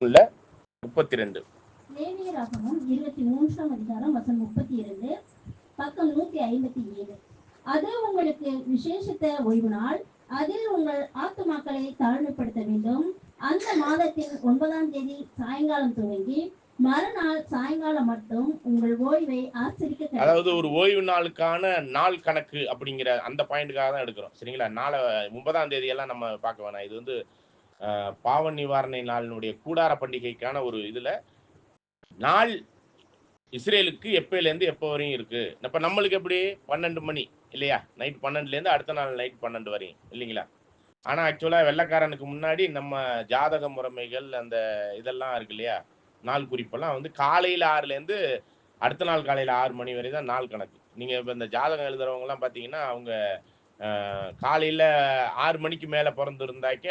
32 லேவியராகமம் 23ஆம் அதிகாரம் வசனம் 32 பக்கம் 157. அது உங்களுக்கு விசேஷித்த ஓய்வு நாள், அதில் உங்கள் ஆத்துமாக்களை தாழ்மைப்படுத்த வேண்டும். அந்த மாதத்தின் 9ஆம் தேதி சாயங்காலம் துவங்கி மறுநாள் சாயங்காலம் மட்டும் உங்கள் ஓய்வை ஆச்சரிக்க. அதாவது ஒரு ஓய்வு நாளுக்கான நாள் கணக்கு அப்படிங்கிற அந்த பாயிண்ட்டுக்காக தான் எடுக்கிறோம். சரிங்களா? நாளை 9ஆம் தேதி எல்லாம் நம்ம பார்க்க வேணாம். இது வந்து பாவ நிவாரணை நாளினுடைய கூடார பண்டிகைக்கான ஒரு இதுல நாள் இஸ்ரேலுக்கு எப்போலேருந்து எப்போ வரையும் இருக்கு. இப்போ நம்மளுக்கு எப்படி 12 மணி இல்லையா? நைட் 12லேருந்து அடுத்த நாள் நைட் 12 வரையும் இல்லைங்களா? ஆனால் ஆக்சுவலாக வெள்ளைக்காரனுக்கு முன்னாடி நம்ம ஜாதக முறைமைகள் அந்த இதெல்லாம் இருக்கு இல்லையா? நாள் குறிப்பெல்லாம் வந்து காலையில் 6லேருந்து அடுத்த நாள் காலையில் 6 மணி வரை தான் நாள் கணக்கு. நீங்கள் இப்போ இந்த ஜாதகம் எழுதுறவங்கலாம் பார்த்தீங்கன்னா அவங்க காலையில் 6 மணிக்கு மேலே பிறந்திருந்தாக்க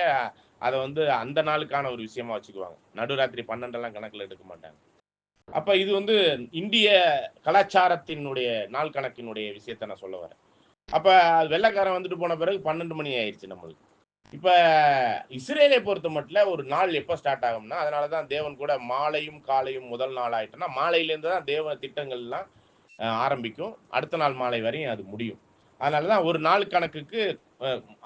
அதை வந்து அந்த நாளுக்கான ஒரு விஷயமா வச்சுக்குவாங்க. நடுராத்திரி 12 கணக்கில் எடுக்க மாட்டாங்க. அப்ப இது வந்து இந்திய கலாச்சாரத்தினுடைய நாள் கணக்கினுடைய விஷயத்தை நான் சொல்ல வரேன். அப்ப வெள்ளைக்காரன் வந்துட்டு போன பிறகு 12 மணி ஆயிடுச்சு நம்மளுக்கு. இப்ப இஸ்ரேலை பொறுத்த மட்டும் ஒரு நாள் எப்போ ஸ்டார்ட் ஆகும்னா, அதனாலதான் தேவன் கூட மாலையும் காலையும் முதல் நாள் ஆயிட்டோம்னா மாலையிலேருந்து தான் தேவ திட்டங்கள்லாம் ஆரம்பிக்கும். அடுத்த நாள் மாலை வரையும் அது முடியும். அதனாலதான் ஒரு நாள் கணக்குக்கு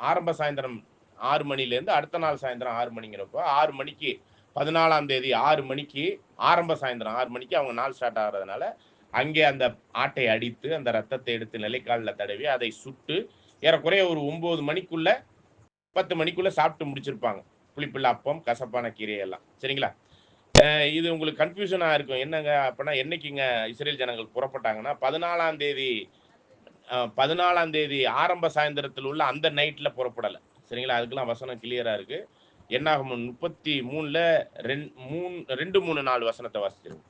ஆரம்ப சாயந்தரம் 6 மணிலேருந்து அடுத்த நாள் சாயந்தரம் 6 மணிங்கிறப்போ 6 மணிக்கு 14ஆம் தேதி 6 மணிக்கு ஆரம்ப சாயந்தரம் 6 மணிக்கு அவங்க நாள் ஸ்டார்ட் ஆகிறதுனால அங்கே அந்த ஆட்டை அடித்து அந்த ரத்தத்தை எடுத்து நிலைக்காலில் தடவி அதை சுட்டு ஏறக்குறைய ஒரு 9 மணிக்குள்ள 10 மணிக்குள்ள சாப்பிட்டு முடிச்சிருப்பாங்க. புளிப்பில்லா அப்பம், கசப்பான கீரை எல்லாம். சரிங்களா? இது உங்களுக்கு கன்ஃபியூஷனாக இருக்கும். என்னங்க அப்படின்னா என்னைக்குங்க இஸ்ரேல் ஜனங்கள் புறப்பட்டாங்கன்னா 14ஆம் தேதி ஆரம்ப சாயந்தரத்தில் உள்ள அந்த நைட்ல புறப்படலை. சரிங்களா? அதுக்கெல்லாம் வசனம் கிளியரா இருக்கு. என்னாகமம் 33ல 2 3 4 வசனத்தை வாசிச்சிருங்க.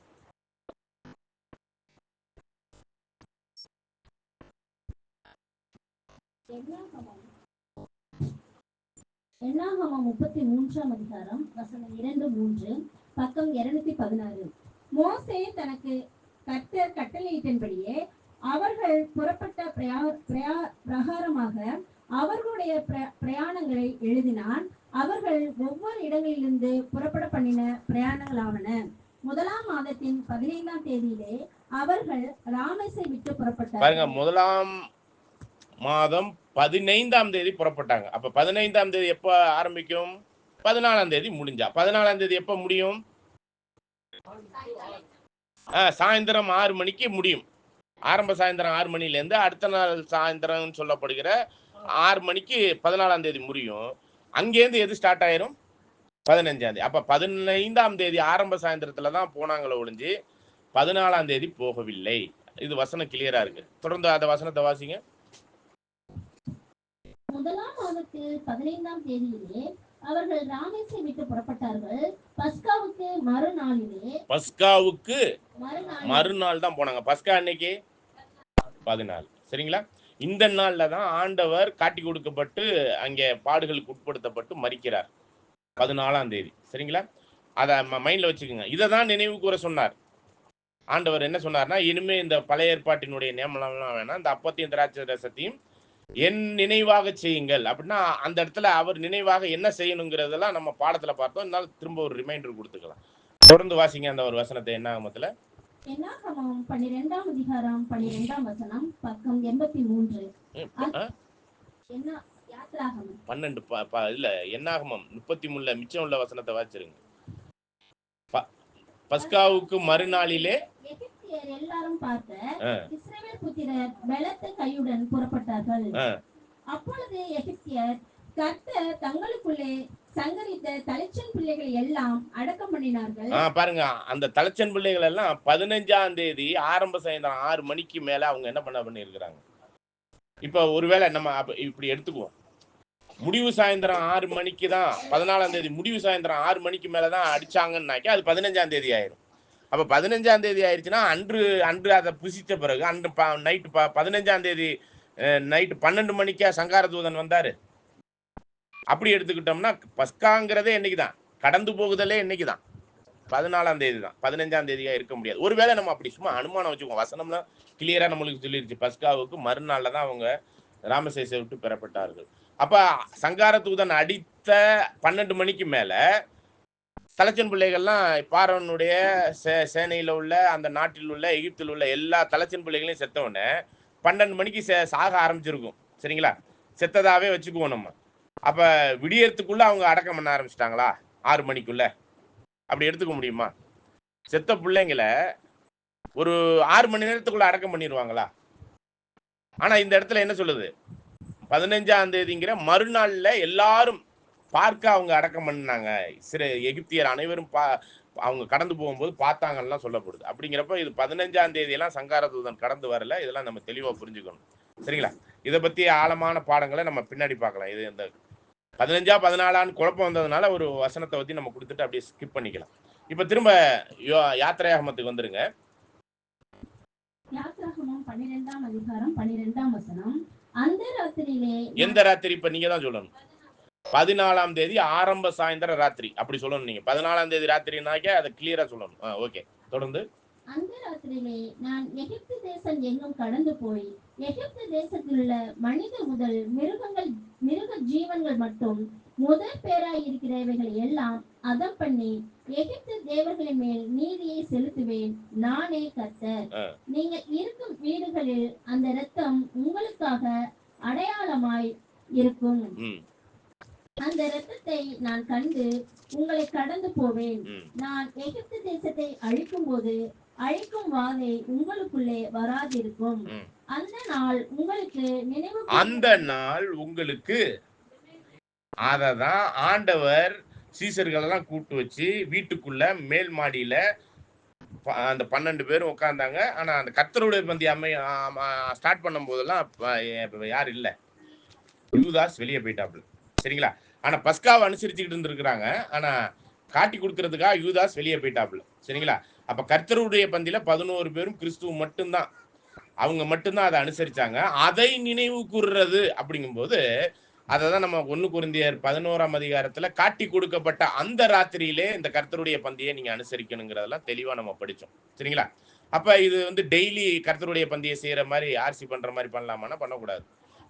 என்னாகமம் 33ஆம் அதிகாரம் வசனம் 2 3 பக்கம் 216. மோசே தனக்கு கர்த்தர் கட்டளையிட்டபடியே அவர்கள் புறப்பட்ட பிரகாரமாக அவர்களுடைய பிரயாணங்களை எழுதினான். அவர்கள் ஒவ்வொரு இடங்களிலிருந்து புறப்பட பண்ணின பிரயாணங்களாவன. 1ஆம் மாதத்தின் 15ஆம் தேதியிலே அவர்கள் ராமேசை விட்டு புறப்பட்டார்கள். பாருங்க, 1ஆம் மாதம் 15ஆம் தேதி புறப்பட்டாங்க. அப்ப 15ஆம் தேதி எப்ப ஆரம்பிக்கும்? 14ஆம் தேதி முடிஞ்சா. 14ஆம் தேதி எப்ப முடியும்? சாயந்தரம் 6 மணிக்கு முடியும். ஆரம்ப சாயந்தரம் 6 மணிலேருந்து அடுத்த நாள் சாயந்தரம் சொல்லப்படுகிற 6 மணிக்கு 14ஆம் தேதி முடியும். அங்கேருந்து எது ஸ்டார்ட் ஆயிரும்? 15ஆம் தேதி. அப்ப 15ஆம் தேதி ஆரம்ப சாயந்தரத்துல தான் போனாங்களோ ஒழிஞ்சு 14ஆம் தேதி போகவில்லை. இது வசனம் கிளியரா இருக்கு. தொடர்ந்து அந்த வசனத்தை வாசிங்க. 1ஆம் மாதத்தில் 15ஆம் தேதியிலே அவர்கள் ராமேசை விட்டு புறப்பட்டார்கள். பஸ்காவுக்கு மறுநாள் தான் போனாங்க. பஸ்கா அன்னைக்கு 14. சரிங்களா? இந்த நாள்ல தான் ஆண்டவர் காட்டி கொடுக்கப்பட்டு அங்கே பாடுகளுக்கு உட்படுத்தப்பட்டு மரிக்கிறார். 14ஆம் தேதி. சரிங்களா? அதை மைண்ட்ல வச்சுக்கோங்க. இதை தான் நினைவு கூற சொன்னார். ஆண்டவர் என்ன சொன்னார்னா, இனிமே இந்த பழைய ஏற்பாட்டினுடைய நியமனம்லாம் வேணாம், இந்த அப்பத்தையும் திராட்சை ரசத்தையும் என் நினைவாக செய்யுங்கள் அப்படின்னா அந்த இடத்துல அவர் நினைவாக என்ன செய்யணுங்கிறதெல்லாம் நம்ம பாடத்துல பார்த்தோம். இருந்தாலும் திரும்ப ஒரு ரிமைண்டர் கொடுத்துக்கலாம். தொடர்ந்து வாசிங்க அந்த ஒரு வசனத்தை. என்னாகமத்துல என்னாகமம் 12ஆம் அதிகாரம் 12ஆம் வசனம் பக்கம் 83. யாத்ராகமம் 12 இல்ல என்னாகமம் 33ல மிச்சம் உள்ள வசனத்தை வாசிச்சிருங்க. பஸ்காவுக்கு மறுநாளிலே எகிப்தியர் எல்லாரும் பார்த்த இஸ்ரவேல் புத்திரர் பலத்த கையுடன் புறப்பட்டார்கள். அப்பொழுது எகிப்தியர் கர்த்தர் தங்களுக்குள்ளே சங்கரித்த தலைச்சன் பிள்ளைகளை எல்லாம் அடக்கம் பண்ணினார்கள். பாருங்க, அந்த தலைச்சன் பிள்ளைகள் எல்லாம் 15ஆம் தேதி ஆரம்ப சாயந்தரம் 6 மணிக்கு மேல அவங்க என்ன பண்ணிருக்கிறாங்க. இப்ப ஒருவேளை நம்ம இப்படி எடுத்துக்குவோம், முடிவு சாயந்தரம் 6 மணிக்கு தான் 14ஆம் தேதி முடிவு சாயந்தரம் 6 மணிக்கு மேலதான் அடிச்சாங்கன்னாக்கி அது 15ஆம் தேதி ஆயிரும். அப்ப 15ஆம் தேதி ஆயிடுச்சுன்னா அன்று அதை புசித்த பிறகு அன்று நைட்டு 15ஆம் தேதி நைட்டு 12 மணிக்கா சங்கார தூதன் வந்தாரு. அப்படி எடுத்துக்கிட்டோம்னா பஸ்காங்கிறதே என்னைக்குதான், கடந்து போகுதலே என்னைக்குதான், 14ஆம் தேதி தான். 15ஆம் தேதியா இருக்க முடியாது. ஒருவேளை நம்ம அப்படி சும்மா அனுமானம் வச்சுக்கோங்க. வசனம்லாம் கிளியரா நம்மளுக்கு சொல்லிருச்சு. பஸ்காவுக்கு மறுநாள்ல தான் அவங்க ராமசேசை விட்டு பெறப்பட்டார்கள். அப்ப சங்கார தூதன் அடித்த 12 மணிக்கு மேல தலைச்சன் பிள்ளைகள்லாம் பார்வனுடைய சேனையில உள்ள அந்த நாட்டில் உள்ள எகிப்தில் உள்ள எல்லா தலைச்சன் பிள்ளைகளையும் செத்த உடனே 12 மணிக்கு சாக ஆரம்பிச்சிருக்கும். சரிங்களா? செத்ததாவே வச்சுக்குவோம் நம்ம. அப்ப விடியறதுக்குள்ள அவங்க அடக்கம் பண்ண ஆரம்பிச்சிட்டாங்களா? 6 மணிக்குள்ள அப்படி எடுத்துக்க முடியுமா? செத்த பிள்ளைங்களை ஒரு 6 மணி நேரத்துக்குள்ள அடக்கம் பண்ணிடுவாங்களா? ஆனா இந்த இடத்துல என்ன சொல்லுது? 15ஆம் தேதிங்கிற மறுநாள்ல எல்லாரும் பார்க்க அவங்க அடக்கம் பண்ணாங்க. எகிப்தியர் அனைவரும் அவங்க கடந்து போகும்போது பார்த்தாங்கலாம் சொல்லப்படுது. அப்படிங்கிறப்ப இது 15ஆம் தேதியெல்லாம் சங்கார தூதன் கடந்து வரல. இதெல்லாம் நம்ம தெளிவா புரிஞ்சுக்கணும். சரிங்களா? இதை பத்தி ஆழமான பாடங்களை நம்ம பின்னாடி பார்க்கலாம். இது இந்த 15ஆ 14ஆன்னு குழப்பம் வந்ததுனால ஒரு வசனத்தை பத்தி நம்ம கொடுத்துட்டு அப்படியே ஸ்கிப் பண்ணிக்கலாம். இப்ப திரும்ப யாத்திரையாகமத்துக்கு வந்துருங்க. யாத்திராகமம் 12ஆம் அதிகாரம் 12ஆம் வசனம். அந்த ராத்திரியிலே எந்த ராத்திரி? இப்ப நீங்க தான் சொல்லணும். 14ஆம் தேதி ஆரம்ப சாயந்தர ராத்திரி அப்படி சொல்லணும். நீங்க 14ஆம் தேதி ராத்திரினாக்க அதை கிளியரா சொல்லணும். ஓகே, தொடர்ந்து. அந்த ராத்திரியிலே நான் எகிப்து தேசம் எங்கும் கடந்து போய் எகிப்து தேசத்தில் உள்ள மனித முதல் மிருக ஜீவன்கள் மட்டும் முதல் பேராய் இருக்கிறவைகள் எல்லாம் அதம் பண்ணி எகிப்து தேவர்களின் மேல் நீதியை செலுத்துவேன். நானே கர்த்தர். நீங்க இருக்கும் வீடுகளில் அந்த இரத்தம் உங்களுக்காக அடையாளமாய் இருக்கும். அந்த இரத்தத்தை நான் கண்டு உங்களை கடந்து போவேன். நான் எகிப்து தேசத்தை அழிக்கும் போது அழிக்கும் வாதை உங்களுக்குள்ளே வராதிருக்கும். அந்த நாள் உங்களுக்கு நினைவு. அந்த நாள் உங்களுக்கு அததான் ஆண்டவர் சீசர்கள் எல்லாம் கூட்டு வச்சு வீட்டுக்குள்ள மேல் மாடியில அந்த 12 பேரும் உட்கார்ந்தாங்க. ஆனா அந்த கர்த்தருடைய பந்தி ஸ்டார்ட் பண்ணும் போதெல்லாம் யாரு இல்ல, யூதாஸ் வெளியே போயிட்டாப்ல. சரிங்களா? ஆனா பஸ்காவை அனுசரிச்சுக்கிட்டு இருந்திருக்கிறாங்க. ஆனா காட்டி கொடுக்கறதுக்காக யூதாஸ் வெளியே போயிட்டாப்ல. சரிங்களா? அப்ப கர்த்தருடைய பந்தியில 11 பேரும் கிறிஸ்துவ மட்டும்தான், அவங்க மட்டும்தான் அதை அனுசரிச்சாங்க. அதை நினைவு கூறுறது அப்படிங்கும்போது அதான் நம்ம 1 கொரிந்தியர் 11ஆம் அதிகாரத்துல காட்டி கொடுக்கப்பட்ட அந்த ராத்திரியிலே இந்த கர்த்தருடைய பந்தியை நீங்க அனுசரிக்கணுங்கிறதெல்லாம் தெளிவா நம்ம படிச்சோம். சரிங்களா? அப்ப இது டெய்லி கர்த்தருடைய பந்தியை செய்யற மாதிரி ஆர்சி பண்ற மாதிரி பண்ணலாமான்னா பண்ணக்கூடாது.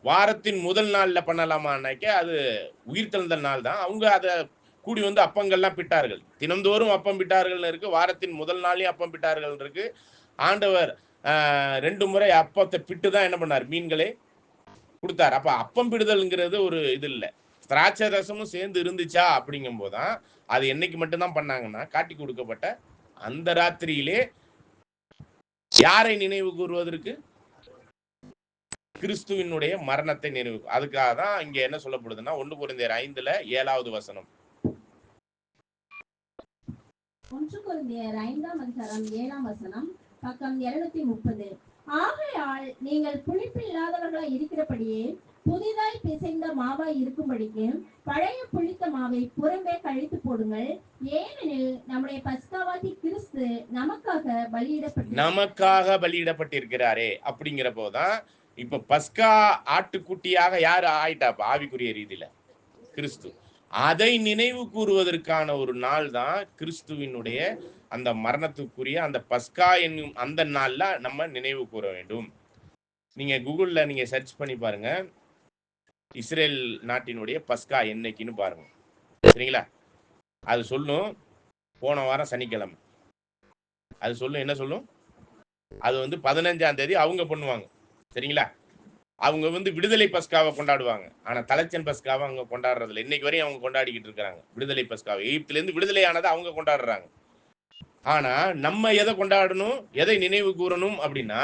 வாரத்தின் முதல் நாள்ல பண்ணலாமான்னாக்க அது உயிர்த்தெழுந்தல் நாள் தான். அவங்க அதை கூடி அப்பங்கள்லாம் பிட்டார்கள். தினந்தோறும் அப்பம் பிட்டார்கள் இருக்கு. வாரத்தின் முதல் நாளையும் அப்பம் பிட்டார்கள் இருக்கு. ஆண்டவர் 2 முறை அப்பத்தை பிட்டு தான் என்ன பண்ணார்? மீன்களே கொடுத்தார். அப்ப அப்பம் பிடுதல்ங்கிறது ஒரு இது இல்லை. திராட்சை ரசமும் சேர்ந்து இருந்துச்சா அப்படிங்கும் போதுதான் அது என்னைக்கு மட்டும்தான் பண்ணாங்கன்னா காட்டி கொடுக்கப்பட்ட அந்த ராத்திரியிலே யாரை நினைவு கூறுவதற்கு? கிறிஸ்துவினுடைய மரணத்தை நினைவு. அதுக்காக தான் இங்க என்ன சொல்லப்படுதுன்னா 1 கொரிந்தியர் 5ல 7வது வசனம். 1 கொரிந்தியர் 5ஆம் அதிகாரம் 7ஆம் வசனம், பக்கம் 230. ஆகையால் நீங்கள் புளிப்பில்லாதவர்களாய் இருக்கிறபடியே புதிதாய் பிசைந்த மாவாய் இருக்கும்படிக்கு பழைய புளித்த மாவை புறம்பே கழித்து போடுங்கள். ஏனெனில் நம்முடைய பஸ்காவாதி கிறிஸ்து நமக்காக பலியிடப்பட்டிருக்கிறாரே. அப்படிங்கிற போதுதான் இப்ப பஸ்கா ஆட்டுக்குட்டியாக யாரு ஆயிட்டா? ஆவிக்குரிய ரீதியில கிறிஸ்து. அதை நினைவு கூறுவதற்கான ஒரு நாள் தான் கிறிஸ்துவினுடைய அந்த மரணத்துக்குரிய அந்த பஸ்கா என்னும் அந்த நாள்ல நம்ம நினைவு கூற வேண்டும். நீங்க கூகுள்ல நீங்க சர்ச் பண்ணி பாருங்க, இஸ்ரேல் நாட்டினுடைய பஸ்கா என்னைக்குன்னு பாருங்க. சரிங்களா? அது சொல்லும் போன வாரம் சனிக்கிழமை. அது சொல்லும் என்ன சொல்லும்? அது 15ஆம் தேதி அவங்க பண்ணுவாங்க. சரிங்களா? அவங்க விடுதலை பஸ்காவை கொண்டாடுவாங்க. ஆனா தலைச்சன் பஸ்காவை அவங்க கொண்டாடுறதில்லை. இன்னைக்கு வரையும் அவங்க கொண்டாடிக்கிட்டு இருக்காங்க விடுதலை பஸ்காவை. எகிப்துல இருந்து விடுதலை ஆனதை அவங்க கொண்டாடுறாங்க. ஆனா நம்ம எதை கொண்டாடணும், எதை நினைவு கூறணும் அப்படின்னா,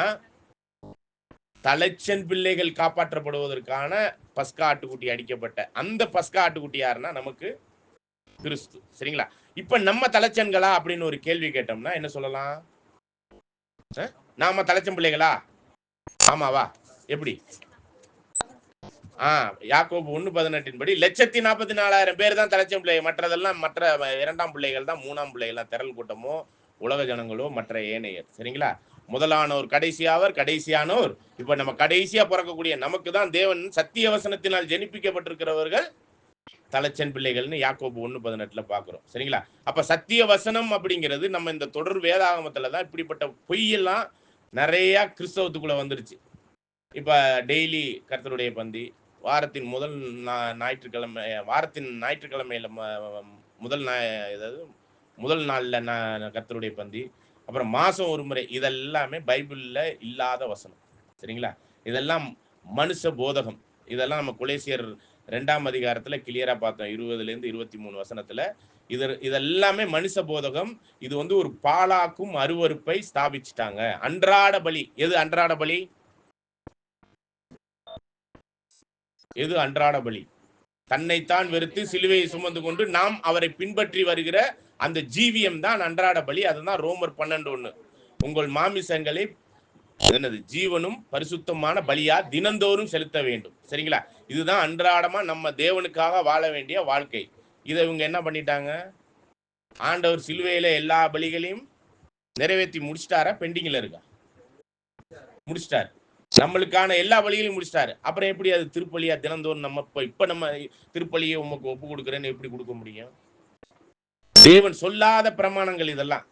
தலைச்சன் பிள்ளைகள் காப்பாற்றப்படுவதற்கான பஸ்கா ஆட்டுக்குட்டி அடிக்கப்பட்ட அந்த பஸ்கா ஆட்டுக்குட்டி யாருன்னா நமக்கு கிறிஸ்து. சரிங்களா? இப்ப நம்ம தலைச்சன்களா அப்படின்னு ஒரு கேள்வி கேட்டோம்னா என்ன சொல்லலாம்? நாம தலைச்சன் பிள்ளைகளா? ஆமாவா? எப்படி? யாக்கோபு 1:18 படி 1,44,000 பேர் தான் தலைச்சன் பிள்ளை. மற்றதெல்லாம் மற்ற 2ஆம் பிள்ளைகள் தான், 3ஆம் பிள்ளைகள் தான், திரள் கூட்டமோ உலக ஜனங்களோ மற்ற ஏனையர். சரிங்களா? முதலானோர் கடைசியாவர், கடைசியானோர். இப்ப நம்ம கடைசியா பிறக்கக்கூடிய நமக்கு தான் தேவன் சத்திய வசனத்தினால் ஜெனிப்பிக்கப்பட்டிருக்கிறவர்கள் தலைச்சன் பிள்ளைகள்னு யாக்கோபு 1:18 பாக்குறோம். சரிங்களா? அப்ப சத்திய வசனம் அப்படிங்கிறது நம்ம இந்த தொடர் வேதாகமத்துலதான் இப்படிப்பட்ட பொய்யெல்லாம் நிறைய கிறிஸ்தவத்துக்குள்ள வந்துருச்சு. இப்ப டெய்லி கர்த்தருடைய பந்தி, வாரத்தின் முதல் ஞாயிற்றுக்கிழமை, வாரத்தின் ஞாயிற்றுக்கிழமையில முதல் முதல் நாள்ல கர்த்தருடைய பந்தி, அப்புறம் மாசம் ஒரு முறை. இதெல்லாமே பைபிள்ல இல்லாத வசனம். சரிங்களா? இதெல்லாம் மனுஷ போதகம். இதெல்லாம் நம்ம கொலேசியர் 2ஆம் அதிகாரத்துல கிளியரா பார்த்தோம். 20லேருந்து 23 வசனத்துல. இதெல்லாமே மனுஷ போதகம். இது வந்து ஒரு பாழாக்கும் அருவருப்பை ஸ்தாபிச்சுட்டாங்க. அன்றாட பலி. எது அன்றாட பலி? எது அன்றாட பலி? தன்னைத்தான் வெறுத்து சிலுவையை சுமந்து கொண்டு நாம் அவரை பின்பற்றி வருகிற அந்த ஜீவியம் தான் அன்றாட பலி. அதுதான் ரோமர் 12:1. உங்கள் மாமிசங்களை என்னது ஜீவனும் பரிசுத்தமான பலியா தினந்தோறும் செலுத்த வேண்டும். சரிங்களா? இதுதான் அன்றாடமா நம்ம தேவனுக்காக வாழ வேண்டிய வாழ்க்கை. இதை இவங்க என்ன பண்ணிட்டாங்க? ஆண்டவர் சிலுவையில எல்லா பலிகளையும் நிறைவேற்றி முடிச்சிட்டாரா? பெண்டிங்ல இருக்கா? முடிச்சிட்டாரு. நம்மளுக்கான எல்லா வழிகளையும் முடிச்சிட்டாரு. அப்புறம் எப்படி அது திருப்பலியா தினந்தோறும் நம்ம இப்ப நம்ம திருப்பலியை உமக்கு ஒப்பு கொடுக்குறேன்னு எப்படி கொடுக்க முடியும்? தேவன் சொல்லாத பிரமாணங்கள் இதெல்லாம்.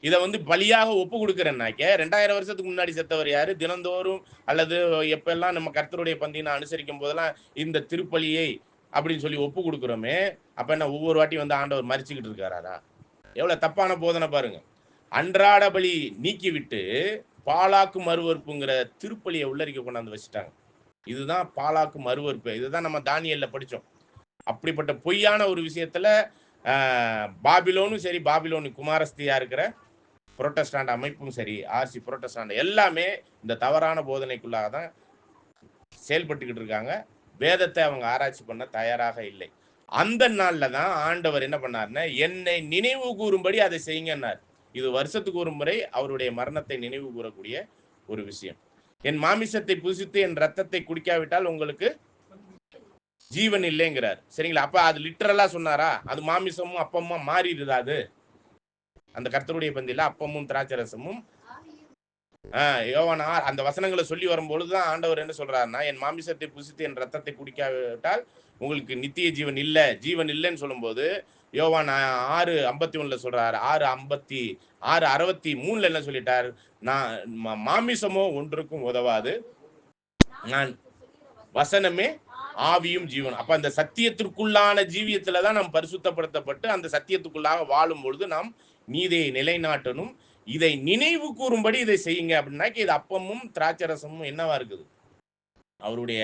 இதை வந்து பலியாக ஒப்பு கொடுக்குறேன்னாக்க 2000 வருஷத்துக்கு முன்னாடி செத்தவர் யாரு? தினந்தோறும் அல்லது எப்பெல்லாம் நம்ம கர்த்தருடைய பந்தியை அனுசரிக்கும் போதெல்லாம் இந்த திருப்பலியை அப்படின்னு சொல்லி ஒப்பு கொடுக்குறோமே, அப்ப என்ன ஒவ்வொரு வாட்டி வந்து ஆண்டவர் மறிச்சுக்கிட்டு இருக்காரா? எவ்வளவு தப்பான போதனை பாருங்க. அன்றாட பலி நீக்கி விட்டு பாலாக்கு மறுவறுப்புங்கிற திருப்பலியை உள்ளரிக்க கொண்டாந்து வச்சுட்டாங்க. இதுதான் பாலாக்கு மறுவறுப்பு. இதுதான் நம்ம தானியல்ல படிச்சோம். அப்படிப்பட்ட பொய்யான ஒரு விஷயத்துல பாபிலோனும் சரி, பாபிலோனு குமாரஸ்தியா இருக்கிற புரோட்டஸ்டாண்ட் அமைப்பும் சரி, ஆர்சி புரோட்டஸ்டாண்ட் எல்லாமே இந்த தவறான போதனைக்குள்ளாக தான் செயல்பட்டுக்கிட்டு இருக்காங்க. வேதத்தை அவங்க ஆராய்ச்சி பண்ண தயாராக இல்லை. அந்த நாள்ல தான் ஆண்டவர் என்ன பண்ணாருன்னா, என்னை நினைவு கூறும்படி அதை செய்யுங்கன்னார். இது வருஷத்துக்கு ஒரு முறை அவருடைய மரணத்தை நினைவு கூறக்கூடிய ஒரு விஷயம். என் மாமிசத்தை புசித்து என் ரத்தத்தை குடிக்காவிட்டால் உங்களுக்கு ஜீவன் இல்லைங்கிறார். சரிங்களா? அப்ப அது லிட்டரலா சொன்னாரா? அது மாமிசமும் அப்பமும் மாறிடுதா? அது அந்த கர்த்தருடைய பந்தியில அப்பமும் திராட்சை ரசமும் யோவான் அந்த வசனங்களை சொல்லி வரும்பொழுதுதான் ஆண்டவர் என்ன சொல்றாருன்னா, என் மாமிசத்தை புசித்து என் ரத்தத்தை குடிக்காவிட்டால் உங்களுக்கு நித்திய ஜீவன் இல்லை, ஜீவன் இல்லைன்னு சொல்லும்போது யோவான் 6:51 சொல்றாரு. 6:63 என்ன சொல்லிட்டார்? நான் மாமிசமோ ஒன்றுக்கும் உதவாது, நான் வசனமே ஆவியும் ஜீவனும். அப்ப அந்த சத்தியத்திற்குள்ளான ஜீவியத்துலதான் நாம் பரிசுத்தப்படுத்தப்பட்டு அந்த சத்தியத்துக்குள்ளாக வாழும் பொழுது நாம் நீதியை நிலைநாட்டணும். இதை நினைவு கூறும்படி இதை செய்யுங்க அப்படின்னாக்க இது அப்பமும் திராட்சை ரசமும் என்னவா இருக்குது? அவருடைய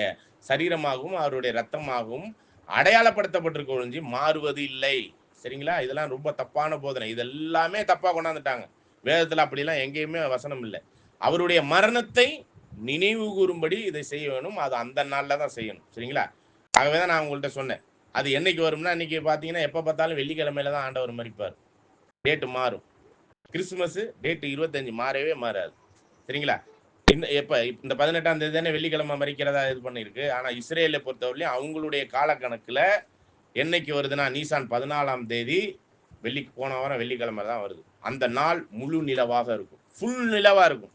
சரீரமாகவும் அவருடைய ரத்தமாகவும் அடையாளப்படுத்தப்பட்டிருக்க ஒழிஞ்சு மாறுவது இல்லை. சரிங்களா? இதெல்லாம் ரொம்ப தப்பான போதனை. இதெல்லாமே தப்பா கொண்டாந்துட்டாங்க. வேதத்துல அப்படிலாம் எங்கேயுமே வசனம் இல்லை. அவருடைய மரணத்தை நினைவு கூறும்படி இதை செய்ய வேணும். அது அந்த நாள்ல தான் செய்யணும். சரிங்களா? ஆகவேதான் நான் உங்கள்கிட்ட சொன்னேன். அது என்னைக்கு வரும்னா, இன்னைக்கு பாத்தீங்கன்னா எப்ப பார்த்தாலும் வெள்ளிக்கிழமையில தான் ஆண்டவர் மரிப்பார். டேட்டு மாறும். கிறிஸ்துமஸ் டேட்டு 25 மாறவே மாறாது. சரிங்களா? எப்ப இந்த 18ஆம் தேதி தானே வெள்ளிக்கிழமை மறிக்கிறதா இது பண்ணிருக்கு. ஆனா இஸ்ரேலை பொறுத்தவரையிலும் அவங்களுடைய காலக்கணக்குல என்னைக்கு வருதுன்னா, நீசான் 14ஆம் தேதி போன வாரம் வெள்ளிக்கிழமை தான் வருது. அந்த நாள் முழு நிலவாக இருக்கும், ஃபுல் நிலவா இருக்கும்.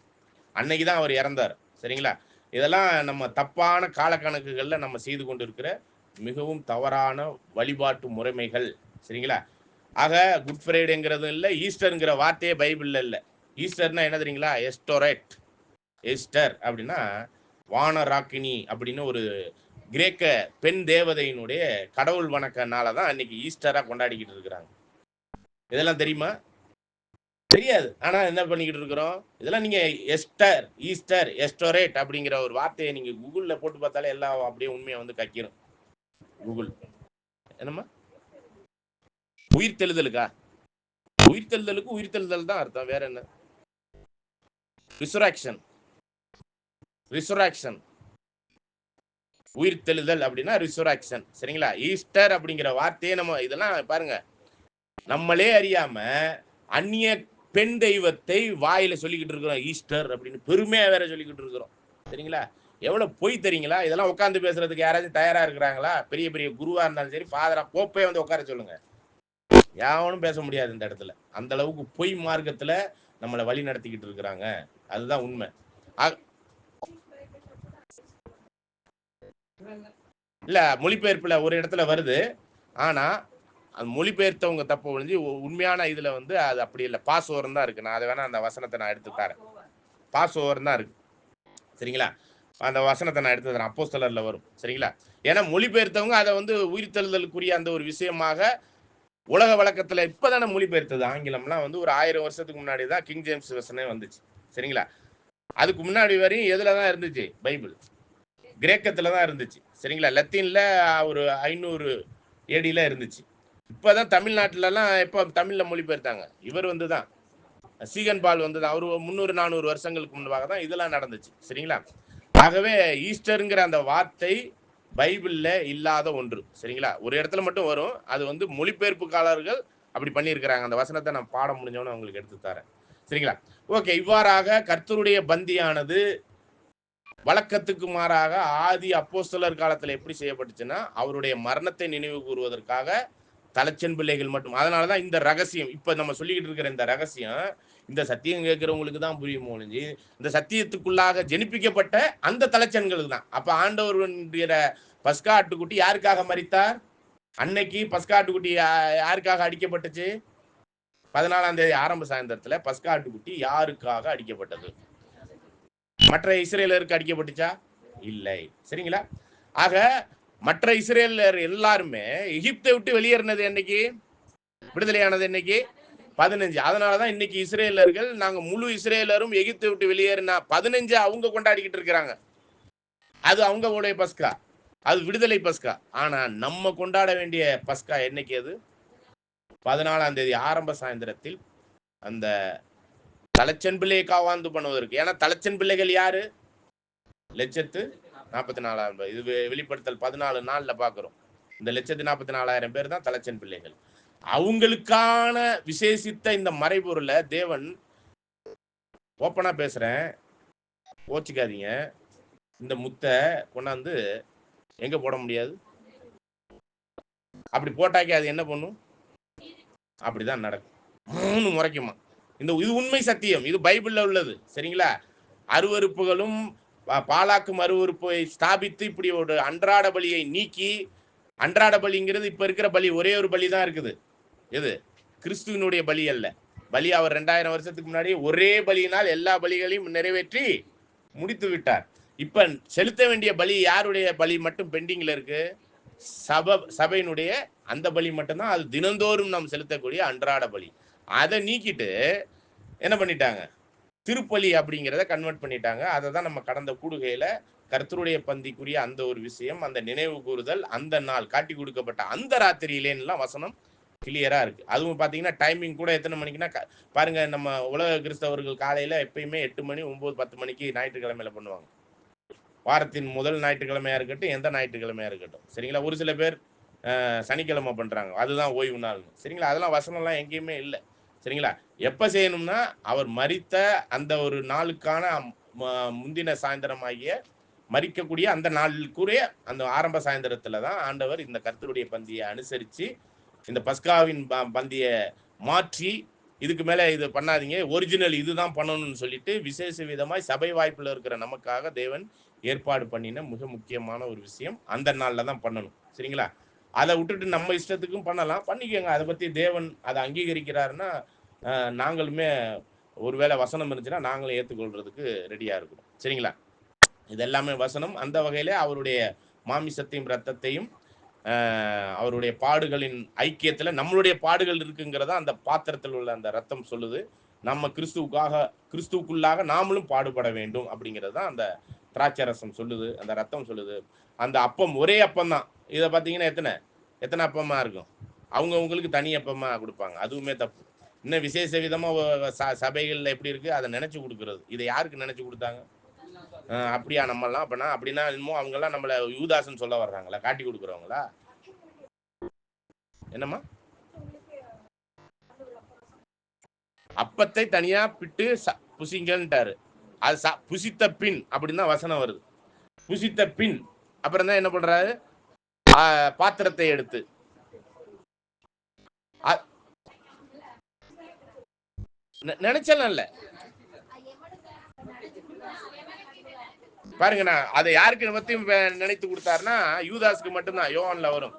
அன்னைக்கு தான் அவர் இறந்தார். சரிங்களா? இதெல்லாம் நம்ம தப்பான காலக்கணக்குகள்ல நம்ம செய்து கொண்டு இருக்கிற மிகவும் தவறான வழிபாட்டு முறைமைகள். சரிங்களா? ஆக குட் ஃப்ரைடேங்கிறது இல்லை, ஈஸ்டர்ங்கிற வார்த்தையே பைபிள்ல இல்லை. ஈஸ்டர்னா என்ன தெரியுங்களா? எஸ்டோரேட். எஸ்டர் அப்படின்னா வானராக்கினி அப்படின்னு ஒரு கிரேக்க பெண் தேவதையினுடைய கடவுள் வணக்க நாளை தான் அன்னைக்கு ஈஸ்டரா கொண்டாடிக்கிட்டு இருக்கிறாங்க. இதெல்லாம் தெரியுமா? தெரியாது. ஆனா என்ன பண்ணிக்கிட்டு இருக்கிறோம்? இதெல்லாம் நீங்க எஸ்டர், ஈஸ்டர், எஸ்டோரேட் அப்படிங்கிற ஒரு வார்த்தையை நீங்க கூகுள்ல போட்டு பார்த்தாலே எல்லாம் அப்படியே உண்மையை வந்து கக்கிரும். கூகுள் என்னம்மா? உயிர்த்தெழுதலுக்கா? உயிர்த்தெழுதலுக்கு உயிர்த்தெழுதல் தான் அர்த்தம், வேற என்ன? ரிசரக்ஷன். ரிசரக்ஷன் உயிர்த்தெழுதல் அப்படின்னா ரிசரக்ஷன். சரிங்களா? ஈஸ்டர் அப்படிங்கிற வார்த்தையை நம்ம இதெல்லாம் பாருங்க, நம்மளே அறியாம அந்நிய பெண் தெய்வத்தை வாயில சொல்லிக்கிட்டு இருக்கிறோம். ஈஸ்டர் அப்படின்னு பெருமையா வேற சொல்லிக்கிட்டு இருக்கிறோம். சரிங்களா? எவ்வளவு பொய் தெரியுங்களா? இதெல்லாம் உட்காந்து பேசுறதுக்கு யாராச்சும் தயாரா இருக்கிறாங்களா? பெரிய பெரிய குருவா இருந்தாலும் சரி, ஃபாதரா போப்பே வந்து உட்கார சொல்லுங்க. யாவனும் பேச முடியாது இந்த இடத்துல. அந்த அளவுக்கு பொய் மார்க்கத்துல நம்மளை வழி நடத்திக்கிட்டு இருக்கிறாங்க. அதுதான் உண்மை. இல்ல, மொழிபெயர்ப்புல ஒரு இடத்துல வருது. ஆனா அது மொழிபெயர்த்தவங்க தப்பு ஒழிஞ்சு உண்மையான இதுல வந்து அது அப்படி இல்லை. பாஸ் ஓவர் தான் இருக்கு. நான் அதை வேணா அந்த வசனத்தை நான் எடுத்து தரேன். பாஸ் ஓவர் தான் இருக்கு. சரிங்களா? அந்த வசனத்தை நான் எடுத்து தரேன். அப்போஸ்தலர்ல வரும். சரிங்களா? ஏன்னா மொழிபெயர்த்தவங்க அதை வந்து உயிர்த்தெழுதலுக்குரிய அந்த ஒரு விஷயமாக உலக வழக்கத்துல இப்பதானே மொழிபெயர்த்தது. ஆங்கிலம்லாம் வந்து ஒரு 1000 வருஷத்துக்கு முன்னாடி தான் கிங் ஜேம்ஸ் வெர்ஷனே வந்துச்சு. சரிங்களா? அதுக்கு முன்னாடி வரையும் எதுல தான் இருந்துச்சு? பைபிள் கிரேக்கத்துல தான் இருந்துச்சு. சரிங்களா? லத்தீன்ல ஒரு 500 ஏடியில இருந்துச்சு. இப்பதான் தமிழ்நாட்டுலலாம் எப்போ தமிழ்ல மொழிபெயர்த்தாங்க. இவர் வந்து தான் சீகன் பால் வந்து தான். அவர் 300 400 வருஷங்களுக்கு முன்பாக தான் இதெல்லாம் நடந்துச்சு. சரிங்களா? ஆகவே ஈஸ்டருங்கிற அந்த வார்த்தை பைபிள்ல இல்லாத ஒன்று. சரிங்களா? ஒரு இடத்துல மட்டும் வரும். அது வந்து மொழிபெயர்ப்புக்காரர்கள் அப்படி பண்ணியிருக்கிறாங்க. அந்த வசனத்தை நான் பாடம் முடிஞ்சவொன்னே உங்களுக்கு எடுத்து தரேன். சரிங்களா? ஓகே. இவ்வாறாக கர்த்தருடைய பந்தியானது வழக்கத்துக்கு மாறாக ஆதி அப்போஸ்தலர் காலத்துல எப்படி செய்யப்பட்டுச்சுன்னா, அவருடைய மரணத்தை நினைவு கூறுவதற்காக தலைச்சன் பிள்ளைகள் மட்டும். அதனாலதான் இந்த ரகசியம் இப்ப நம்ம சொல்லிக்கிட்டு இருக்கிற இந்த ரகசியம் இந்த சத்தியம் கேட்கிறவங்களுக்கு தான் புரியும் ஒழிஞ்சு, இந்த சத்தியத்துக்குள்ளாக ஜெனிப்பிக்கப்பட்ட அந்த தலைச்சன்களுக்கு தான். அப்ப ஆண்டவருடைய பஸ்கா ஆட்டுக்குட்டி யாருக்காக மரித்தார்? அன்னைக்கு பஸ்கா ஆட்டுக்குட்டி யாருக்காக அடிக்கப்பட்டுச்சு? 14ஆம் தேதி ஆரம்ப சாயந்தரத்துல பஸ்கா ஆட்டுக்குட்டி யாருக்காக அடிக்கப்பட்டது? மற்ற இஸ்ரேலருக்கு அடிக்கப்பட்டுச்சா? இல்லை. சரிங்களா? ஆக மற்ற இஸ்ரேலர் எல்லாருமே எகிப்தை விட்டு வெளியேறினது என்னைக்கு? விடுதலையானது என்னைக்கு? 15. அதனாலதான் இன்னைக்கு இஸ்ரேலர்கள் நாங்க முழு இஸ்ரேலரும் எகிப்தை விட்டு வெளியேறினா 15 அவங்க கொண்டாடிக்கிட்டு இருக்கிறாங்க. அது அவங்களுடைய பஸ்கா, அது விடுதலை பஸ்கா. ஆனா நம்ம கொண்டாட வேண்டிய பஸ்கா என்னைக்கு? அது 14ஆம் தேதி ஆரம்ப சாயந்தரத்தில் அந்த தலைச்சன் பிள்ளையை காவாந்து பண்ணுவதற்கு. ஏன்னா தலைச்சன் பிள்ளைகள் யாரு? 1,44,000 இது வெளிப்படுத்தல் 14 நாள்ல பாக்குறோம். இந்த 1,44,000 பேர் தான் தலைச்சன் பிள்ளைகள். அவங்களுக்கான விசேஷித்த இந்த மறைபொருளை தேவன் ஓப்பனா பேசுறேன், கோச்சிக்காதீங்க. இந்த முத்தை கொண்டாந்து எங்க போட முடியாது? அப்படி போட்டாக்கி அது என்ன பண்ணும்? அப்படிதான் நடக்கும். 3 முறைக்குமா. இது உண்மை சத்தியம். இது பைபிள்ல உள்ளது. சரிங்களா? அருவருப்புகளும் பாலாக்கும் அருவருப்பை ஸ்தாபித்து இப்படி ஒரு அன்றாட பலியை நீக்கி, அன்றாட பலிங்கிறது இப்ப இருக்கிற பலி ஒரே ஒரு பலி தான் இருக்குது. எது? கிறிஸ்துவனுடைய பலி அல்ல. பலி அவர் 2000 வருஷத்துக்கு முன்னாடி ஒரே பலியினால் எல்லா பலிகளையும் நிறைவேற்றி முடித்து விட்டார். இப்ப செலுத்த வேண்டிய பலி யாருடைய பலி மட்டும் பெண்டிங்ல இருக்கு? சபையினுடைய அந்த பலி மட்டும்தான். அது தினந்தோறும் நாம் செலுத்தக்கூடிய அன்றாட பலி. அதை நீக்கிட்டு என்ன பண்ணிட்டாங்க? திருப்பலி அப்படிங்கிறத கன்வெர்ட் பண்ணிட்டாங்க. அதை தான் நம்ம கடந்த கூடுகையில கர்த்தருடைய பந்திக்குரிய அந்த ஒரு விஷயம், அந்த நினைவு கூறுதல், அந்த நாள் காட்டி கொடுக்கப்பட்ட அந்த ராத்திரியிலேன்னுலாம் வசனம் கிளியரா இருக்கு. அதுவும் பாத்தீங்கன்னா டைமிங் கூட எத்தனை மணிக்குன்னா பாருங்க, நம்ம உலக கிறிஸ்தவர்கள் காலையில எப்பயுமே 8 மணி 9 10 மணிக்கு ஞாயிற்றுக்கிழமையில பண்ணுவாங்க. வாரத்தின் முதல் ஞாயிற்றுக்கிழமையா இருக்கட்டும், எந்த ஞாயிற்றுக்கிழமையா இருக்கட்டும். சரிங்களா? ஒரு சில பேர் சனிக்கிழமை பண்றாங்க, அதுதான் ஓய்வு நாள். சரிங்களா? அதெல்லாம் வசனம்லாம் எங்கேயுமே இல்லை. சரிங்களா? எப்ப செய்யணும்னா அவர் மரித்த அந்த ஒரு நாளுக்கான முந்தின சாயந்தரம் ஆகிய மரிக்கக்கூடிய அந்த நாளுக்குரிய அந்த ஆரம்ப சாயந்தரத்துல தான் ஆண்டவர் இந்த கர்த்தருடைய பந்தியை அனுசரிச்சு இந்த பஸ்காவின் பந்தியை மாற்றி, இதுக்கு மேல இது பண்ணாதீங்க, ஒரிஜினல் இதுதான் பண்ணணும்னு சொல்லிட்டு விசேஷ விதமாய் சபை வாய்ப்புல இருக்கிற நமக்காக தேவன் ஏற்பாடு பண்ணின மிக முக்கியமான ஒரு விஷயம். அந்த நாள்ல தான் பண்ணணும். சரிங்களா? அதை விட்டுட்டு நம்ம இஷ்டத்துக்கும் பண்ணலாம், பண்ணிக்கோங்க. அதை பத்தி தேவன் அதை அங்கீகரிக்கிறாருன்னா நாங்களுமே ஒருவேளை வசனம் இருந்துச்சுன்னா நாங்களும் ஏற்றுக்கொள்றதுக்கு ரெடியா இருக்கிறோம். சரிங்களா? இது எல்லாமே வசனம். அந்த வகையில அவருடைய மாமிசத்தையும் ரத்தத்தையும் அவருடைய பாடுகளின் ஐக்கியத்துல நம்மளுடைய பாடுகள் இருக்குங்கிறத அந்த பாத்திரத்தில் உள்ள அந்த ரத்தம் சொல்லுது. நம்ம கிறிஸ்துவுக்குள்ளாக நாமளும் பாடுபட வேண்டும் அப்படிங்கிறது தான் அந்த திராட்சை ரசம் சொல்லுது, அந்த ரத்தம் சொல்லுது. அந்த அப்பம் ஒரே அப்பம் தான். இதை பார்த்தீங்கன்னா எத்தனை அப்பமா இருக்கும்? அவங்களுக்கு தனி அப்பமா கொடுப்பாங்க. அதுவுமே தப்பு. இன்னும் விசேஷ விதமா சபைகள்ல எப்படி இருக்கு அதை நினைச்சு கொடுக்கறது. இதை யாருக்கு நினைச்சு கொடுத்தாங்க? அப்படியா? நம்மலாம் அப்படின்னா என்னமோ அவங்க எல்லாம் நம்மள யூதாஸ்ன்னு சொல்ல வர்றாங்களா? காட்டி கொடுக்குறவங்களா? என்னம்மா? அப்பத்தை தனியா பிட்டு புசிங்கன்ட்டாரு. அது புசித்த பின் அப்படின்னு தான் வசனம் வருது. புசித்த பின் அப்புறம் தான் என்ன பண்றாரு? பாத்திரத்தை எடுத்து நினைச்சலாம் இல்ல பாருங்க, நான் அதை யாருக்கு பத்தியும் நினைத்து கொடுத்தாருன்னா யூதாஸ்க்கு மட்டும்தான். யோவான்ல வரும்.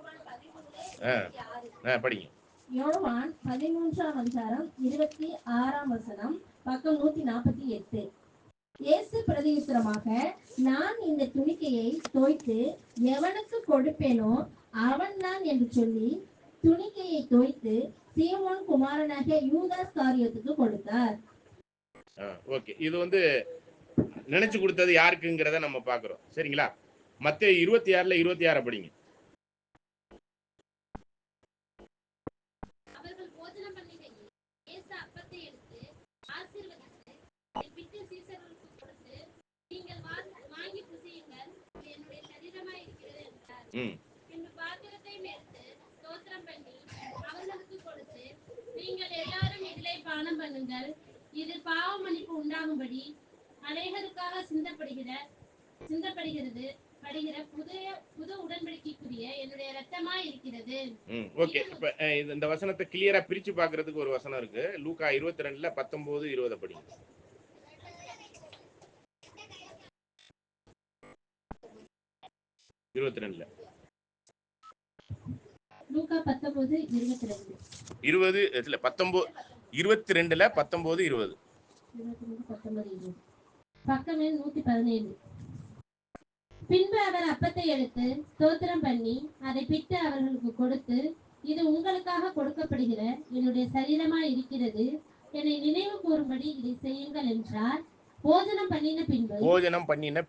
படிங்க. யோவான் 13ஆம் அதிகாரம் 26ஆம் வசனம், பக்கம் 148. இயேசு பிரதியுத்தரமாக, நான் இந்த துணிக்கையை தோய்த்து எவனுக்கு கொடுப்பேனோ அவன் தான் என்று சொல்லி துணிக்கையை தோய்த்து சீமோன் குமாரனாகிய யூதாஸ் காரியத்துக்கு கொடுத்தார். ஓகே, இது வந்து நினைச்சு கொடுத்தது யாருக்குங்கிறத நம்ம பாக்குறோம். சரிங்களா? மத்தேயு 26ல 26 படிங்க. அவர்கள் போஜனம் பண்ணுகையில் இயேசு அப்பத்தை எடுத்து ஆசீர்வதித்து பிட்டு சீசர்களுக்கு கொடுத்து, நீங்கள் வாங்கி புசியுங்கள், இது என்னுடைய சரீரமாய் இருக்கிறது என்றார். பின்பு பாத்திரத்தையும் எடுத்து ஸ்தோத்திரம் பண்ணி அவர்களுக்கு கொடுத்து, நீங்கள் எல்லாரும் இதிலே பானம் பண்ணுங்கள், இது பாவ மன்னிப்பு உண்டாகும்படி அநேகருக்காக சிந்தப்படுகிறது புது உடன்படிக்கைக்குரிய என்னுடைய ரத்தமாய் இருக்கிறது. ஓகே, இப்ப இந்த வசனத்தை கிளியரா பிரிச்சு பாக்குறதுக்கு ஒரு வசனம் இருக்கு. லூக்கா 22ல 19 20 படிங்க. லூக்கா 19:22 20 இல்ல 19 22ல 19 20 பக்கம் எண் 117. பின்பு அவர் அப்பத்தை எடுத்து ஸ்தோத்திரம் பண்ணி அதை பிட்டு அவர்களுக்கு கொடுத்து, இது உங்களுக்காக கொடுக்கப்படுகிற என்னுடைய சரீரமாய் இருக்கிறது, என்னை நினைவு கூறும்படி இதை செய்யுங்கள் என்றார். போஜனம் பண்ணின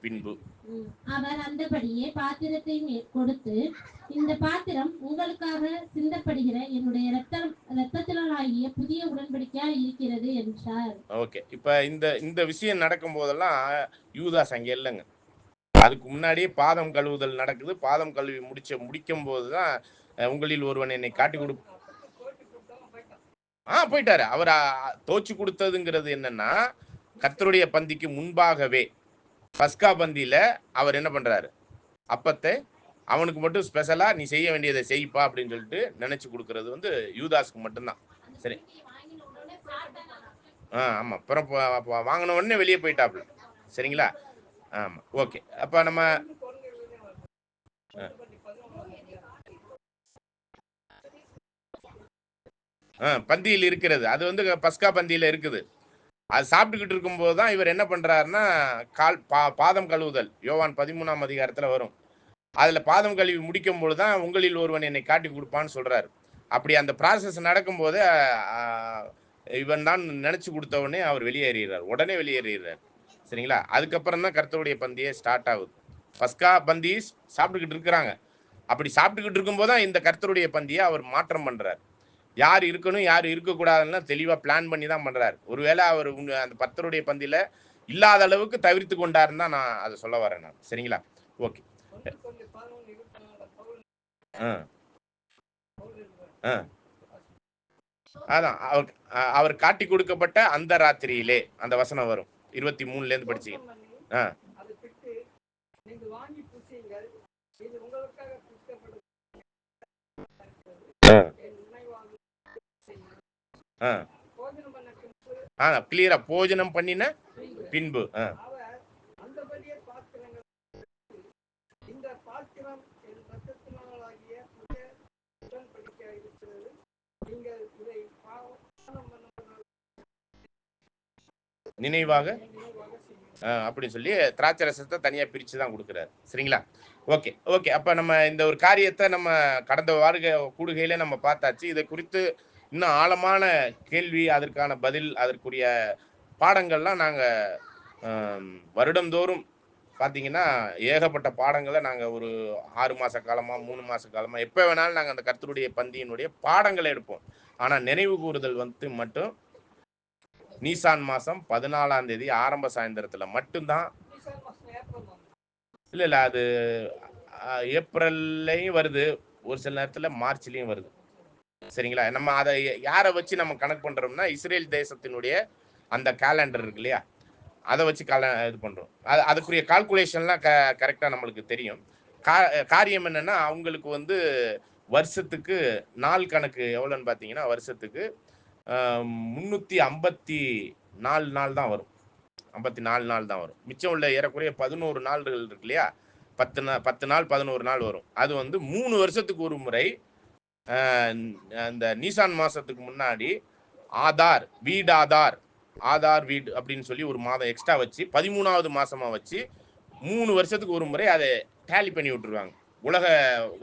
பின்பு அவர் அந்தபடியே பாத்திரத்தையும் கொடுத்து, இந்த பாத்திரம் உங்களுக்காக சிந்தப்படுகிற என்னுடைய ரத்தத்தினாலாகிய புதிய உடன்படிக்கையா இருக்கிறது என்றார். ஓகே, இப்ப இந்த விஷயம் நடக்கும் போதெல்லாம் யூதாஸ் அங்க இல்லைங்க. அதுக்கு முன்னாடியே பாதம் கழுவுதல் நடக்குது. பாதம் கழுவி முடிக்கும் போதுதான் உங்களில் ஒருவன் என்னை காட்டி கொடு போயிட்டாரு. அவர் தோச்சு கொடுத்ததுங்கிறது என்னன்னா, கர்த்தருடைய பந்திக்கு முன்பாகவே பஸ்கா பந்தியில அவர் என்ன பண்றாரு, அப்பத்தை அவனுக்கு மட்டும் ஸ்பெஷலா நீ செய்ய வேண்டியதை செய்ப்பா அப்படின்னு சொல்லிட்டு நினைச்சு கொடுக்கறது வந்து யூதாஸ்க்கு மட்டும்தான். சரி, ஆமா, அப்புறம் வாங்கின உடனே வெளியே போயிட்டாப்ல. சரிங்களா? ஆமா, ஓகே. அப்ப நம்ம பந்தியில் இருக்கிறது, அது வந்து பஸ்கா பந்தியில இருக்குது. அது சாப்பிட்டுக்கிட்டு இருக்கும்போது தான் இவர் என்ன பண்றாருன்னா, பாதம் கழுவுதல் யோவான் 13ஆம் அதிகாரத்துல வரும். அதுல பாதம் கழுவி முடிக்கும் போதுதான் உங்களில் ஒருவன் என்னை காட்டி கொடுப்பான்னு சொல்றாரு. அப்படி அந்த ப்ராசஸ் நடக்கும் போது இவன் தான் நினைச்சு கொடுத்தவனே அவர் உடனே வெளியேறார். சரிங்களா? அதுக்கப்புறம் தான் கர்த்தருடைய பந்தியே ஸ்டார்ட் ஆகுது. பஸ்கா பந்தி சாப்பிட்டுக்கிட்டு இருக்கிறாங்க. அப்படி சாப்பிட்டுக்கிட்டு இருக்கும்போது தான் இந்த கர்த்தருடைய பந்தியை அவர் மாற்றம் பண்றார். யார் இருக்கணும் யார் இருக்கக்கூடாதுன்னா தெளிவா பிளான் பண்ணி தான் பண்றாரு. ஒருவேளை அவர் அந்த கர்த்தருடைய பந்தியில இல்லாத அளவுக்கு தவிர்த்து கொண்டாருன்னு தான் நான் அதை சொல்ல வரேன் நான். சரிங்களா? ஓகே. அதான் அவர் காட்டி கொடுக்கப்பட்ட அந்த ராத்திரியிலே அந்த வசனம் வரும். 23ல இருந்து படிச்சீங்க. கிளியரா போஜனம் பண்ணின பின்பு நினைவாக அப்படின்னு சொல்லி திராட்சை ரசத்தை தனியா பிரிச்சு தான் கொடுக்குறாரு. சரிங்களா? Okay okay. அப்ப நம்ம இந்த ஒரு காரியத்தை நம்ம கடந்த கூடுகையில நம்ம பார்த்தாச்சு. இதை குறித்து இன்னும் ஆழமான கேள்வி, அதற்கான பதில், அதற்குரிய பாடங்கள்லாம் நாங்க வருடந்தோறும் பார்த்தீங்கன்னா ஏகப்பட்ட பாடங்களை நாங்கள் ஒரு 6 மாத காலமா 3 மாத காலமா எப்போ வேணாலும் நாங்கள் அந்த கர்த்தருடைய பந்தியினுடைய பாடங்களை எடுப்போம். ஆனால் நினைவு கூறுதல் மட்டும் நீசான் மாதம் 14ஆம் தேதி ஆரம்ப சாயந்தரத்துல மட்டும்தான். இல்லை அது ஏப்ரல்லையும் வருது, ஒரு சில நேரத்தில் மார்ச்லேயும் வருது. சரிங்களா? நம்ம அதை யாரை வச்சு நம்ம கனெக்ட் பண்ணுறோம்னா, இஸ்ரேல் தேசத்தினுடைய அந்த கேலண்டர் இருக்கு இல்லையா, அதை வச்சு இது பண்ணுறோம். அதுக்குரிய கால்குலேஷன்லாம் கரெக்டாக நம்மளுக்கு தெரியும். காரியம் என்னன்னா, அவங்களுக்கு வந்து வருஷத்துக்கு நாள் கணக்கு எவ்வளோன்னு பார்த்தீங்கன்னா, வருஷத்துக்கு 354 நாள் தான் வரும். 54 நாள் தான் வரும். மிச்சம் உள்ள ஏறக்குறைய 11 நாள்கள் இருக்கு இல்லையா, 10 நாள் 11 நாள் வரும். அது வந்து 3 வருஷத்துக்கு ஒரு முறை அந்த நீசான் மாசத்துக்கு முன்னாடி ஆதார் வீடு அப்படின்னு சொல்லி ஒரு மாதம் எக்ஸ்ட்ரா வச்சு 13வது மாசமா வச்சு 3 வருஷத்துக்கு ஒரு முறை அதை டேலி பண்ணி விட்டுருவாங்க. உலக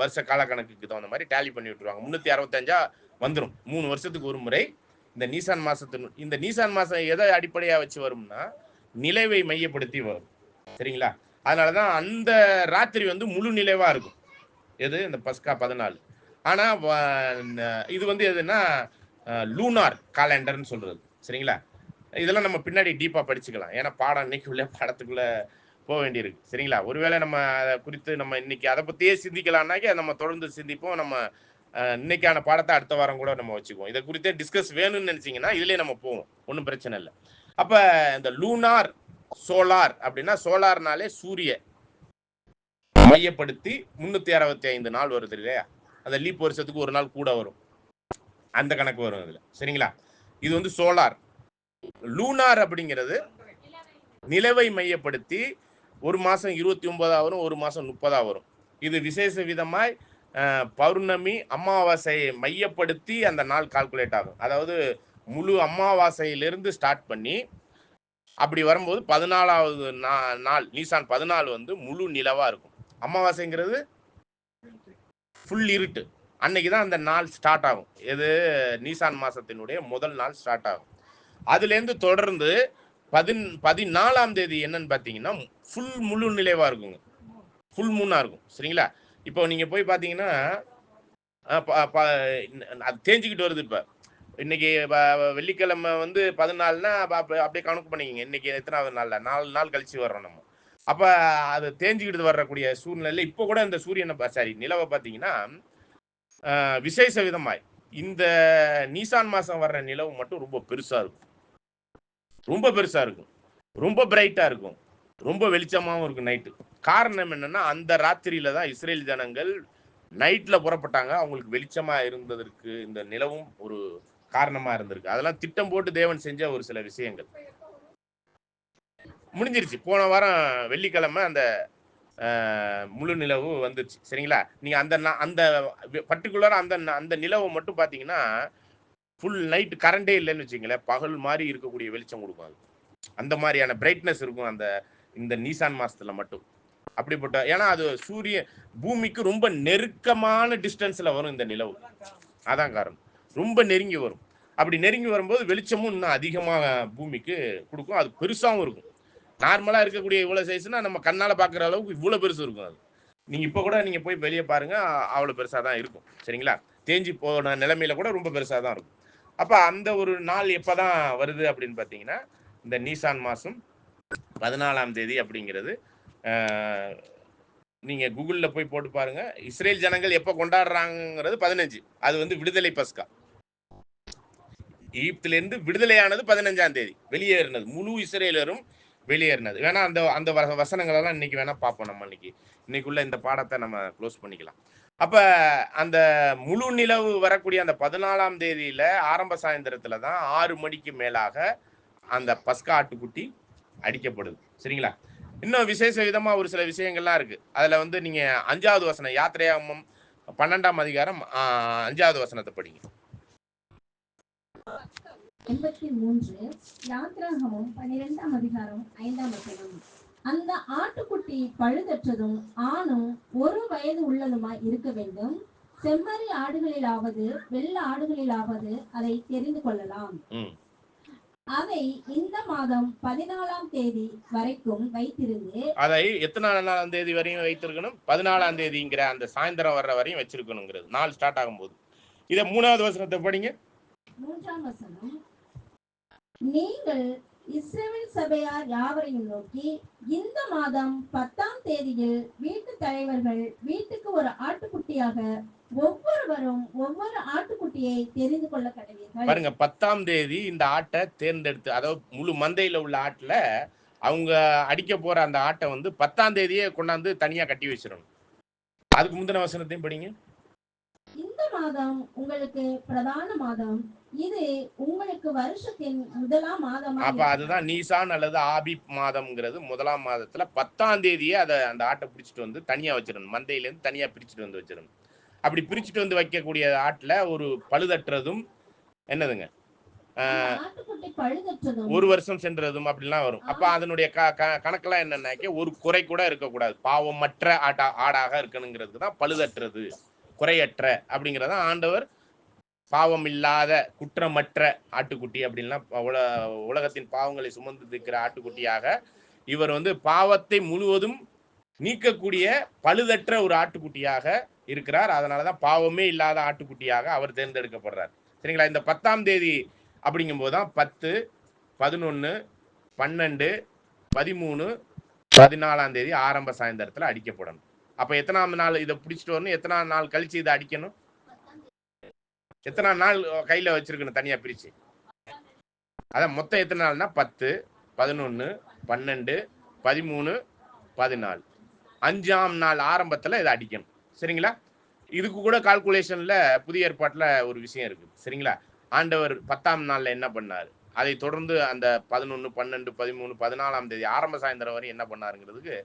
வருஷ கால கணக்குக்கு தகுந்த மாதிரி டேலி பண்ணி விட்டுருவாங்க. 365 வந்துடும். 3 வருஷத்துக்கு ஒரு முறை இந்த நீசான் மாசத்தின் இந்த நீசான் மாசம் எதை அடிப்படையா வச்சு வரும்னா நிலவை மையப்படுத்தி வரும். சரிங்களா? அதனாலதான் அந்த ராத்திரி வந்து முழு நிலவா இருக்கும். எது இந்த பஸ்கா 14. ஆனா இது வந்து எதுன்னா லூனார் காலண்டர்னு சொல்றது. சரிங்களா? இதெல்லாம் நம்ம பின்னாடி டீப்பா படிச்சுக்கலாம். ஏன்னா பாடம் இன்னைக்கு உள்ள பாடத்துக்குள்ள போக வேண்டியிருக்கு. சரிங்களா? ஒருவேளை நம்ம அதை குறித்து நம்ம இன்னைக்கு அதை பத்தியே சிந்திக்கலாம்னாக்கி நம்ம தொடர்ந்து சிந்திப்போம். நம்ம இன்னைக்கான பாடத்தை அடுத்த வாரம் கூட நம்ம வச்சுக்குவோம். இதை குறித்தே டிஸ்கஸ் வேணும்னு நினைச்சீங்கன்னா இதுலயே நம்ம போவோம். ஒன்றும் பிரச்சனை இல்லை. அப்ப இந்த லூனார் சோலார் அப்படின்னா சோலார்னாலே சூரிய மையப்படுத்தி 365 நாள் வருது இல்லையா? அந்த லீப் வருஷத்துக்கு ஒரு நாள் கூட வரும். அந்த கணக்கு வரும் இதுல. சரிங்களா? இது வந்து சோலார். லூனார் அப்படிங்கிறது நிலவை மையப்படுத்தி ஒரு மாசம் 29 வரும், ஒரு மாசம் 30 வரும். இது விசேஷ விதமாய் பௌர்ணமி அமாவாசையை மையப்படுத்தி அந்த நாள் கால்குலேட் ஆகும். அதாவது முழு அமாவாசையிலிருந்து ஸ்டார்ட் பண்ணி அப்படி வரும்போது 14வது நாள் நீசான் 14 வந்து முழு நிலவா இருக்கும். அமாவாசைங்கிறது ஃபுல் இருட்டு. அன்னைக்குதான் அந்த நாள் ஸ்டார்ட் ஆகும். எது நீசான் மாசத்தினுடைய முதல் நாள் ஸ்டார்ட் ஆகும். அதுல இருந்து தொடர்ந்து 14ஆம் தேதி என்னன்னு பாத்தீங்கன்னா ஃபுல் முழு நிலைவா இருக்குங்க. ஃபுல் மூணா இருக்கும். சரிங்களா? இப்போ நீங்க போய் பாத்தீங்கன்னா அது தேஞ்சுக்கிட்டு வருது. இப்ப இன்னைக்கு வெள்ளிக்கிழமை வந்து 14னா அப்படியே கணக்கு பண்ணிக்கங்க. இன்னைக்கு எத்தனாவது நாள்ல 4 நாள் கழிச்சு வர்றோம் நம்ம. அப்ப அது தேஞ்சுக்கிட்டு வரக்கூடிய சூழ்நிலை இப்ப கூட இந்த சூரியனை சாரி நிலவை பாத்தீங்கன்னா விசேஷ விதமாய் இந்த நீசான் மாசம் வர்ற நிலவு மட்டும் ரொம்ப பெருசா இருக்கும். ரொம்ப பெருசா இருக்கும். ரொம்ப பிரைட்டா இருக்கும். ரொம்ப வெளிச்சமாவும் இருக்கும் நைட்டு. காரணம் என்னன்னா அந்த ராத்திரியில தான் இஸ்ரேல் ஜனங்கள் நைட்ல புறப்பட்டாங்க. அவங்களுக்கு வெளிச்சமா இருந்ததற்கு இந்த நிலவும் ஒரு காரணமா இருந்திருக்கு. அதெல்லாம் திட்டம் போட்டு தேவன் செஞ்ச ஒரு சில விஷயங்கள். முடிஞ்சிருச்சு. போன வாரம் வெள்ளிக்கிழமை அந்த முழு நிலவு வந்துருச்சு. சரிங்களா? நீங்க அந்த பர்டிகுலரா அந்த நிலவை மட்டும் பாத்தீங்கன்னா ஃபுல் நைட் கரண்டே இல்லைன்னு வச்சுங்களேன், பகல் மாதிரி இருக்கக்கூடிய வெளிச்சம் கொடுக்கும். அது அந்த மாதிரியான பிரைட்னஸ் இருக்கும் அந்த இந்த நீசான் மாசத்துல மட்டும். அப்படிப்பட்ட ஏன்னா அது பூமிக்கு ரொம்ப நெருக்கமான டிஸ்டன்ஸ்ல வரும் இந்த நிலவு. அதான் காரணம். ரொம்ப நெருங்கி வரும். அப்படி நெருங்கி வரும்போது வெளிச்சமும் இன்னும் அதிகமாக பூமிக்கு கொடுக்கும். அது பெருசாகவும் இருக்கும். நார்மலா இருக்கக்கூடிய இவ்வளவு சைஸ்னா நம்ம கண்ணால பாக்குற அளவுக்கு இவ்வளவு பெருசு இருக்கும். அது நீங்க இப்ப கூட நீங்க போய் வெளியே பாருங்க, அவ்வளவு பெருசா தான் இருக்கும். சரிங்களா? தேஞ்சி போன நிலைமையில கூட ரொம்ப பெருசா தான் இருக்கும். அப்ப அந்த ஒரு நாள் எப்பதான் வருது அப்படின்னு பாத்தீங்கன்னா இந்த நீசான் மாசம் 14ஆம் தேதி அப்படிங்கிறது நீங்க கூகுள்ல போய் போட்டு பாருங்க. இஸ்ரேல் ஜனங்கள் எப்ப கொண்டாடுறாங்கிறது 15. அது வந்து விடுதலை பஸ்கா. எகிப்தில இருந்து விடுதலையானது 15ஆம் தேதி. வெளியேறினது முழு இஸ்ரேலரும் வெளியேறினது. வேணா அந்த அந்த வசனங்கள் எல்லாம் இன்னைக்கு வேணா பார்ப்போம். நம்ம இன்னைக்குள்ள இந்த பாடத்தை நம்ம க்ளோஸ் பண்ணிக்கலாம். அப்ப அந்த முழு நிலவு வரக்கூடிய அந்த 14ஆம் தேதியில ஆரம்ப சாயந்தரத்துல தான் 6 மணிக்கு மேலாக அந்த பஸ்கா ஆட்டுக்குட்டி அடிக்கப்படுது. சரிங்களா? இன்னும் விசேஷ விதமா ஒரு சில விஷயங்கள்லாம் இருக்கு. அதுல வந்து நீங்க 5வது வசனம் யாத்திரையாகமம் 12ஆம் அதிகாரம் 5வது வசனத்தை படிங்க. 83 யாத்திராகமம் 12ஆம் அதிகாரம் 5ஆம் வசனம். அந்த ஆட்டுக்குட்டி பழுதற்றதும் ஆணும் 1 வயது உள்ளதுமாய் இருக்க வேண்டும். செம்மறி ஆடுகளிலாவது வெள்ள ஆடுகளிலாவது அதை தெரிந்து கொள்ளலாம். அதை இந்த மாதம் 14ஆம் தேதி வரைக்கும் வைத்திருந்து அதை எத்தனாம் தேதி வரையும் வைத்திருக்கணும்? 14ஆம் தேதிங்கிற அந்த சாயந்தரம் வர்ற வரையும் வச்சிருக்கணுங்கிறது. நாள் ஸ்டார்ட் ஆகும்போது. இதை 3வது வசனத்தை படிங்க. 3ஆம் வசனம். நீங்கள் இஸ்ரவேல் சபையார் யாவரையும் நோக்கி இந்த மாதம் 10ஆம் தேதியில் வீட்டு தலைவர்கள் வீட்டுக்கு ஒரு ஆட்டுக்குட்டியாக ஒவ்வொருவரும் ஒவ்வொரு ஆட்டுக்குட்டியை தெரிந்து கொள்ள கடவீர்கள். பாருங்க, 10ஆம் தேதி இந்த ஆட்டை தேர்ந்தெடுத்து, அதாவது முழு மந்தையில உள்ள ஆட்டுல அவங்க அடிக்க போற அந்த ஆட்டை வந்து 10ஆம் தேதியே கொண்டாந்து தனியா கட்டி வச்சிடணும். அதுக்கு முந்தின வசனத்தையும் படிங்க. இந்த மாதம் உங்களுக்கு பிரதான மாதம், இது உங்களுக்கு வருஷத்தின் முதலாம் மாதம். அப்ப அதுதான் நீசான் அல்லது ஆபிப் மாதம்ங்கிறது. முதலாம் மாதத்துல 10ஆம் தேதியே அந்த ஆட்டை பிடிச்சிட்டு வந்து தனியா வச்சிடணும். மந்தையில இருந்து தனியா பிரிச்சுட்டு வந்து வச்சிடணும். அப்படி பிரிச்சுட்டு வந்து வைக்கக்கூடிய ஆட்டுல ஒரு பழுதற்றதும் என்னதுங்க ஒரு வருஷம் சென்றதும் அப்படிலாம் வரும். அப்ப அதனுடைய கணக்கெல்லாம் என்னன்னாக்க ஒரு குறை கூட இருக்கக்கூடாது. பாவமற்ற ஆடாக இருக்கணுங்கிறதுக்கு தான் பழுதற்றது, குறையற்ற அப்படிங்கிறத ஆண்டவர் பாவம் இல்லாத குற்றமற்ற ஆட்டுக்குட்டி அப்படின்லாம் உலகத்தின் பாவங்களை சுமந்து இருக்கிற ஆட்டுக்குட்டியாக இவர் வந்து பாவத்தை முழுவதும் நீக்கக்கூடிய பழுதற்ற ஒரு ஆட்டுக்குட்டியாக இருக்கிறார். அதனாலதான் பாவமே இல்லாத ஆட்டுக்குட்டியாக அவர் தேர்ந்தெடுக்கப்படுறார். சரிங்களா? இந்த 10ஆம் தேதி அப்படிங்கும் போதுதான் 10, 11, 12, 13, 14ஆம் தேதி ஆரம்ப சாயந்தரத்துல அடிக்கப்படணும். அப்ப எத்தனாம் நாள் இதை பிடிச்சிட்டு வரணும்? எத்தனாம் நாள் கழிச்சு இதை அடிக்கணும்? எத்தனாம் நாள் கையில வச்சிருக்கணும் தனியா பிரிச்சு? அதான் மொத்தம் எத்தனை நாள்னா 10, 11, 12, 13, 14, 5ஆம் நாள் ஆரம்பத்துல இதை அடிக்கணும். சரிங்களா? இதுக்கு கூட கால்குலேஷன்ல புதிய ஏற்பாட்டுல ஒரு விஷயம் இருக்கு. சரிங்களா? ஆண்டவர் 10ஆம் நாள்ல என்ன பண்ணாரு, அதை தொடர்ந்து அந்த 11, 12, 13, 14ஆம் தேதி ஆரம்ப சாயந்தரம் வரை என்ன பண்ணாருங்கிறதுக்கு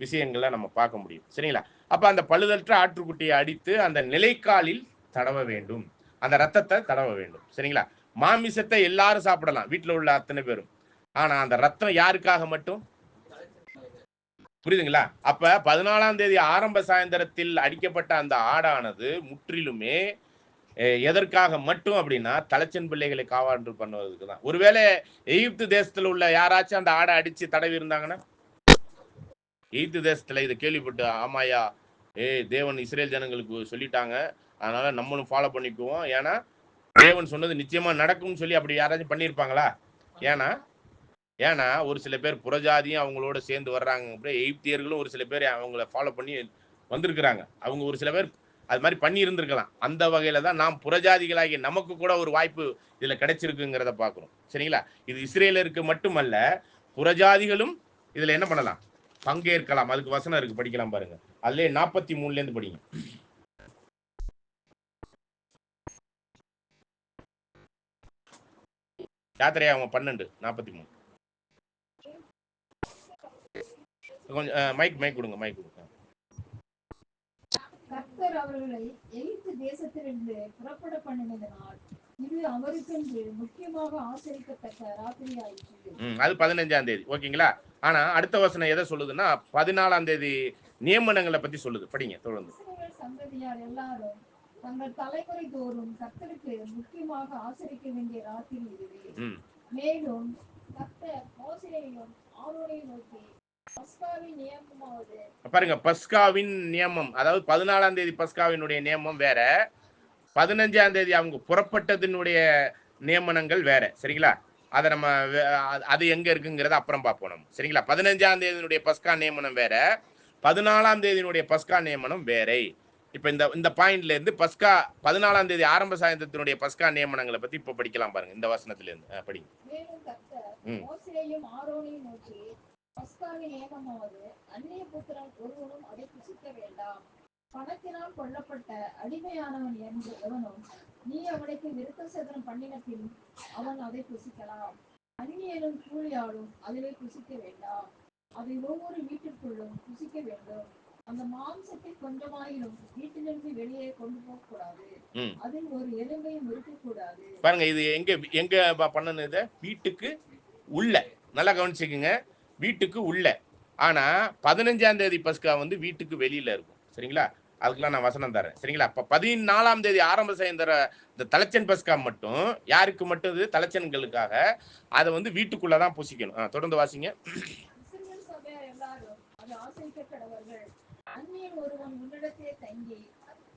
விஷயங்களை நம்ம பார்க்க முடியும். சரிங்களா? அப்ப அந்த பழுதற்ற ஆட்டுக்குட்டியை அடித்து அந்த நிலைக்காலில் தடவ வேண்டும், அந்த ரத்தத்தை தடவ வேண்டும். சரிங்களா? மாமிசத்தை எல்லாரும் சாப்பிடலாம், வீட்டுல உள்ள அத்தனை பேரும். ஆனா அந்த ரத்தம் யாருக்காக மட்டும்? புரியுதுங்களா? அப்ப 14ஆம் தேதி ஆரம்ப சாயந்தரத்தில் அடிக்கப்பட்ட அந்த ஆடானது முற்றிலுமே எதற்காக மட்டும் அப்படின்னா தலைச்சன் பிள்ளைகளை காவாண்டு பண்ணுவதற்கு தான். ஒருவேளை எகிப்து தேசத்துல உள்ள யாராச்சும் அந்த ஆடை அடிச்சு தடவி இருந்தாங்கன்னா, எகிப்து தேசத்துல இதை கேள்விப்பட்டு ஆமாயா தேவன் இஸ்ரேல் ஜனங்களுக்கு சொல்லிட்டாங்க, அதனால நம்மளும் ஃபாலோ பண்ணிக்குவோம், ஏன்னா தேவன் சொன்னது நிச்சயமா நடக்கும்னு சொல்லி அப்படி யாராச்சும் பண்ணியிருப்பாங்களா? ஏன்னா ஒரு சில பேர் புறஜாதியும் அவங்களோட சேர்ந்து வர்றாங்க. அப்படியே எகிப்தியர்களும் ஒரு சில பேர் அவங்கள ஃபாலோ பண்ணி வந்திருக்கிறாங்க. அவங்க ஒரு சில பேர் அது மாதிரி பண்ணி இருந்திருக்கலாம். அந்த வகையில தான் நாம் புறஜாதிகளாகிய நமக்கு கூட ஒரு வாய்ப்பு இதுல கிடைச்சிருக்குங்கிறத பார்க்கிறோம். சரிங்களா? இது இஸ்ரேலருக்கு மட்டுமல்ல, புறஜாதிகளும் இதுல என்ன பண்ணலாம்? பங்கேற்கலாம். அதுக்கு வசனம் இருக்கு, படிக்கலாம் பாருங்க. அதுல 43ல இருந்து படிங்க. யாத்திரையா 12:43. கொஞ்சம் மைக் கொடுங்க, மைக் கொடுங்க. கர்த்தர் அவர்களை எகிப்து தேசத்திலிருந்து புறப்பட பண்ணினதனால் இது அவருக்கென்று முக்கியமாக ஆசரிக்கத்தக்க ராத்திரியாயிற்று. அது 15ஆம் தேதி. ஓகேங்களா? ஆனா அடுத்த வசனம் எதை சொல்லுதுன்னா 14ஆம் தேதி நியமனங்களை பத்தி சொல்லுது. படிங்க தொடர்ந்து. சந்ததியார் எல்லாரும் தங்கள் தலைமுறை தோறும் கர்த்தருக்கு முக்கியமாக ஆசரிக்க வேண்டிய ராத்திரி இதுவே. மேலும் கர்த்தர் மோசேயையும் ஆரோனையும் நோக்கி பாருங்க, பஸ்காவின் நியமம், அதாவது 14ஆம் தேதி பஸ்காவினுடைய நியமம் வேற, 15ஆம் தேதி அவங்க புறப்பட்டதனுடைய நியமனங்கள் வேற. சரிங்களா? அதை நம்ம அது எங்க இருக்குங்கிறத அப்புறம் பார்ப்போம் நம்ம. சரிங்களா? 15ஆம் தேதியினுடைய பஸ்கா நியமனம் வேற, 14ஆம் தேதியினுடைய பஸ்கா நியமனம் வேற. இப்ப இந்த பாயிண்ட்ல இருந்து பஸ்கா 14ஆம் தேதி ஆரம்ப சாயந்தரத்தினுடைய பஸ்கா நியமனங்களை பத்தி இப்ப படிக்கலாம் பாருங்க. இந்த வசனத்துல இருந்து படிங்க. பஸ்காவின் நியமமாவது அந்நிய புத்திரன் ஒருவனும் அதை புசிக்க வேண்டாம். பணத்தினால் கொல்லப்பட்ட அடிமையானவன் என்று எவனும் நீ அவனுக்கு விருத்த சேதனம் பண்ணின பின் அவன் அதை புசிக்கலாம். அந்நியனும் கூலியாலும் அதிலே புசிக்க வேண்டாம். அதை ஒவ்வொரு வீட்டிற்குள்ளும் புசிக்க வேண்டும். அந்த மாம்சத்தை கொஞ்சமாயிலும் வீட்டிலிருந்து வெளியே கொண்டு போக கூடாது. அதில் ஒரு எலும்பையும் இருக்கக்கூடாது. பாருங்க, இது எங்க பண்ணது? வீட்டுக்கு உள்ள. நல்லா கவனிச்சுக்குங்க, வீட்டுக்கு உள்ள. ஆனா 15ஆம் தேதி பஸ்கா வந்து வீட்டுக்கு வெளியில இருக்கும். சரிங்களா? அதுக்கெல்லாம் நான் வசனம் தரேன். சரிங்களா? அப்ப 14ஆம் தேதி ஆரம்ப சாயந்தர இந்த தலைச்சன் பஸ்கா மட்டும் யாருக்கு மட்டும்? இது தலைச்சன்களுக்காக. அதை வந்து வீட்டுக்குள்ளதான் புசிக்கணும். தொடர்ந்து வாசிங்க. அந்நியன் ஒருவன் உன்னிடத்தே தங்கி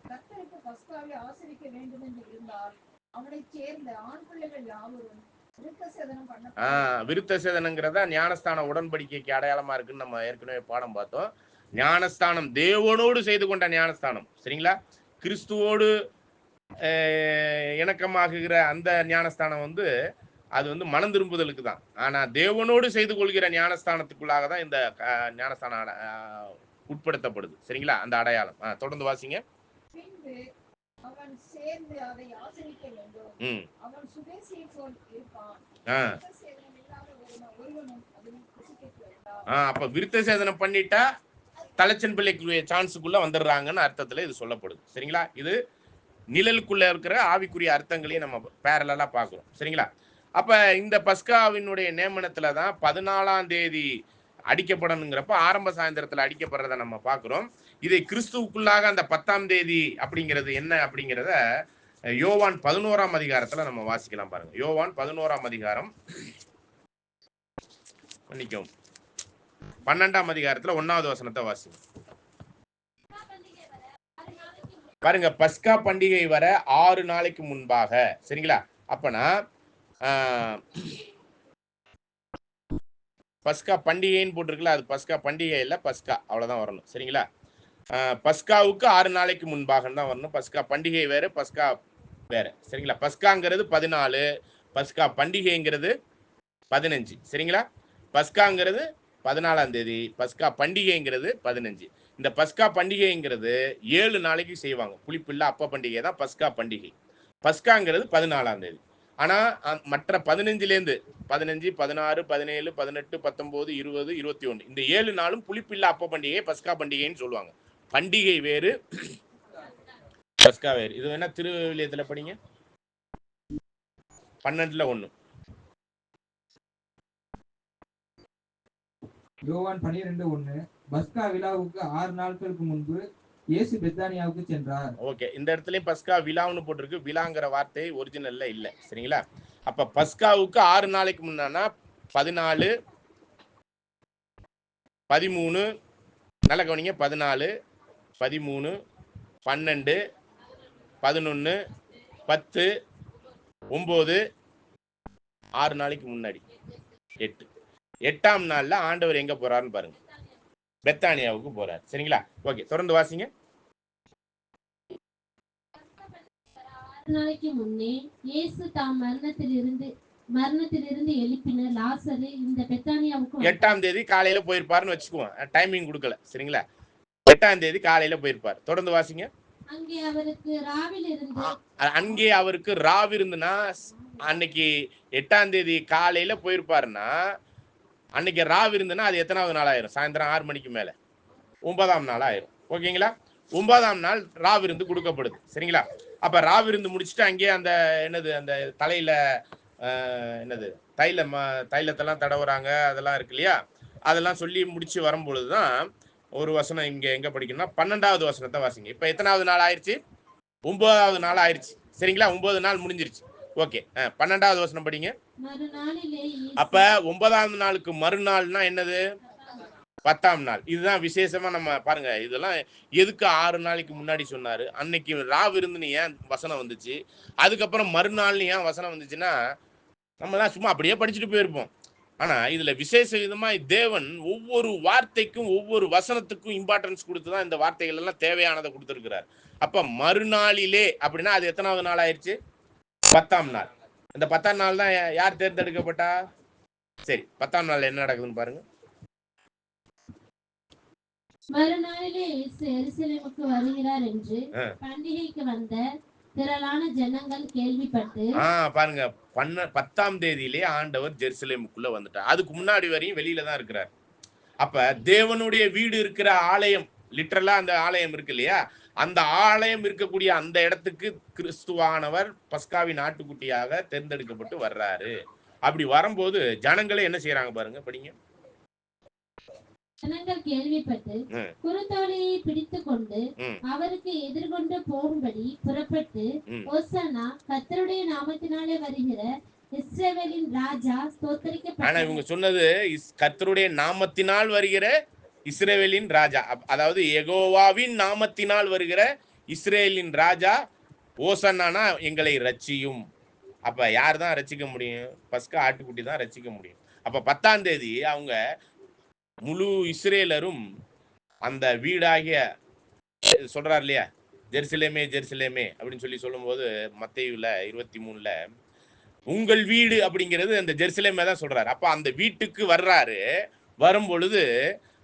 கர்த்தருக்கு பஸ்காவை ஆசரிக்க வேண்டும் என்று இருந்தால் அவனைச் சேர்ந்த ஆண் பிள்ளைகள் யாவரும் விருத்த சேதனங்கிறதா ஞானஸ்தான உடன்படிக்கைக்கு அடையாளமா இருக்குன்னு நம்ம ஏற்கனவே பாடம் பார்த்தோம். ஞானஸ்தானம் தேவனோடு செய்து கொண்ட ஞானஸ்தானம். சரிங்களா? கிறிஸ்துவோடு இணக்கமாகுகிற அந்த ஞானஸ்தானம் வந்து அது வந்து மனம் திரும்புதலுக்கு தான். ஆனா தேவனோடு செய்து கொள்கிற ஞானஸ்தானத்துக்குள்ளாக தான் இந்த ஞானஸ்தானம் உட்படுத்தப்படுது. சரிங்களா? அந்த அடையாளம். தொடர்ந்து வாசிங்க. அவன் சேர்ந்து அதை ஆசரிக்க வேண்டும். அவன் சுதேசியை போல் இருப்பான். அப்ப விருத்த சேதனம் பண்ணிட்டா தலைச்சன் பிள்ளைக்குரிய சான்ஸுக்குள்ள வந்துடுறாங்கன்னு அர்த்தத்துல இது சொல்லப்படுது. சரிங்களா? இது நிழலுக்குள்ள இருக்கிற ஆவிக்குரிய அர்த்தங்களையும் நம்ம பேரலா பார்க்கிறோம். சரிங்களா? அப்ப இந்த பஸ்காவினுடைய நியமனத்துல தான் 14ஆம் தேதி அடிக்கப்படணுங்கிறப்ப ஆரம்ப சாயந்தரத்துல அடிக்கப்படுறத நம்ம பார்க்கிறோம். இதை கிறிஸ்துவுக்குள்ளாக அந்த 10ஆம் தேதி அப்படிங்கிறது என்ன அப்படிங்கிறத யோவான் 11ஆம் அதிகாரத்துல நம்ம வாசிக்கலாம் பாருங்க. யோவான் 11ஆம் அதிகாரம், மன்னிக்கவும், 12ஆம் அதிகாரத்துல 1வது வசனத்தை வாசிங்க. பாருங்க, பஸ்கா பண்டிகை வர 6 நாளைக்கு முன்பாக. சரிங்களா? அப்பனா பஸ்கா பண்டிகைன்னு போட்டிருக்குல்ல, அது பஸ்கா பண்டிகை இல்லை, பஸ்கா அவ்வளவுதான் வரணும். சரிங்களா? பஸ்காவுக்கு 6 நாளைக்கு முன்பாக தான் வரணும். பஸ்கா பண்டிகை வேற, பஸ்கா வேற. சரிங்களா? பஸ்காங்கிறது 14, பஸ்கா பண்டிகைங்கிறது 15. சரிங்களா? பஸ்காங்கிறது 14ஆம் தேதி, பஸ்கா பண்டிகைங்கிறது 15. இந்த பஸ்கா பண்டிகைங்கிறது 7 நாளைக்கு செய்வாங்க. புளிப்பில்லா அப்ப பண்டிகை தான் பஸ்கா பண்டிகை. பஸ்காங்கிறது 14ஆம் தேதி. ஆனா மற்ற 15லேருந்து 15, 16, 17, 18, 19, 20, 21 இந்த 7 நாளும் புளிப்பில்லா அப்ப பண்டிகை பஸ்கா பண்டிகைன்னு சொல்லுவாங்க. பண்டிகை வேறு, பஸ்கா வேறு. இது வேணா திருவிழியத்துல படிங்க, 12ல 1. யோவான் 12:1. பஸ்கா விழாவுக்கு 6 நாட்களுக்கு முன்பு இயேசு பெத்தானியாவுக்கு சென்றார். ஓகே, இந்த இடத்துலயும் பஸ்கா விழான்னு போட்டிருக்கு. விழாங்கிற வார்த்தை ஒரிஜினல்ல இல்ல. சரிங்களா? அப்ப பஸ்காவுக்கு 6 நாளைக்கு முன்னானா 14, 13, நல்ல கவனிங்க, 14, 13, 12, 11, 10, 9, 6 நாளைக்கு முன்னாடி 8. 8ஆம் நாள்ல ஆண்டவர் எங்க போறாருன்னு பாருங்க, பெத்தானியாவுக்கு போறார். சரிங்களா? ஓகே, தொடர்ந்து வாசிங்க. 6 நாளைக்கு முன்னே இயேசு தாம் மரணத்திலிருந்து எழுப்பின லாசரு இந்த பெத்தானியாவுக்கு 8ஆம் தேதி காலையில போயிருப்பாருன்னு வச்சுக்குவோம், டைமிங் கொடுக்கல. சரிங்களா? 8ஆம் தேதி காலையில போயிருப்பார். தொடர்ந்து வாசிங்க. அங்கே அவருக்கு ராவிருந்துனா அன்னைக்கு 8ஆம் தேதி காலையில போயிருப்பாருன்னா அன்னைக்கு ராவிருந்துனா அது எத்தனாவது நாள் ஆயிரும்? சாயந்தரம் 6 மணிக்கு மேல 9ஆம் நாள் ஆயிரும். ஓகேங்களா? 9ஆம் நாள் ராவிருந்து கொடுக்கப்படுது. சரிங்களா? அப்ப ராவிருந்து முடிச்சுட்டு அங்கேயே அந்த என்னது, அந்த தலையில என்னது தைலத்தெல்லாம் தடவுறாங்க, அதெல்லாம் இருக்கு இல்லையா? அதெல்லாம் சொல்லி முடிச்சு வரும்பொழுதுதான் ஒரு வசனம் இங்க எங்க படிக்கணும்னா 12வது வசனத்தை வாசிங்க. இப்ப எத்தனாவது நாள் ஆயிடுச்சு? 9வது நாள் ஆயிடுச்சு. சரிங்களா? 9 நாள் முடிஞ்சிருச்சு. ஓகே, 12வது வசனம் படிங்க. அப்ப 9ஆம் நாளுக்கு மறுநாள்னா என்னது? 10ஆம் நாள். இதுதான் விசேஷமா நம்ம பாருங்க. இதெல்லாம் எதுக்கு 6 நாளைக்கு முன்னாடி சொன்னாரு? அன்னைக்கு ராவிருந்துன்னு ஏன் வசனம் வந்துச்சு? அதுக்கப்புறம் மறுநாள்னு ஏன் வசனம் வந்துச்சுன்னா, நம்மலாம் சும்மா அப்படியே படிச்சுட்டு போயிருப்போம். ஆனா இதுல விசேஷ விதமா தேவன் ஒவ்வொரு வார்த்தைக்கும் ஒவ்வொரு வசனத்துக்கும் இம்பார்ட்டன்ஸ் கொடுத்துதான் இந்த வார்த்தைகள் எல்லாம் தேவையானதை கொடுத்திருக்கிறார். அப்ப மறுநாளிலே அப்படின்னா அது எத்தனாவது நாள் ஆயிடுச்சு? 10ஆம் நாள். இந்த 10ஆம் நாள் தான் யார் தேர்ந்தெடுக்கப்பட்டா? சரி, 10ஆம் நாள் என்ன நடக்குதுன்னு பாருங்க. மறுநாளிலே எருசலேமுக்கு வருகிறார் என்று பண்டிகைக்கு வந்த திரளான ஜனங்கள் கேள்விப்பட்டு பாருங்க, 10ஆம் தேதியிலே ஆண்டவர் ஜெருசலேமுக்குள்ள வந்துட்டார். அதுக்கு முன்னாடி வரையும் வெளியில தான் இருக்கிறார். அப்ப தேவனுடைய வீடு இருக்கிற ஆலயம், லிட்டரலா அந்த ஆலயம் இருக்கு இல்லையா, அந்த ஆலயம் இருக்கக்கூடிய அந்த இடத்துக்கு கிறிஸ்துவானவர் பஸ்காவின் ஆட்டுக்குட்டியாக தேர்ந்தெடுக்கப்பட்டு வர்றாரு. அப்படி வரும்போது ஜனங்களே என்ன செய்யறாங்க பாருங்க, படிங்க. ஜனங்கள் கேள்விப்பட்டு குருத்தோலையை பிடித்துக் கொண்டு அவருக்கு எதிர்கொண்டு போகும்படி புறப்பட்டு, ஓசன்னா, கர்த்தருடைய நாமத்தினாலே வருகிற இஸ்ரவேலின் ராஜா ஸ்தோத்திரிக்கப்பட்டவர். ஆனா இவங்க சொன்னது கர்த்தருடைய நாமத்தினால் வருகிற இஸ்ரவேலின் ராஜா, அதாவது யெகோவாவின் நாமத்தினால் வருகிற இஸ்ரேலின் ராஜா. ஓசன்னானா எங்களை ரட்சியும். அப்ப யார் தான் ரட்சிக்க முடியும்? பஸ்கா ஆட்டுக்குட்டி தான் ரட்சிக்க முடியும். அப்ப 10ஆம் தேதி அவங்க முழு இஸ்ரேலரும் அந்த வீடாகிய சொல்றாரு இல்லையா, ஜெருசலேமே ஜெருசலேமே அப்படின்னு சொல்லும்போது மத்தேயுல 23ல உங்கள் வீடு அப்படிங்கிறது அந்த ஜெருசலேமே தான் சொல்றாரு. அப்ப அந்த வீட்டுக்கு வர்றாரு. வரும் பொழுது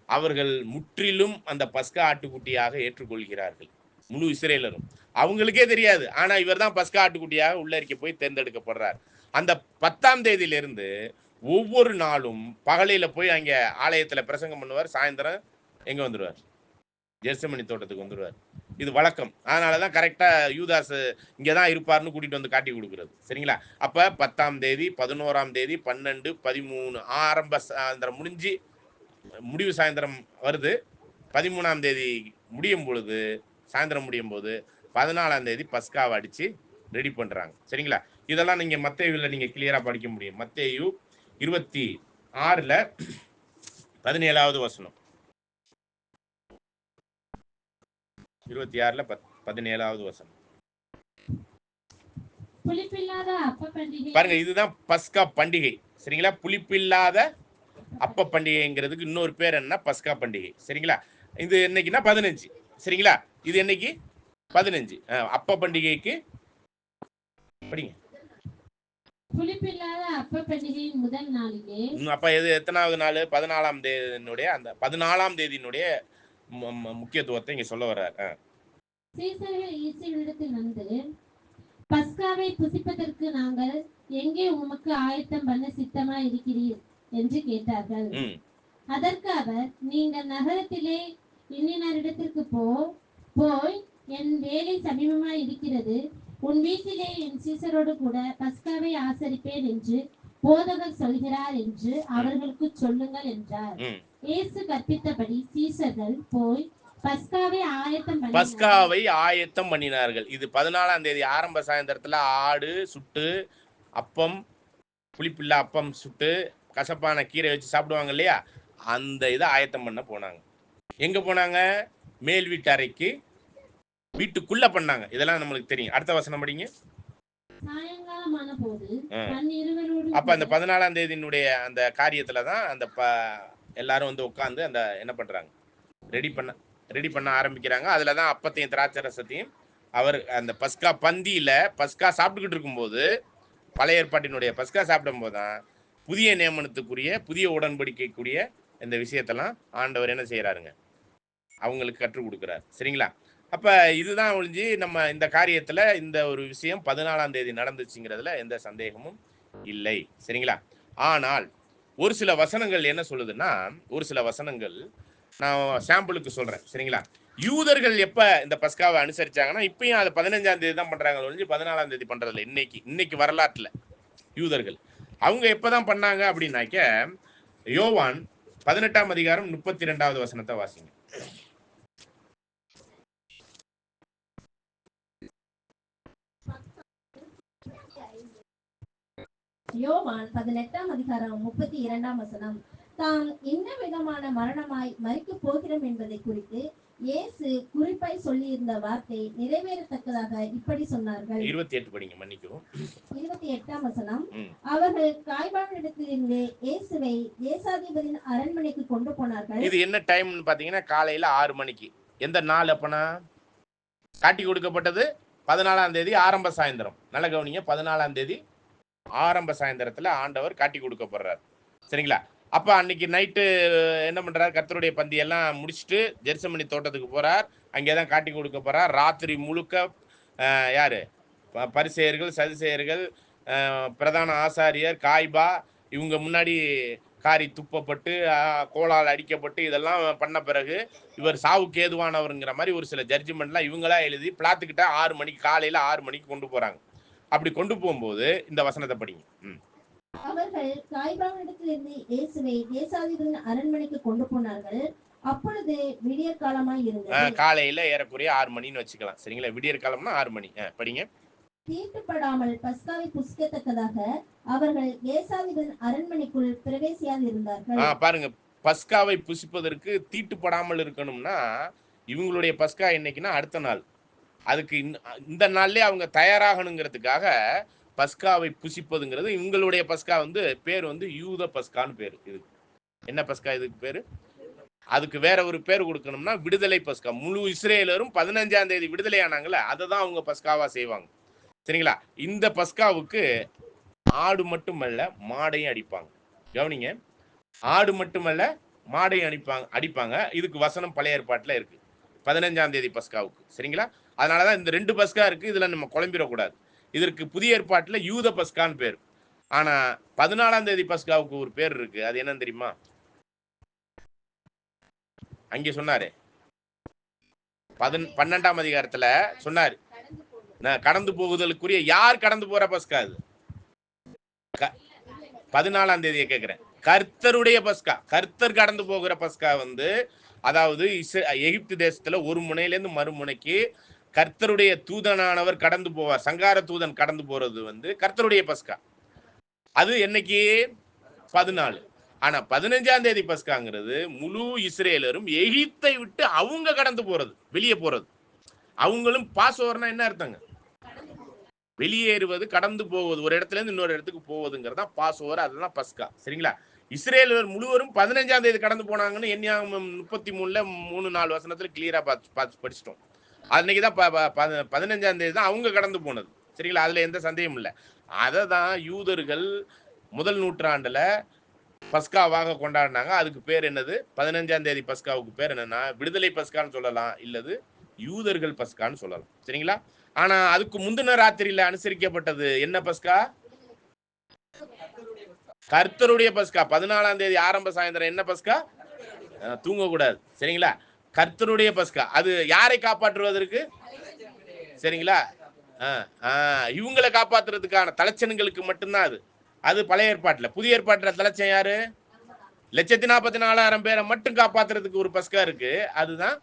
அவர்கள் முற்றிலும் அந்த பஸ்கா ஆட்டுக்குட்டியாக ஏற்றுக்கொள்கிறார்கள், முழு இஸ்ரேலரும். அவங்களுக்கே தெரியாது, ஆனா இவர் தான் பஸ்கா ஆட்டுக்குட்டியாக உள்ளறிக்கை போய் தேர்ந்தெடுக்கப்படுறார். அந்த 10ஆம் தேதியிலிருந்து ஒவ்வொரு நாளும் பகலையில போய் அங்க ஆலயத்துல பிரசங்கம் பண்ணுவார், சாயந்தரம் எங்க வந்துருவார்? ஜெர்சமனி தோட்டத்துக்கு வந்துருவார். இது வழக்கம். அதனாலதான் கரெக்டா யூதாஸ் இங்கதான் இருப்பார்னு கூட்டிட்டு வந்து காட்டி கொடுக்குறது. சரிங்களா? அப்ப 10ஆம் தேதி, 11ஆம் தேதி, 12, 13 ஆரம்ப சாயந்தரம் முடிஞ்சு முடிவு சாயந்தரம் வருது. 13ஆம் தேதி முடியும் பொழுது, சாயந்தரம் முடியும் போது 14ஆம் தேதி பஸ்காவை அடிச்சு ரெடி பண்றாங்க. சரிங்களா? இதெல்லாம் நீங்க மத்தேயுல நீங்க கிளியரா படிக்க முடியும். மத்தேயு 26ல 17வது வசனம். 26ல 17வது வசனம் புளிப்பில்லாத அப்ப பண்டிகை பாருங்க. இதுதான் பஸ்கா பண்டிகை. சரிங்களா? புளிப்பில்லாத அப்ப பண்டிகைங்கிறதுக்கு இன்னொரு பேர் என்ன? பஸ்கா பண்டிகை. சரிங்களா? இது என்னைக்குன்னா 15. சரிங்களா? இது என்னைக்கு? 15. அப்ப பண்டிகைக்கு படிங்க. புளிப்பில்லாத அப்ப பண்டிகையின் முதல் நாளிலே. அப்ப இது எத்தனாவது நாள்? 14ஆம் தேதியினுடைய அந்த 14ஆம் தேதியினுடைய முக்கியத்துவத்தை இங்க சொல்ல வர்றார். சீசர்கள் இயேசுவினிடத்தில் வந்து, பஸ்காவை புசிப்பதற்கு நாங்கள் எங்கே உமக்கு ஆயத்தம் பண்ண சித்தமா இருக்கிறீர் என்று கேட்டார்கள். அதற்கு அவர், நீங்கள் நகரத்திலே இன்னினரிடத்திற்கு போய் என் வேலை சமீபமாய் இருக்கிறது, உன் வீட்டிலே என் சீசரோடு கூட பஸ்காவை ஆசரிப்பேன் என்று போதகர் சொல்கிறார் என்று அவர்களுக்கு சொல்லுங்கள் என்றார். இயேசு கற்பித்தபடி சீசர்கள் போய் பஸ்காவை ஆயத்தம் பண்ணினார்கள். இது 14ஆம் தேதி ஆரம்ப சாயந்தரத்துல ஆடு சுட்டு, அப்பம், புளிப்பில்லா அப்பம் சுட்டு, கசப்பான கீரை வச்சு சாப்பிடுவாங்க இல்லையா? அந்த இதை ஆயத்தம் பண்ண போனாங்க. எங்க போனாங்க? மேல் வீட்டு அறைக்கு, வீட்டுக்குள்ள பண்ணாங்க. இதெல்லாம் நம்மளுக்கு தெரியும். அடுத்த வசனம் படிங்க. அப்ப அந்த 14ஆம் தேதியினுடைய அந்த காரியத்துலதான் அந்த எல்லாரும் வந்து உட்கார்ந்து அந்த என்ன பண்றாங்க? ரெடி பண்ண ஆரம்பிக்கிறாங்க. அதுலதான் அப்பத்தையும் திராட்சை ரசத்தையும் அவர் அந்த பஸ்கா பந்தியில பஸ்கா சாப்பிட்டுக்கிட்டு இருக்கும்போது, பழைய ஏற்பாட்டினுடைய பஸ்கா சாப்பிடும் போதுதான் புதிய நியமனத்துக்குரிய புதிய உடன்படிக்கைக்குரிய இந்த விஷயத்தெல்லாம் ஆண்டவர் என்ன செய்யறாருங்க? அவங்களுக்கு கற்றுக் கொடுக்கிறார். சரிங்களா? அப்ப இதுதான் ஒழிஞ்சு நம்ம இந்த காரியத்துல இந்த ஒரு விஷயம் 14ஆம் தேதி நடந்துச்சுங்கிறதுல எந்த சந்தேகமும் இல்லை. சரிங்களா? ஆனால் ஒரு சில வசனங்கள் என்ன சொல்லுதுன்னா, ஒரு சில வசனங்கள் நான் சாம்பிளுக்கு சொல்றேன். சரிங்களா? யூதர்கள் எப்ப இந்த பஸ்காவை அனுசரிச்சாங்கன்னா, இப்பயும் அது 15ஆம் தேதி தான் பண்றாங்க ஒழிஞ்சு 14ஆம் தேதி பண்றதில்லை. இன்னைக்கு வரலாற்றுல யூதர்கள் அவங்க எப்பதான் பண்ணாங்க அப்படின்னாக்க, யோவான் 18ஆம் அதிகாரம் 32வது வசனத்தை வாசிங்க. யோவான் 18ஆம் அதிகாரம் 32ஆம் வசனம். தாம் என்ன விதமான மரணமாய் மரிக்க போகிறோம் என்பதை குறித்து இயேசு குறிப்பாய் சொல்லியிருந்த வார்த்தை நிறைவேறத்தக்கதாக இப்படி சொன்னார்கள். 28 படிங்க, மன்னிக்கவும். 28ஆம் வசனம். அவர்கள் காய்பானிடத்திலிருந்து இயேசுவை தேசாதிபதியின் அரண்மனைக்கு கொண்டு போனார்கள். இது என்ன டைம்னு பாத்தீங்கன்னா காலையில 6 மணிக்கு. எந்த நாள் அப்பனா? காட்டி கொடுக்கப்பட்டது 14ஆம் தேதி ஆரம்ப சாயந்தரம். நல்ல கவனிங்க. 14ஆம் தேதி ஆரம்ப சாயந்தரத்துல ஆண்டவர் காட்டி கொடுக்கப்படுறார். சரிங்களா? அப்ப அன்னைக்கு நைட்டு என்ன பண்றாரு? கர்த்தருடைய பந்தி எல்லாம் முடிச்சுட்டு ஜெருசமனி தோட்டத்துக்கு போறார். அங்கேதான் காட்டி கொடுக்க போறார். ராத்திரி முழுக்க யாரு? பரிசேயர்கள், சதுசேயர்கள், பிரதான ஆசாரியர், காய்பா இவங்க முன்னாடி காரி துப்பப்பட்டு கோலால் அடிக்கப்பட்டு இதெல்லாம் பண்ண பிறகு இவர் சாவுக்கு ஏதுவானவருங்கிற மாதிரி ஒரு சில ஜட்ஜ்மெண்ட்லாம் இவங்களா எழுதி பிளாத்துக்கிட்ட 6 மணிக்கு காலையில 6 மணிக்கு கொண்டு போறாங்க. அப்படி கொண்டு போகும்போது இந்த வசனத்தை படிங்க. அவர்கள் காய்பானிடத்திலிருந்து இயேசுவை தேசாதிபதியின் அரண்மனைக்கு கொண்டு போனார்கள். அப்பொழுது விடியற் காலமாய் இருந்தது. காலையில ஏறக்குறைய 6 மணின்னு வச்சுக்கலாம். சரிங்களா? விடியற் காலம்னா 6 மணி. படிங்க. தீட்டுப்படாமல் பஸ்காவை புசிக்கத்தக்கதாக அவர்கள் தேசாதிபதியின் அரண்மனைக்குள் பிரவேசியாது இருந்தார்கள். பாருங்க, பஸ்காவை புசிப்பதற்கு தீட்டுப்படாமல் இருக்கணும்னா இவங்களுடைய பஸ்கா என்னைக்குன்னா அடுத்த நாள். அதுக்கு இந்த நாள்லயே அவங்க தயாராகணுங்கிறதுக்காக பஸ்காவை புசிப்பதுங்கிறது இவங்களுடைய பஸ்கா வந்து பேர் வந்து யூத பஸ்கான்னு பேரு. இது என்ன பஸ்கா? இதுக்கு பேரு அதுக்கு வேற ஒரு பேர் கொடுக்கணும்னா விடுதலை பஸ்கா. முழு இஸ்ரேலரும் 15ஆம் தேதி விடுதலை ஆனாங்கல்ல, அதை தான் அவங்க பஸ்காவா செய்வாங்க. சரிங்களா? இந்த பஸ்காவுக்கு ஆடு மட்டுமல்ல மாடையும் அடிப்பாங்க. கவனிங்க, ஆடு மட்டுமல்ல மாடையும் அடிப்பாங்க. இதுக்கு வசனம் பழைய ஏற்பாட்டுல இருக்கு 15ஆம் தேதி பஸ்காவுக்கு. சரிங்களா? அதனாலதான் இந்த 2 பஸ்கா இருக்கு. இதுல நம்ம குழம்பிடக்கூடாது. இதற்கு புதிய ஏற்பாட்டுல யூத பஸ்கான்னு பேர். ஆனா 14ஆம் தேதி பஸ்காவுக்கு ஒரு பேர் இருக்கு. அது என்னன்னு தெரியுமா? அங்கே சொன்னாரு, 12ஆம் அதிகாரத்துல சொன்னாரு, கடந்து போகுதலுக்குரிய யார் கடந்து போற பஸ்கா? அது 14ஆம் தேதியை கேட்கிறேன். கர்த்தருடைய பஸ்கா, கர்த்தர் கடந்து போகிற பஸ்கா அதாவது எகிப்து தேசத்துல ஒரு முனையிலேருந்து மறுமுனைக்கு கர்த்தருடைய தூதனானவர் கடந்து போவார். சங்கார தூதன் கடந்து போறது கர்த்தருடைய பஸ்கா. அது என்னைக்கு? 14. ஆனா 15ஆம் தேதி பஸ்காங்கிறது முழு இஸ்ரேலரும் எகிப்தை விட்டு அவங்க கடந்து போறது, வெளியே போறது. அவங்களும் பாஸ் ஓவர்னா என்ன அர்த்தங்க? வெளியேறுவது, கடந்து போவது, ஒரு இடத்துல இருந்து இன்னொரு இடத்துக்கு போவதுங்கிறதா பாஸ் ஓவர். அதுதான் பஸ்கா. சரிங்களா? இஸ்ரேலர் முழுவதும் 15ஆம் தேதி கடந்து போனாங்கன்னு எண்ணியாகமம் 33ல 3-4 வசனத்துல கிளியரா படிச்சிட்டோம். அன்னைக்குதான் 15ஆம் தேதி தான் அவங்க கடந்து போனது. சரிங்களா? அதுல எந்த சந்தேகமும் இல்லை. அதை தான் யூதர்கள் முதல் நூற்றாண்டுல பஸ்காவாக கொண்டாடினாங்க. அதுக்கு பேர் என்னது? 15ஆம் தேதி பஸ்காவுக்கு பேர் என்னன்னா விடுதலை பஸ்கான்னு சொல்லலாம், இல்லது யூதர்கள் பஸ்கான்னு சொல்லலாம். சரிங்களா? ஆனா அதுக்கு முந்தின ராத்திரியில அனுசரிக்கப்பட்டது என்ன பஸ்கா? கர்த்தருடைய பஸ்கா. 14ஆம் தேதி ஆரம்ப சாயந்தரம் என்ன பஸ்கா? தூங்கக்கூடாது. சரிங்களா? கர்த்தருடைய பஸ்கா. அது யாரை காப்பாற்றுவதற்கு? சரிங்களா? இவங்களை காப்பாற்றுறதுக்கான தலைச்சன்களுக்கு மட்டும்தான் அது. அது பழைய ஏற்பாட்டுல. புதிய ஏற்பாட்டுல தலைச்சன் யாரு? 144,000 பேரை மட்டும் காப்பாத்துறதுக்கு ஒரு பஸ்கா இருக்கு. அதுதான்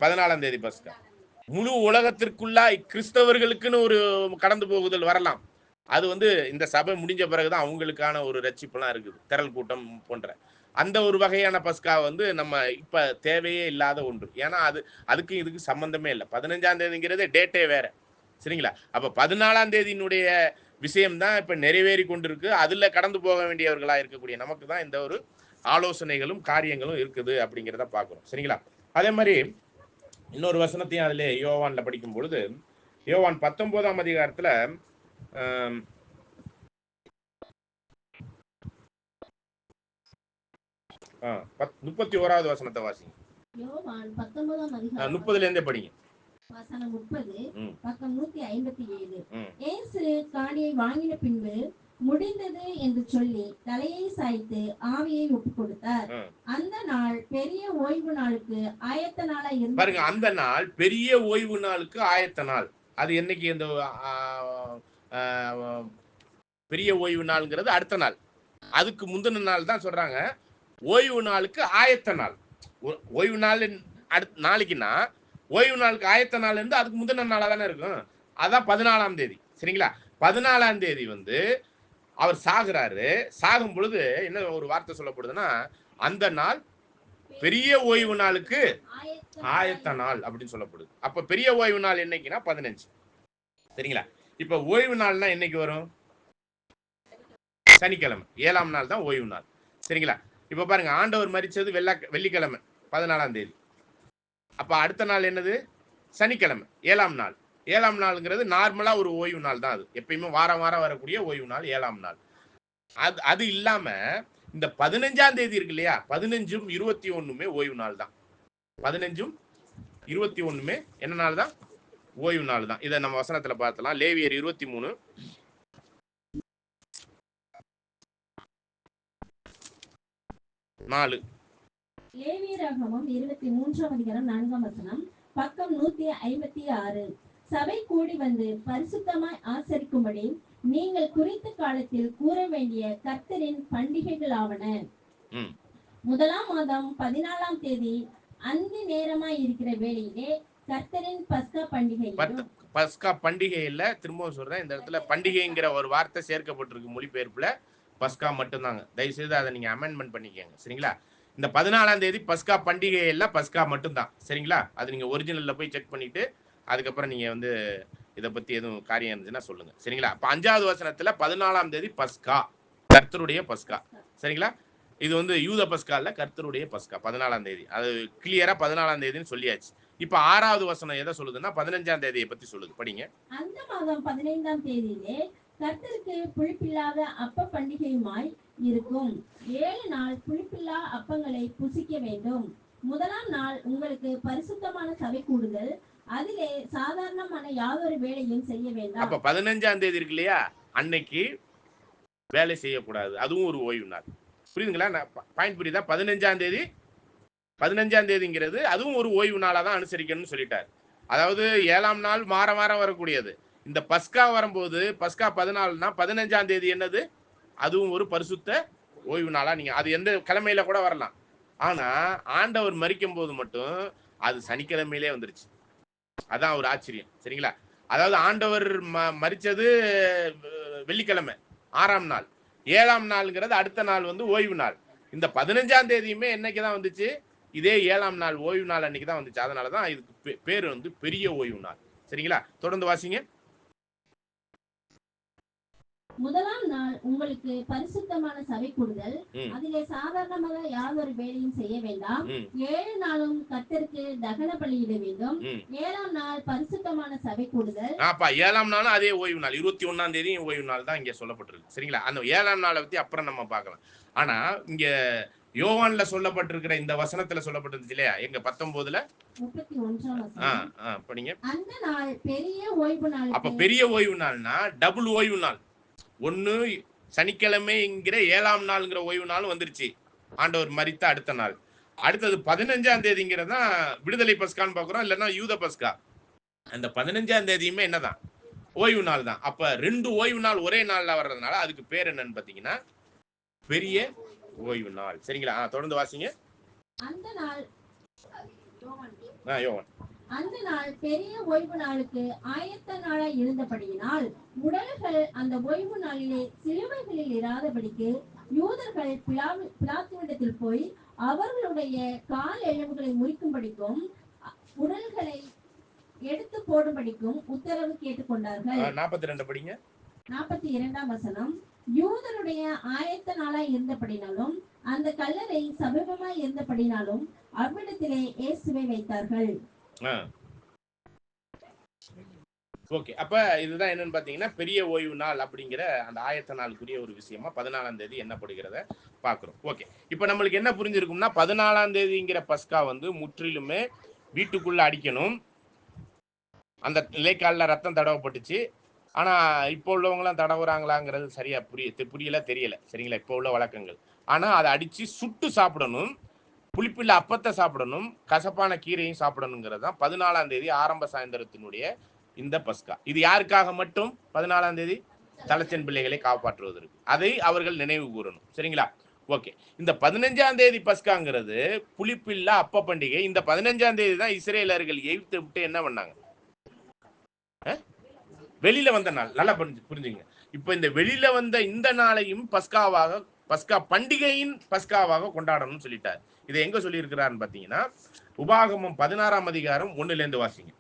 14ஆம் தேதி பஸ்கா. முழு உலகத்திற்குள்ளா கிறிஸ்தவர்களுக்குன்னு ஒரு கடந்து போகுதல் வரலாம். அது இந்த சபை முடிஞ்ச பிறகுதான் அவங்களுக்கான ஒரு ரட்சிப்பெல்லாம் இருக்குது, திரள் கூட்டம் போன்ற. அந்த ஒரு வகையான பஸ்கா நம்ம இப்ப தேவையே இல்லாத ஒன்று. ஏன்னா அதுக்கு இதுக்கு சம்பந்தமே இல்லை. 15ஆம் தேதிங்கிறது டேட்டே வேற. சரிங்களா? அப்ப 14ஆம் தேதியினுடைய விஷயம்தான் இப்ப நிறைவேறி கொண்டிருக்கு. அதுல கடந்து போக வேண்டியவர்களா இருக்கக்கூடிய நமக்கு தான் இந்த ஒரு ஆலோசனைகளும் காரியங்களும் இருக்குது அப்படிங்கிறத பார்க்கிறோம். சரிங்களா? அதே மாதிரி இன்னொரு வசனத்தையும் அதுல யோவான்ல படிக்கும் பொழுது, யோவான் 19ஆம் அதிகாரத்துல 31வது வசனத்தை வாசிங்க. யோவான் 19ஆம் அதிகாரம் 30ல இருந்தே படிங்க. வசனம் 30, பக்கம் 157. இயேசு காணியை வாங்கின பின்பு முடிந்தது என்று சொல்லி தலையை சாய்த்து ஆவியை ஒப்புக் கொடுத்தார். அந்த நாள் பெரிய ஓய்வு நாளுக்கு ஆயத்த நாளா இருந்தது. பாருங்க, அந்த நாள் பெரிய ஓய்வு நாளுக்கு ஆயத்த நாள். அது என்னைக்கு? இந்த பெரிய ஓய்வு நாள்ங்கிறது அடுத்த நாள். அதுக்கு முந்தின நாள் தான் சொல்றாங்க ஓய்வு நாளுக்கு ஆயத்த நாள். ஓய்வு நாள் நாளைக்குன்னா ஓய்வு நாளுக்கு ஆயத்த நாள் இருந்து அதுக்கு முந்தின நாளா தானே இருக்கும். அதான் 14ஆம் தேதி. சரிங்களா? 14ஆம் தேதி அவர் சாகுறாரு. சாகும் பொழுது என்ன ஒரு வார்த்தை சொல்லப்படுதுன்னா, அந்த நாள் பெரிய ஓய்வு நாளுக்கு ஆயத்த நாள் அப்படின்னு சொல்லப்படுது. அப்ப பெரிய ஓய்வு நாள் என்னைக்குன்னா 15. சரிங்களா? இப்ப ஓய்வு நாள்னா என்னைக்கு வரும்? சனிக்கிழமை. 7ஆம் நாள் தான் ஓய்வு நாள். சரிங்களா? இப்ப பாருங்க, ஆண்டவர் மரிச்சது வெள்ளிக்கிழமை 14ஆம் தேதி. அப்ப அடுத்த நாள் என்னது? சனிக்கிழமை, 7ஆம் நாள். 7ஆம் நாளுங்கிறது நார்மலா ஒரு ஓய்வு நாள் தான். அது எப்பயுமே வாரம் வாரம் வரக்கூடிய ஓய்வு நாள் 7ஆம் நாள். அது இல்லாம இந்த 15ஆம் தேதி இருக்கு இல்லையா, 15ம் 21மே ஓய்வு நாள் தான். 15ம் 21மே என்ன நாள் தான்? ஓய்வு நாள் தான். இதை நம்ம வசனத்துல பார்த்தலாம். லேவியர் 23:4. லேவியராகமம் 23ஆம் அதிகாரம் 4ஆம் வசனம், பக்கம் 156. சபை கூடி வந்து பரிசுத்தமாய் ஆசரிக்கும்படி நீங்கள் குறித்த காலத்தில் கூற வேண்டிய கர்த்தரின் பண்டிகைகளாவன. முதலாம் மாதம் 14ஆம் தேதி அந்தி நேரமாய் இருக்கிற வேளையிலே கர்த்தரின் பஸ்கா பண்டிகை. பஸ்கா பண்டிகை இல்ல, திரும்பவும் சொல்றேன், இந்த இடத்துல பண்டிகைங்கிற ஒரு வார்த்தை சேர்க்கப்பட்டிருக்கு மொழிபெயர்ப்புல. பஸ்கா மட்டும்தாங்க. தயவு செய்து அதை நீங்க அமெண்ட்மெண்ட் பண்ணிக்கங்க. சரிங்களா? இந்த 14ஆம் தேதி பஸ்கா பண்டிகை இல்ல, பஸ்கா மட்டும்தான். சரிங்களா? அது நீங்க ஒரிஜினல்ல போய் செக் பண்ணிட்டு அதுக்கப்புறம் நீங்க இதை பத்தி எதுவும் காரியம் இருந்துச்சுன்னா சொல்லுங்க. சரிங்களா? அப்ப 5வது வசனத்துல 14ஆம் தேதி பஸ்கா, கர்த்தருடைய பஸ்கா. சரிங்களா? இது யூத பஸ்கா இல்ல, கர்த்தருடைய பஸ்கா 14ஆம் தேதி. அது கிளியரா 14ஆம் தேதின்னு சொல்லியாச்சு. இப்ப 6வது வசனம் எதை சொல்லுதுன்னா 15ஆம் தேதியை பத்தி சொல்லுது. படிங்க. அந்த மாதம் 15ஆம் தேதியிலே கர்த்தருக்கு புளிப்பில்லாத அப்ப பண்டிகையுமாய் இருக்கும். 7 நாள் புளிப்பில்லா அப்பங்களை புசிக்க வேண்டும். முதலாம் நாள் உங்களுக்கு பரிசுத்தமான சபை கூடுதல். அதிலே சாதாரணமான யாதொரு வேலையும் செய்ய வேண்டாம். அப்ப 15ஆம் தேதி இருக்கு இல்லையா, அன்னைக்கு வேலை செய்யக்கூடாது. அதுவும் ஒரு ஓய்வு நாள். புரியுதுங்களா? பாயிண்ட் புரியுதா? 15ஆம் தேதி 15ஆம் தேதிங்கிறது அதுவும் ஒரு ஓய்வு நாளா தான் அனுசரிக்கணும்னு சொல்லிட்டார். அதாவது 7ஆம் நாள் மாற வரக்கூடியது. இந்த பஸ்கா வரும்போது பஸ்கா 14னா 15ஆம் தேதி என்னது? அதுவும் ஒரு பரிசுத்த ஓய்வு நாளா நீங்க அது எந்த கிழமையில கூட வரலாம். ஆனா ஆண்டவர் மரிக்கும் போது மட்டும் அது சனிக்கிழமையிலே வந்துருச்சு. அதான் ஒரு ஆச்சரியம். சரிங்களா? அதாவது ஆண்டவர் மரிச்சது வெள்ளிக்கிழமை 6ஆம் நாள். 7ஆம் நாள்ங்கிறது அடுத்த நாள் வந்து ஓய்வு நாள். இந்த 15ஆம் தேதியுமே என்னைக்கு தான் வந்துச்சு? இதே 7ஆம் நாள் ஓய்வு நாள் அன்னைக்கு தான் வந்துச்சு. அதனால தான் இதுக்கு பேர் வந்து பெரிய ஓய்வு நாள். சரிங்களா? தொடர்ந்து வாசிங்க. முதலாம் நாள் உங்களுக்கு பரிசுத்தமான சபை கூடுதல். அதிலே சாதாரணமாக யாதொரு வேலையும் செய்ய வேண்டாம். 7 நாளும் கர்த்தருக்கு தகன பலியிட வேண்டும். 7ஆம் நாள் பரிசுத்தமான சபை கூடுதல். அப்ப 7ஆம் நாளும் அதே ஓய்வு நாள். 21ஆம் தேதி ஓய்வு நாள் தான் இங்க சொல்லப்பட்டிருக்கு. சரிங்களா? அந்த 7ஆம் நாளை பத்தி அப்புறம் நம்ம பார்க்கலாம். ஆனா இங்க யோவான்ல சொல்லப்பட்டிருக்கிற இந்த வசனத்துல சொல்லப்பட்டிருந்துச்சு இல்லையா? எங்க 19ல 31ஆம் வசனம். படிங்க. அந்த நாள் பெரிய ஓய்வு நாள். அப்ப பெரிய ஓய்வு நாள்னா டபுள் ஓய்வு நாள். ஒன்னு சனிக்கிழமைங்கிற 7ஆம் நாள்ங்கிற ஓய்வு நாள் வந்துருச்சு. ஆண்டவர் மரித்த அடுத்த நாள். அடுத்தது 15ஆம் தேதிங்கிறதா விடுதலை பஸ்கான்னு பாக்குறோம், இல்லன்னா யூத பஸ்கா. அந்த 15ஆம் தேதியுமே என்னதான் ஓய்வு நாள் தான். அப்ப 2 ஓய்வு நாள் ஒரே நாள்ல வர்றதுனால அதுக்கு பேர் என்னன்னு பாத்தீங்கன்னா பெரிய ஓய்வு நாள். சரிங்களா? தொடர்ந்து வாசிங்க. அந்த நாள் யோவான் அந்த நாள் பெரிய ஓய்வு நாளுக்கு ஆயத்த நாளாய் இருந்தபடியினால் உடல்கள் அந்த ஓய்வு நாளிலே சிலுவைகளில் இராதபடிக்கு யூதர்கள் பிலாத்துவிடத்தில் போய் அவர்களுடைய கால் எலும்புகளை முறிக்கும்படிக்கும் உடல்களை எடுத்து போடும்படிக்கும் உத்தரவு கேட்டுக்கொண்டார்கள். 42 படிங்க. 42ஆம் வசனம். யூதருடைய ஆயத்த நாளாய் இருந்தபடினாலும் அந்த கல்லறை சமீபமாய் இருந்தபடினாலும் அவ்விடத்திலே இயேசுவை வைத்தார்கள். ஓகே. அப்ப இதுதான் என்னன்னு பாத்தீங்கன்னா பெரிய ஓய்வு நாள் அப்படிங்கிற அந்த ஆயத்த நாளுக்குரிய ஒரு விஷயமா 14ஆம் தேதி என்னப்படுகிறத பாக்குறோம். ஓகே. இப்ப நம்மளுக்கு என்ன புரிஞ்சிருக்கும்னா 14ஆம் தேதிங்கிற பஸ்கா வந்து முற்றிலுமே வீட்டுக்குள்ள அடிக்கணும். அந்த நிலைக்காலில் ரத்தம் தடவப்பட்டுச்சு. ஆனா இப்போ உள்ளவங்களாம் தடவுறாங்களாங்கிறது சரியா புரியல தெரியல. சரிங்களா? இப்போ உள்ள வழக்கங்கள். ஆனா அதை அடிச்சு சுட்டு சாப்பிடணும். புளிப்பில்ல அப்பத்தை சாப்பிடணும், கசப்பான கீரையும் சாப்பிடணுங்கிறது தான் 14ஆம் தேதி ஆரம்ப சாயந்தரத்தினுடைய இந்த பஸ்கா. இது யாருக்காக மட்டும் 14ஆம் தேதி? தலைச்சன் பிள்ளைகளை காப்பாற்றுவதற்கு. அதை அவர்கள் நினைவு கூறணும். சரிங்களா? ஓகே. இந்த 15ஆம் தேதி பஸ்காங்கிறது புளிப்பில்ல அப்ப பண்டிகை. இந்த 15ஆம் தேதி தான் இஸ்ரேலர்கள் எகிப்தை விட்டு என்ன பண்ணாங்க? வெளியில வந்த நாள். நல்லா புரிஞ்சுங்க. இப்ப இந்த வெளியில வந்த இந்த நாளையும் பஸ்கா பண்டிகையின் பஸ்காவாக கொண்டாடணும்னு சொல்லிட்டார். இதை எங்க சொல்லி இருக்கிறாருன்னு பாத்தீங்கன்னா உபாகமம் 16ஆம் அதிகாரம் 1ல இருந்து வாசிங்க.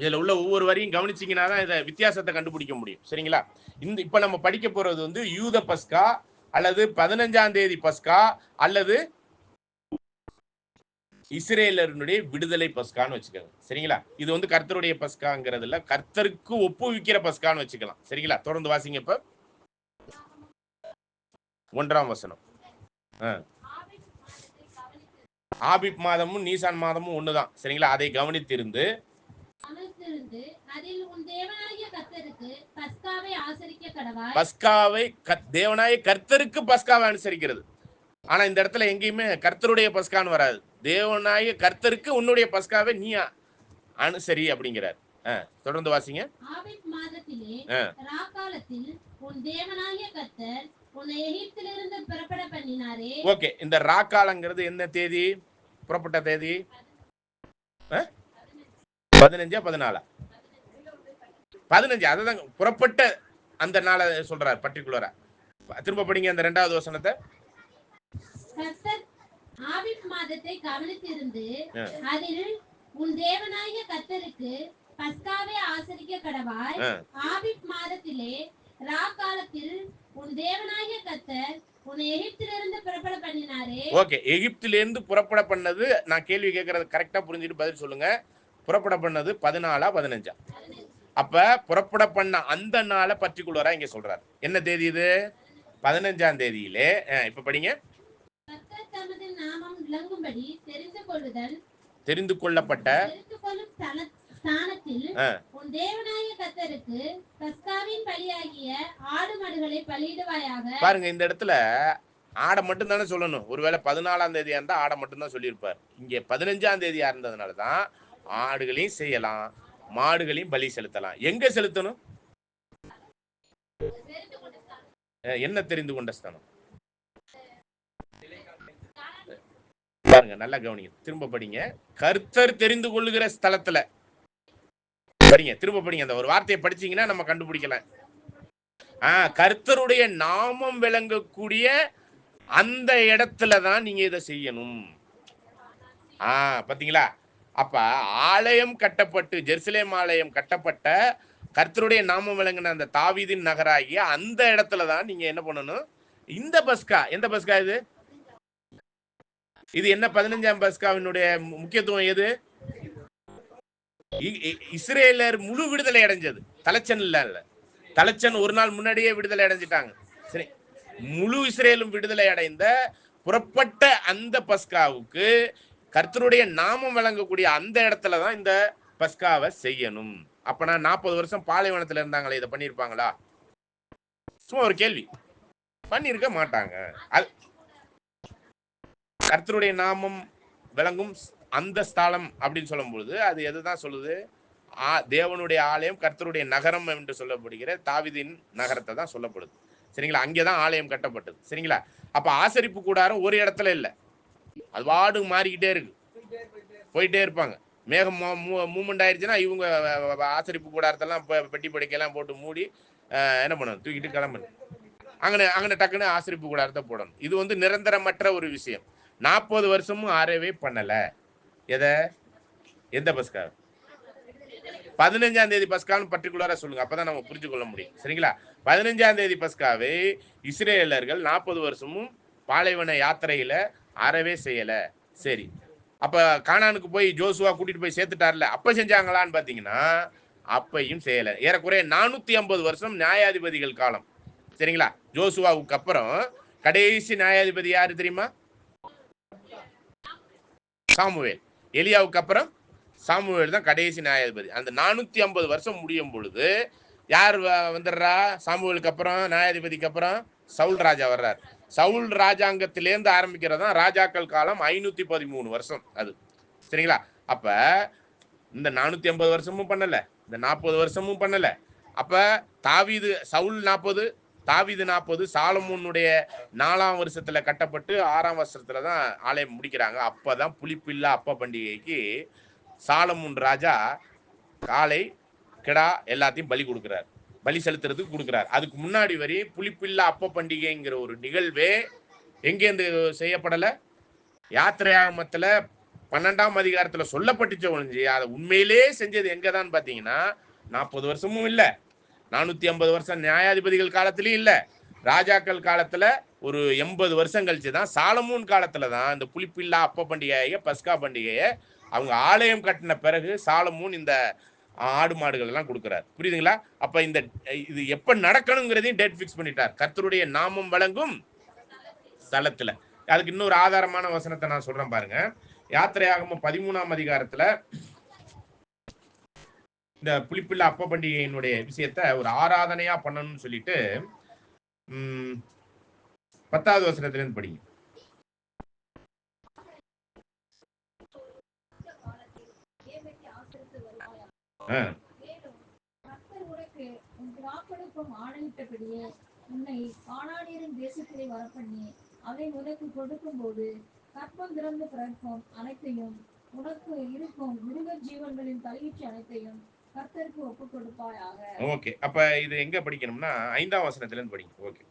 இதுல உள்ள ஒவ்வொரு வரியும் கவனிச்சீங்கன்னா தான் இதை வித்தியாசத்தை கண்டுபிடிக்க முடியும். சரிங்களா? இப்ப நம்ம படிக்க போறது வந்து யூத பஸ்கா அல்லது 15ஆம் தேதி பஸ்கா அல்லது இஸ்ரேலருடைய விடுதலை பஸ்கான்னு வச்சுக்கோங்க. சரிங்களா? இது வந்து கர்த்தருடைய பஸ்காங்கிறதுல கர்த்தருக்கு ஒப்புவிக்கிற பஸ்கான்னு வச்சுக்கலாம். சரிங்களா? தொடர்ந்து வாசிங்க. இப்ப 1ஆம் வசனம். ஆபிப் மாதமும் நீசான் மாதமும் ஒண்ணுதான். சரிங்களா? அதை கவனித்திருந்து அதில் உன் தேவனாகிய கர்த்தருக்கு பஸ்காவை ஆசரிக்க கடவாய். பஸ்காவை தேவனாகிய கர்த்தருக்கு பஸ்காவை அனுசரிக்கிறது. ஆனா இந்த இடத்துல எங்கேயுமே கர்த்தருடைய பஸ்கான்னு வராது. தேவனாகிய கர்த்தருக்கு உன்னுடைய பஸ்காவை நீ அனுசரி அப்படிங்கிறார். தொடர்ந்து வாசிங்க. ஆபிப் மாதத்திலே ராக்காலத்தில் உன் தேவனாகிய கர்த்தர் உன்னை எகிப்திலிருந்து புறப்பட பண்ணினாரே. ஓகே. இந்த ராக்காலங்கிறது என்ன தேதி? புறப்பட்ட தேதி 15 14 15. அதுதான் புறப்பட்ட அந்த நாளை சொல்றார் பர்டிகுலரா. திரும்ப படிங்க அந்த 2வது வசனத்தை. கர்த்தர் ஆபிப் மாதத்தை கவனித்திருந்து அதில் உன் தேவனாகிய கர்த்தருக்கு பஸ்காவை ஆசரிக்க கடவாய். ஆபிப் மாதத்திலே ராக்காலத்தில் உன் தேவனாகிய கர்த்தர் உன்னை எகிப்திலிருந்து புறப்பட பண்ணினாரே. ஓகே. எகிப்திலிருந்து புறப்பட பண்ணது நான் கேள்வி கேட்கறது கரெக்டா புரிஞ்சுட்டு பதில் சொல்லுங்க. புறப்பட பண்ணது 14 15. அப்ப புறப்பட பண்ண அந்த நாளை பர்டிகுலரா இங்க சொல்றாரு. என்ன தேதி இது? 15ஆம் தேதியிலே. இப்ப படிங்க. கர்த்தர் தமது நாமம் விளங்கும்படி தெரிந்து கொள்ளப்பட்ட ஸ்தானத்தில் உன் தேவனாகிய கர்த்தருக்கு பஸ்காவின் பலியாகிய ஆடு மாடுகளை பலியிடுவாயாக. பாருங்க, இந்த இடத்துல ஆடை மட்டும் தானே சொல்லணும். ஒருவேளை 14ஆம் தேதியா இருந்தா ஆடை மட்டும் தான் சொல்லியிருப்பார். இங்கே 15ஆம் தேதியா இருந்ததுனால தான் ஆடுகளையும் செய்யலாம், மாடுகளையும் பலி செலுத்தலாம். எங்க செலுத்தணும்? என்ன தெரிந்து கொண்ட ஸ்தானம்? பாருங்க, நல்லா கவனிங்க, திரும்ப படிங்க. கர்த்தர் தெரிந்து கொள்ளுகிற ஸ்தலத்துல படிங்க, திரும்ப படிங்க. அந்த ஒரு வார்த்தையை படிச்சீங்கன்னா நம்ம கண்டுபிடிக்கலாம். கர்த்தருடைய நாமம் விளங்கக்கூடிய அந்த இடத்துல தான் நீங்க இதை செய்யணும். பாத்தீங்களா? அப்ப ஆலயம் கட்டப்பட்டு, ஜெருசலேம் ஆலயம் கட்டப்பட்ட கர்த்தருடைய நாமம் விளங்கின அந்த தாவீதின் நகராகிய அந்த இடத்துல தான் நீங்க என்ன பண்ணணும்? இந்த பஸ்கா, எந்த பஸ்கா இது? இது என்ன 15ஆம் பஸ்காவினுடைய முக்கியத்துவம் எது? இஸ்ரேலர் முழு விடுதலை அடைஞ்சது. தலைச்சன் இல்ல, தலைச்சன் ஒரு நாள் முன்னாடியே விடுதலை அடைஞ்சிட்டாங்க. சரி, முழு இஸ்ரேலும் விடுதலை அடைந்த புறப்பட்ட அந்த பஸ்காவுக்கு கர்த்தருடைய நாமம் வழங்கக்கூடிய அந்த இடத்துல தான் இந்த பஸ்காவை செய்யணும். அப்பனா 40 வருஷம் பாலைவனத்துல இருந்தாங்களே, இதை பண்ணிருப்பாங்களா? சும்மா ஒரு கேள்வி. பண்ணிருக்க மாட்டாங்க. கர்த்தருடைய நாமம் விளங்கும் அந்த ஸ்தலம் அப்படின்னு சொல்லும் பொழுது அது எதுதான் சொல்லுது? தேவனுடைய ஆலயம், கர்த்தருடைய நகரம் என்று சொல்லப்படுகிற தாவீதின் நகரத்தை தான் சொல்லப்படுது. சரிங்களா? அங்கேதான் ஆலயம் கட்டப்பட்டது. சரிங்களா? அப்ப ஆசரிப்பு கூடாரம் ஒரு இடத்துல இல்லை, அது வாடு மாறிக்கிட்டே இருக்கு, போயிட்டே இருப்பாங்க. மேகம் மூவ்மெண்ட் ஆயிடுச்சுன்னா இவங்க ஆசரிப்பு கூடாரத்தெல்லாம் பெட்டி படுக்கையெல்லாம் போட்டு மூடி என்ன பண்ணணும்? தூக்கிட்டு கிளம்பணும். அங்கே டக்குன்னு ஆசரிப்பு கூடாரத்தை போடணும். இது வந்து நிரந்தரமற்ற ஒரு விஷயம். 40 வருஷமும் ஆறவே பண்ணல. எந்த பஸ்கா? 15ஆம் தேதி பஸ்கான்னு பர்டிகுலரா சொல்லுங்க, அப்பதான் நம்ம புரிஞ்சு கொள்ள முடியும். சரிங்களா? 15ஆம் தேதி பஸ்காவை இஸ்ரேலர்கள் 40 வருஷமும் பாலைவன யாத்திரையில அறவே செய்யல. சரி, அப்ப கானானுக்கு போய் ஜோசுவா கூட்டிட்டு போய் சேர்த்துட்டார்ல, அப்ப செஞ்சாங்களான்னு பாத்தீங்கன்னா அப்பையும் செய்யல. ஏறக்குறைய 450 வருஷம் நியாயாதிபதிகள் காலம். சரிங்களா? ஜோசுவாவுக்கு அப்புறம் கடைசி நியாயாதிபதி யாரு தெரியுமா? சாமுவேல். எலியாவுக்கு அப்புறம் சாமுவேல் தான் கடைசி நியாயாதிபதி. அந்த 450 வருஷம் முடியும் பொழுது யார் வந்துடுறா? சாமுவேலுக்கு அப்புறம், நியாயாதிபதிக்கு அப்புறம் சவுல் ராஜா வர்றார். சவுல் ராஜாங்கத்திலேருந்து ஆரம்பிக்கிறதா ராஜாக்கள் காலம் 513 வருஷம் அது. சரிங்களா? அப்ப இந்த 450 வருஷமும் பண்ணல, இந்த 40 வருஷமும் பண்ணல. அப்ப தாவீது, சவுல் 40, தாவீது 40, சாலமோனுடைய 4ஆம் வருஷத்துல கட்டப்பட்டு 6ஆம் வருஷத்துல தான் ஆலயம் முடிக்கிறாங்க. அப்பதான் புளிப்பில்லா அப்ப பண்டிகைக்கு சாலமோன் ராஜா காளை, கிடா எல்லாத்தையும் பலி கொடுக்கிறார், பலி செலுத்துறதுக்கு கொடுக்கிறார். அதுக்கு முன்னாடி வரை புளிப்பில்லா அப்ப பண்டிகைங்கிற ஒரு நிகழ்வே எங்கேருந்து செய்யப்படல? யாத்திரையாகமத்துல 12ஆம் அதிகாரத்துல சொல்லப்பட்டுச்சு ஒழிஞ்சு அதை உண்மையிலே செஞ்சது எங்கதான் பாத்தீங்கன்னா 40 வருஷமும் இல்ல, 450 வருஷம் நியாயாதிபதிகள் காலத்திலயும் இல்ல, ராஜாக்கள் காலத்துல ஒரு 80 வருஷம் கழிச்சுதான் சாலமோன் காலத்துல தான் இந்த புளிப்பில்லா அப்ப பண்டிகையை, பஸ்கா பண்டிகையை அவங்க ஆலயம் கட்டின பிறகு சாலமோன் இந்த ஆடு மாடுகள் எல்லாம் கொடுக்கிறார். புரியுதுங்களா? அப்ப இந்த இது எப்ப நடக்கணுங்கிறதையும் டேட் பிக்ஸ் பண்ணிட்டார். கர்த்தருடைய நாமம் வழங்கும் ஸ்தலத்துல. அதுக்கு இன்னொரு ஆதாரமான வசனத்தை நான் சொல்றேன் பாருங்க. யாத்திரையாகமம் 13ஆம் அதிகாரத்துல இந்த புளிப்பில்லா அப்ப பண்டிகையினுடைய விஷயத்த ஒரு ஆராதனையா பண்ணணும்னு சொல்லிட்டு 10வது வசனத்துல இருந்து படிங்க. ஆணையிட்டபடியே உன்னை கானானியரின் தேசத்திலே வரப்பண்ணி அதை உனக்கு கொடுக்கும் போது கற்பம் திறந்து பிறக்கும் அனைத்தையும் உனக்கு இருக்கும் மிருக ஜீவன்களின் தலையீச்சு அனைத்தையும் கர்த்தருக்கு ஒப்பு கொடுப்பாயாக. ஓகே, அப்ப இது எங்க படிக்கணும்னா 5ஆம் வசனத்துல இருந்து படிங்க. ஓகே,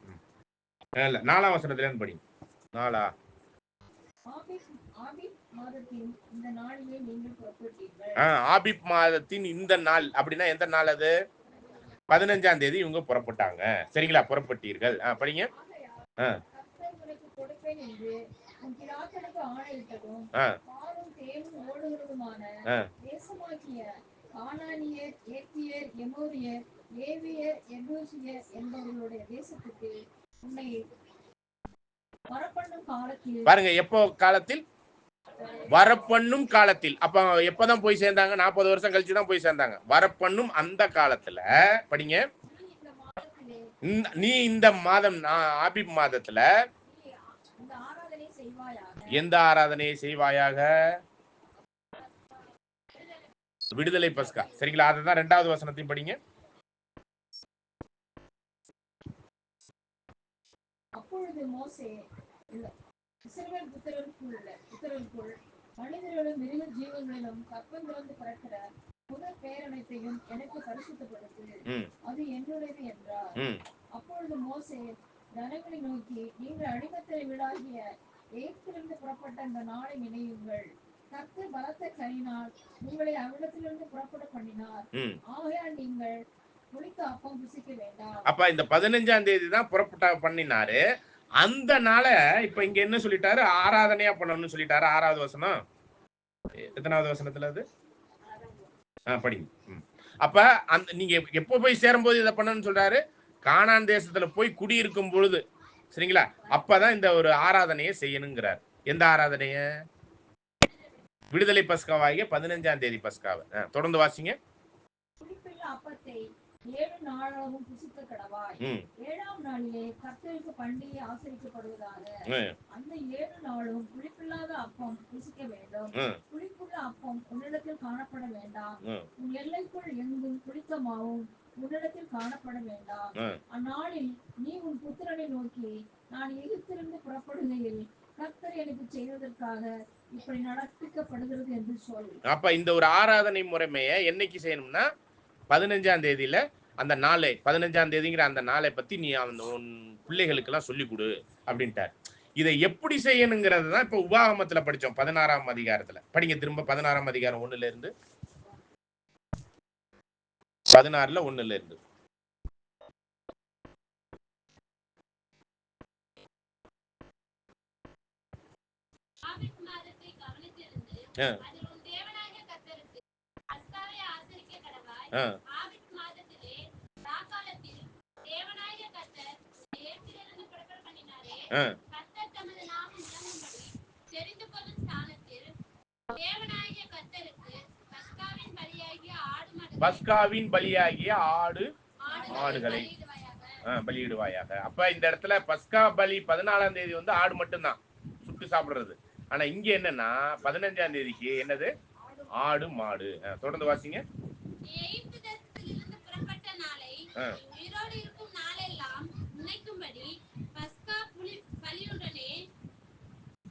இல்ல 4ஆம் வசனத்துல இருந்து படிங்க. 4ஆ? ஆபீப் மாதத்தின் இந்த நாளிலே நீங்கள் புறப்பட்டீர்கள். ஆபீப் மாதத்தின் இந்த நாள் அப்படின்னா எந்த நாள் அது? 15ஆம் தேதி இவங்க புறப்பட்டாங்க. சரிங்களா? புறப்பட்டீர்கள். படிங்க. கர்த்தர் உனக்கு கொடுப்பேன் என்று உன் பிதாக்களுக்கு ஆணையிட்டதும் பாலும் தேனும் ஓடுகிறதுமான தேசமாகிய கானானியர், ஏத்தியர், எமோரியர், லேவியர், எபூசியர் என்பவர்களுடைய தேசத்துக்கு உன்னை வரப்பண்ணும் காலத்தில். பாருங்க, எப்போ காலத்தில்? வரப்பண்ணும் காலத்தில். அப்ப எப்பதான் போய் சேர்ந்தாங்க? 40 வருஷம் கழிச்சு தான் போய் சேர்ந்தாங்க. வரப்பண்ணும் அந்த காலத்துல படிங்க. நீ இந்த மாதம் ஆபிப் மாதத்துல எந்த ஆராதனையை செய்வாயாக? விடுதலை பஸ்கா. சரிங்களா? அதுதான் 2வது வசனத்தையும் படிங்க. அப்பொழுது மோசே இஸ்ரவேல் புத்திரருக்குள் மனிதர்களும் மிருக ஜீவன்களிலும் கற்பம் திறந்து பிறக்கிற முதல் பேரனைத்தையும் எனக்கு பரிசுத்தப்படுத்து, அது என்னுடையது என்றார். அப்பொழுது மோசே ஜனங்களை நோக்கி, நீங்கள் அடிமத்திரை வீடாகிய எகிப்திலிருந்து புறப்பட்ட இந்த நாளை நினைவுங்கள். கர்த்தர் பலத்த கையினால் உங்களை அவ்விடத்திலிருந்து புறப்பட பண்ணினார். ஆகையால் நீங்கள் புளித்த அப்பம் புசிக்க வேண்டாம். அப்ப இந்த 15ஆம் தேதி தான் புறப்பட்ட பண்ணினாரு. அந்த நாளை இப்ப இங்க என்ன சொல்லிட்டாரு? ஆராதனையா பண்ணணும்னு சொல்லிட்டாரு. 6வது வசனம். எத்தனாவது வசனத்துல அது? படிங்க. அப்ப அந்த நீங்க எப்ப போய் சேரும்போது இதை பண்ணணும்னு சொல்றாரு? கானான் தேசத்துல போய் குடியிருக்கும் பொழுது, சரிங்களா? அப்பதான் இந்த ஒரு ஆராதனையை செய்யணுங்கிறார். எந்த ஆராதனைய? விடுதலை பஸ்காவாகிய 15ஆம் தேதி பஸ்காவை. தொடர்ந்து வாசிங்க. புளிப்பில்லா அப்பத்தை 7 நாளாகவும் புசிக்க கடவாய். 7ஆம் நாளிலே கர்த்தருக்கு பண்டிகை ஆசரிக்கப்படுவதாக. அந்த 7 நாளும் புளிப்பில்லாத அப்பம் புசிக்க வேண்டும். புளிப்புள்ள அப்பம் உன்னிடத்தில் காணப்பட வேண்டாம். உன் எல்லைக்குள் எங்கும் புளித்த மாவும் உன்னிடத்தில் காணப்பட வேண்டாம். அந்நாளில் நீ உன் புத்திரனை நோக்கி, நான் எகிப்திலிருந்து புறப்படுகையில் கர்த்தர் எனக்கு செய்வதற்காக இப்படி நடப்பிக்கப்படுகிறது என்று சொல். அப்ப இந்த ஒரு ஆராதனை முறைமையை என்னைக்கு செய்யணும்னா 15ஆம் தேதியில அந்த நாளை 15ஆம் தேதிங்கிற அந்த நாளை பத்தி நீ உன் பிள்ளைகளுக்கு எல்லாம் சொல்லிக் கொடு அப்படின்ட்டார். இதை எப்படி செய்யணுங்கிறது தான் இப்ப உபாகமத்துல படிச்சோம். 16ஆம் அதிகாரத்துல படிங்க. திரும்ப 16ஆம் அதிகாரம் 1ல இருந்து 16ல 1ல இருந்து. பஸ்காவின் பலியாகிய ஆடு மாடுகளை பலியிடுவாயாக. அப்ப இந்த இடத்துல பஸ்கா பலி 14ஆம் தேதி வந்து ஆடு மட்டும்தான் சுட்டு சாப்பிடுறது. ஆனா இங்க என்னன்னா 15ஆம் தேதிக்கு என்னது? ஆடு மாடு. தொடர்ந்து வாசிங்க.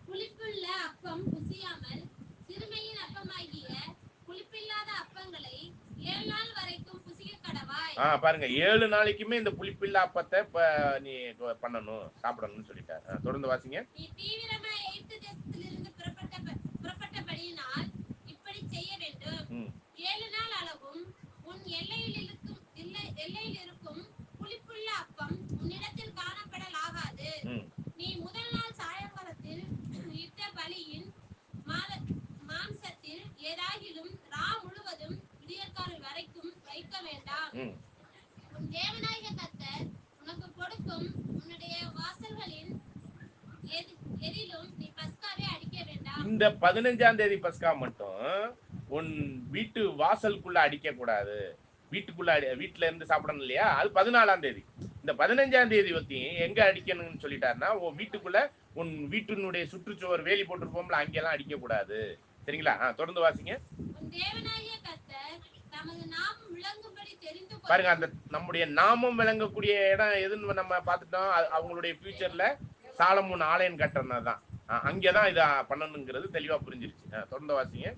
புளிப்புள்ள அப்பம் புசியாமல் சிறுமையின் அப்பமாகிய புளிப்பில்லாத அப்பங்களை 7 நாள் வரைக்கும் புசிக்க கடவாய். பாருங்க, 7 நாளைக்குமே இந்த புளிப்பில்லா அப்பத்தை நீ பண்ணணும், சாப்பிடணும்னு சொல்லிட்டார். தொடர்ந்து வாசிங்க. நீ தீவிரமா எகிப்து தேசத்திலிருந்து புறப்பட்டபடியினால் இப்படி செய்ய வேண்டும். 7 நாள் அளவும் உன் எல்லையில் இருக்கும் புளிப்புள்ள அப்பம் உன்னிடத்தில் காணப்படலாகாது. நீ முதல் நாள் சாயங்காலத்தில் இட்ட பலியின் மாம்சத்தில் ஏதாகிலும் ரா முழுவதும் விடியற்காலை வரைக்கும் வைக்க வேண்டாம். உன் தேவனாகிய கர்த்தர் உனக்கு கொடுக்கும் உன்னுடைய வாசல்களின் எதிலும் நீ பஸ்காவை அடிக்க வேண்டாம். இந்த 15ஆம் தேதி பஸ்கா மட்டும் உன் வீட்டு வாசலுக்குள்ள அடிக்க கூடாது. வீட்டுல இருந்து சாப்பிடணும் இல்லையா? அது 14ஆம் தேதி. இந்த 15ஆம் தேதி பத்தி எங்க அடிக்கணும்னு சொல்லிட்டாருன்னா, உன் வீட்டுக்குள்ள உன் வீட்டினுடைய சுற்றுச்சுவர் வேலி போட்டிருப்போம்ல, அங்கெல்லாம் அடிக்க கூடாது. சரிங்களா? தொடர்ந்து வாசிங்க. பாருங்க, அந்த நம்முடைய நாமம் விளங்கக்கூடிய இடம் எதுன்னு நம்ம பார்த்துட்டோம். அவங்களுடைய ஃபியூச்சர்ல சாலமோன் ஆலயம் கட்டணும் தான். அங்கதான் இதை பண்ணணுங்கிறது தெளிவா புரிஞ்சிருச்சு. தொடர்ந்து வாசிங்க.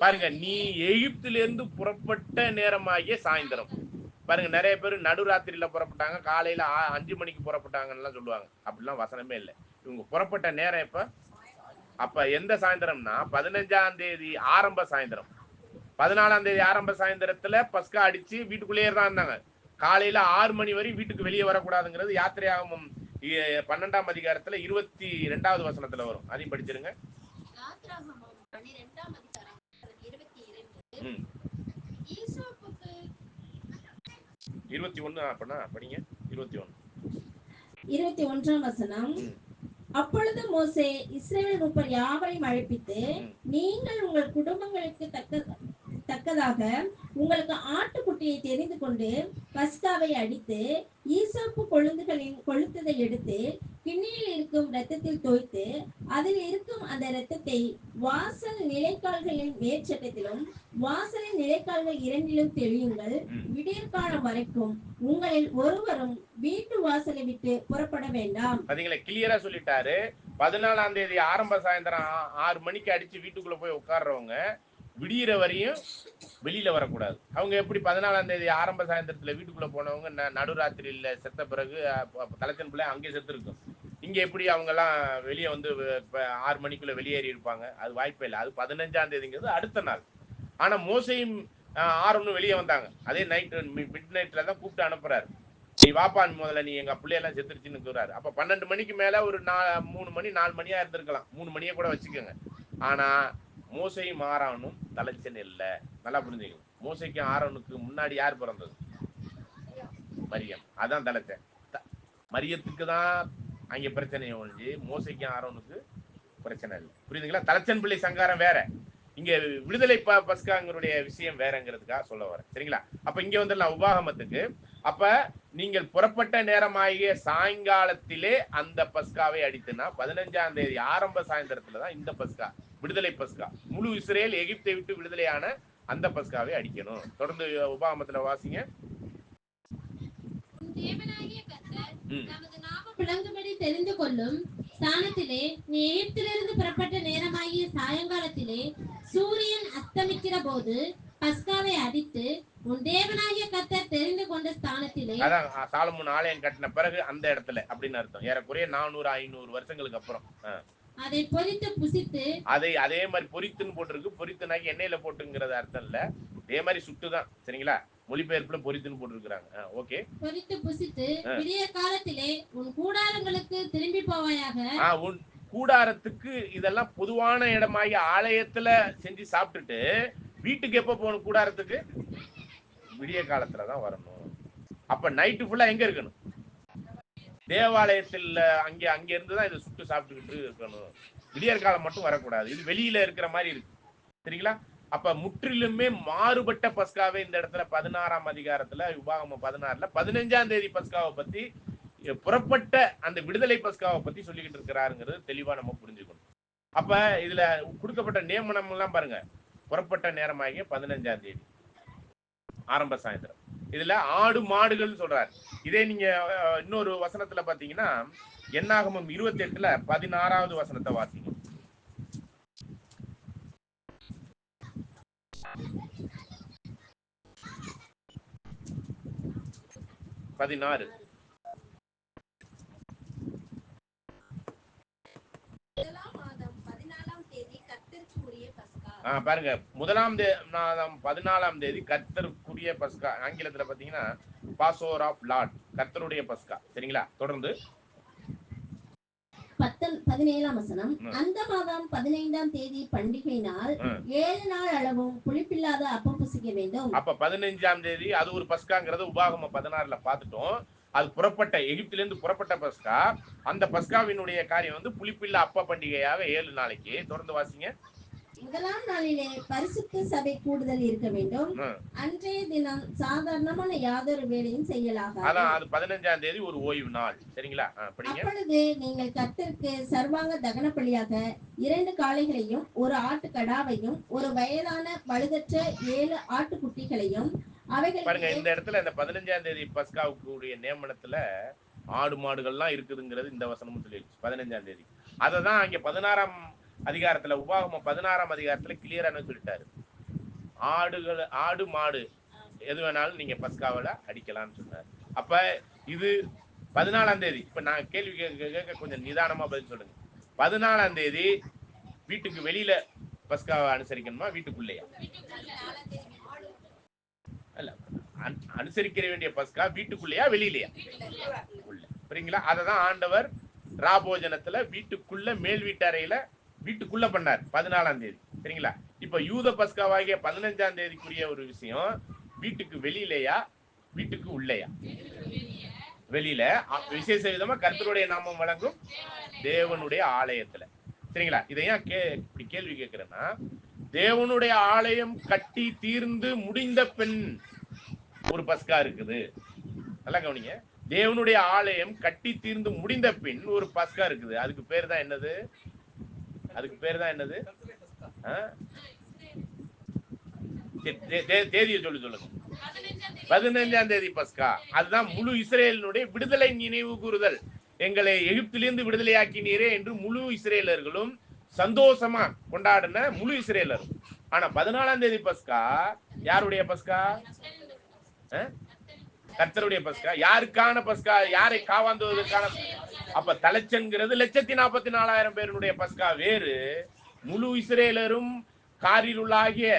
பாருங்க, நீ எகிப்திலிருந்து புறப்பட்ட நேரமாகிய சாயந்தரம். பாருங்க, நிறைய பேர் நடுராத்திரியில புறப்பட்டாங்க, காலையில 5 மணிக்கு புறப்பட்டாங்கன்னு சொல்லுவாங்க. அப்படிலாம் வசனமே இல்லை. இவங்க புறப்பட்ட நேரம் எப்ப? அப்ப எந்த சாயந்தரம்னா 15ஆம் தேதி ஆரம்ப சாயந்தரம். 14ஆம் தேதி ஆரம்ப சாயந்தரத்துல பஸ்கா அடிச்சு வீட்டுக்குள்ளேயே தான் இருந்தாங்க. காலையில 6 மணி வரை வீட்டுக்கு வெளியே வரக்கூடாதுங்கிறது யாத்திரையாகமம் 12ஆம் அதிகாரத்துல 22வது வசனத்துல வரும். அதையும் படிச்சிருங்க. 21 அப்படின்னா படிங்க. 21ஆம் வசனம். அப்பொழுது மோசே இஸ்ரவேல் மூப்பர் யாவரையும் அழைப்பித்து, நீங்கள் உங்கள் குடும்பங்களுக்கு தக்கதாக உங்களுக்கு ஆட்டுக்குட்டியை தெரிந்து கொண்டு பஸ்காவை அடித்து ஈசோப்பு கொழுத்ததை எடுத்து கிண்ணியில் இருக்கும் இரத்தத்தில் தோய்த்து அதில் இருக்கும் அந்த இரத்தத்தை வாசல் நிலைக்கால்களின் மேற்சட்டத்திலும் வாசலின் நிலைக்கால்கள் இரண்டிலும் தெளியுங்கள். விடியற்காலம் வரைக்கும் உங்களில் ஒருவரும் வீட்டு வாசலை விட்டு புறப்பட வேண்டாம். பாத்தீங்களா, கிளியரா சொல்லிட்டாரு. 14ஆம் தேதி ஆரம்ப சாயந்தரம் 6 மணிக்கு அடிச்சு வீட்டுக்குள்ள போய் உட்கார்றவங்க விடியிற வரையும் வெளியில வரக்கூடாது. அவங்க எப்படி 14ஆம் தேதி ஆரம்ப சாயந்தரத்துல வீட்டுக்குள்ள போனவங்க நடுராத்திரியில செத்த பிறகு தலைச்சன் பிள்ளை அங்கே செத்து இருக்கும். இங்க எப்படி அவங்க எல்லாம் வெளியே வந்து 6 மணிக்குள்ள வெளியேறி இருப்பாங்க? அது வாய்ப்பே இல்லை. அது 15ஆம் தேதிங்கிறது அடுத்த நாள். ஆனா மோசையும் ஆரோனும் வெளியே வந்தாங்க. அதே நைட் மிட் நைட்ல தான் கூப்பிட்டு அனுப்புறாரு. நீ வாப்பான், முதல்ல நீ எங்க பிள்ளையெல்லாம் செத்துருச்சுன்னு சொல்றாரு. அப்ப 12 மணிக்கு மேல ஒரு 3 மணி 4 மணியா இருந்திருக்கலாம். 3 மணியை கூட வச்சுக்கோங்க. ஆனா மோசையும் ஆரோனும் தலைச்சன் இல்லை. நல்லா புரிஞ்சுக்கணும். மோசைக்கும் ஆரோனுக்கு முன்னாடி யார் பிறந்தது? மரியம். அதான் தலைச்சன். மரியத்துக்கு தான் அங்க பிரச்சனையை ஒழிஞ்சு மோசைக்கும் ஆரோனுக்கு பிரச்சனை இல்லை. புரியுதுங்களா? தலைச்சன் பிள்ளை சங்காரம் வேற, இங்க விடுதலை பஸ்காங்களுடைய விஷயம் வேறங்கிறதுக்காக சொல்ல வரேன். சரிங்களா? அப்ப இங்க வந்துடலாம் உபாகமத்துக்கு. அப்ப நீங்கள் புறப்பட்ட நேரமாகிய சாயங்காலத்திலே அந்த பஸ்காவை அடித்துனா 15ஆம் தேதி ஆரம்ப சாயந்தரத்துலதான் இந்த பஸ்கா, விடுதலை பஸ்கா, முழு இஸ்ரேல் எகிப்தை விட்டு விடுதலையான அந்த பஸ்காவை அடிக்கணும். தொடர்ந்து உபாகமத்துல வாசிங்க. விளங்கும்படி தெரிந்து கொள்ளும் ஸ்தானத்திலே நீ எகிப்திலிருந்து புறப்பட்ட நேரமாகிய சாயங்காலத்திலே சூரியன் அஸ்தமிக்கிற போது பஸ்காவை அடித்து உன் தேவனாகிய கர்த்தர் தெரிந்து கொண்ட ஸ்தானத்திலே, அதான் சாலமோன் ஆலயம் கட்டின பிறகு அந்த இடத்துல அப்படின்னு அர்த்தம். ஏறக்குறைய 400-500 வருஷங்களுக்கு அப்புறம் அதை பொரித்து புசித்து, அதை அதே மாதிரி பொரித்துன்னு போட்டிருக்கு. பொரித்துனாக்கி எண்ணெயில போட்டுங்கிறது அர்த்தம் இல்ல, அதே மாதிரி சுட்டுதான். சரிங்களா? மொழிபெயர்ப்புல பொரித்துன்னு போட்டிருக்கிறாங்க. ஓகே. பொரித்து புசித்து விடிய காலத்திலே உன் கூடாரங்களுக்கு திரும்பி போவாயாக. உன் கூடாரத்துக்கு இதெல்லாம் பொதுவான இடமாகி ஆலயத்துல செஞ்சு சாப்பிட்டுட்டு வீட்டுக்கு எப்ப போகணும்? கூடாரத்துக்கு விடிய காலத்துலதான் வரணும். அப்ப நைட்டு ஃபுல்லா எங்க இருக்கணும்? தேவாலயத்தில். அங்க அங்க இருந்துதான் இதை சுட்டு சாப்பிட்டுக்கிட்டு இருக்கணும். விடியற் காலம் மட்டும் வரக்கூடாது. இது வெளியில இருக்கிற மாதிரி இருக்கு. சரிங்களா? அப்ப முற்றிலுமே மாறுபட்ட பஸ்காவை இந்த இடத்துல 16ஆம் அதிகாரத்துல உபாகமம் 16ல 15ஆம் தேதி பஸ்காவை பத்தி, புறப்பட்ட அந்த விடுதலை பஸ்காவை பத்தி சொல்லிக்கிட்டு இருக்கிறாருங்கிறது தெளிவா நம்ம புரிஞ்சுக்கணும். அப்ப இதுல கொடுக்கப்பட்ட நியமனம் எல்லாம் பாருங்க. புறப்பட்ட நேரமாகிய 15ஆம் தேதி ஆரம்ப சாயந்தரம். இதுல ஆடு மாடுகள் சொல்றாரு. இதே நீங்க இன்னொரு வசனத்துல பாத்தீங்கன்னா என்னாகமம் 28ல 16வது வசனத்தை வாசிங்க. 16. பாருங்க, 14ஆம் தேதி கர்த்தருக்குரிய பஸ்கா. ஆங்கிலத்துல பாத்தீங்கன்னா பாஸ்ஓவர் ஆஃப் லார்ட், கர்த்தருடைய பஸ்கா. சரிங்களா? தொடர்ந்து 17ஆம் வசனம். அந்த மாதம் 15ஆம் தேதி பண்டிகை நாள் 7 நாள் அளவும் புளிப்பில்லாத அப்பம் புசிக்க வேண்டும். அப்ப 15ஆம் தேதி அது ஒரு பஸ்காங்கிறத உபாகமம் 16ல பார்த்துட்டோம். அது புறப்பட்ட எகிப்திலிருந்து புறப்பட்ட பஸ்கா. அந்த பஸ்காவினுடைய காரியம் வந்து புளிப்பில்லா அப்ப பண்டிகையாக 7 நாளைக்கு. தொடர்ந்து வாசிங்க. முதலாம் நாளிலே பரிசுத்த சபை கூடுதல் இருக்க வேண்டும். அன்றைய தினம் சாதாரணமான யாதொரு வேலையும் செய்யலாகாது. அதான் அது 15ஆம் தேதி ஒரு ஓய்வு நாள். சரிங்களா? அப்பொழுது நீங்கள் கர்த்தருக்கு சர்வாங்க தகன பலியாக 2 காளைகளையும் 1 ஆட்டுக்கடாவையும் 1 வயதான பழுதற்ற 7 ஆட்டுக்குட்டிகளையும் பாருங்க. இந்த இடத்துல இந்த 15ஆம் தேதி பஸ்காவுக்குரிய நியமனத்துல ஆடு மாடுகள்லாம் இருக்குதுங்கிறது இந்த வசனமும் சொல்லிடுச்சு. 15ஆம் தேதி அததான் அங்க 16ஆம் அதிகாரத்துல உபாகமம் 16ஆம் அதிகாரத்துல கிளியரான சொல்லிட்டாரு. ஆடு மாடு எது வேணாலும் நீங்க பஸ்காவில அடிக்கலாம்னு சொன்னாரு. அப்ப இது 14ஆம் தேதி. இப்ப நான் கேள்வி கேட்க கொஞ்சம் நிதானமா பதில் சொல்லுங்க. 14ஆம் தேதி வீட்டுக்கு வெளியில பஸ்காவை அனுசரிக்கணுமா, வீட்டுக்குள்ளேயா? இல்ல, அனுசரிக்க வேண்டிய பஸ்கா வீட்டுக்குள்ளேயா வெளியிலையா? உள்ள. சரிங்களா? அததான் ஆண்டவர் ராபோஜனத்துல வீட்டுக்குள்ள மேல் வீட்டறையில வீட்டுக்குள்ள பண்ணார் 14ஆம் தேதி. சரிங்களா? இப்ப யூத பஸ்காவாகிய 15ஆம் தேதிக்குரிய ஒரு விஷயம் வீட்டுக்கு வெளியிலையா வீட்டுக்கு உள்ளேயா? வெளியில. விசேஷ விதமா கர்த்தருடைய நாமம் வழங்கும் தேவனுடைய ஆலயத்துல. சரிங்களா? இதை ஏன் இப்படி கேள்வி கேட்கிறேன்னா, தேவனுடைய ஆலயம் கட்டி தீர்ந்து முடிந்த பின் ஒரு பஸ்கா இருக்குது. நல்லா கவனிங்க. தேவனுடைய ஆலயம் கட்டி தீர்ந்து முடிந்த பின் ஒரு பஸ்கா இருக்குது. அதுக்கு பேர் தான் என்னது? அதுக்கு பேர் தான் என்னது? தேதியை சொல்லுங்க. 15ஆம் தேதி பஸ்கா. அதுதான் முழு இஸ்ரேலினுடைய விடுதலை நினைவு கூறுதல். எங்களை எகிப்திலிருந்து விடுதலையாக்கினீரே என்று முழு இஸ்ரேலர்களும் சந்தோஷமா கொண்டாடின முழு இஸ்ரேலரும். ஆனா 14ஆம் தேதி பஸ்கா யாருடைய பஸ்கா? கர்த்தருடைய பஸ்கா. யாருக்கான பஸ்கா? யாரை காவாந்துவதற்கான? அப்ப தலைச்சன்கிறது 1,44,000 பேருடைய பஸ்கா வேறு. முழு இஸ்ரேலரும் காரிருளாகிய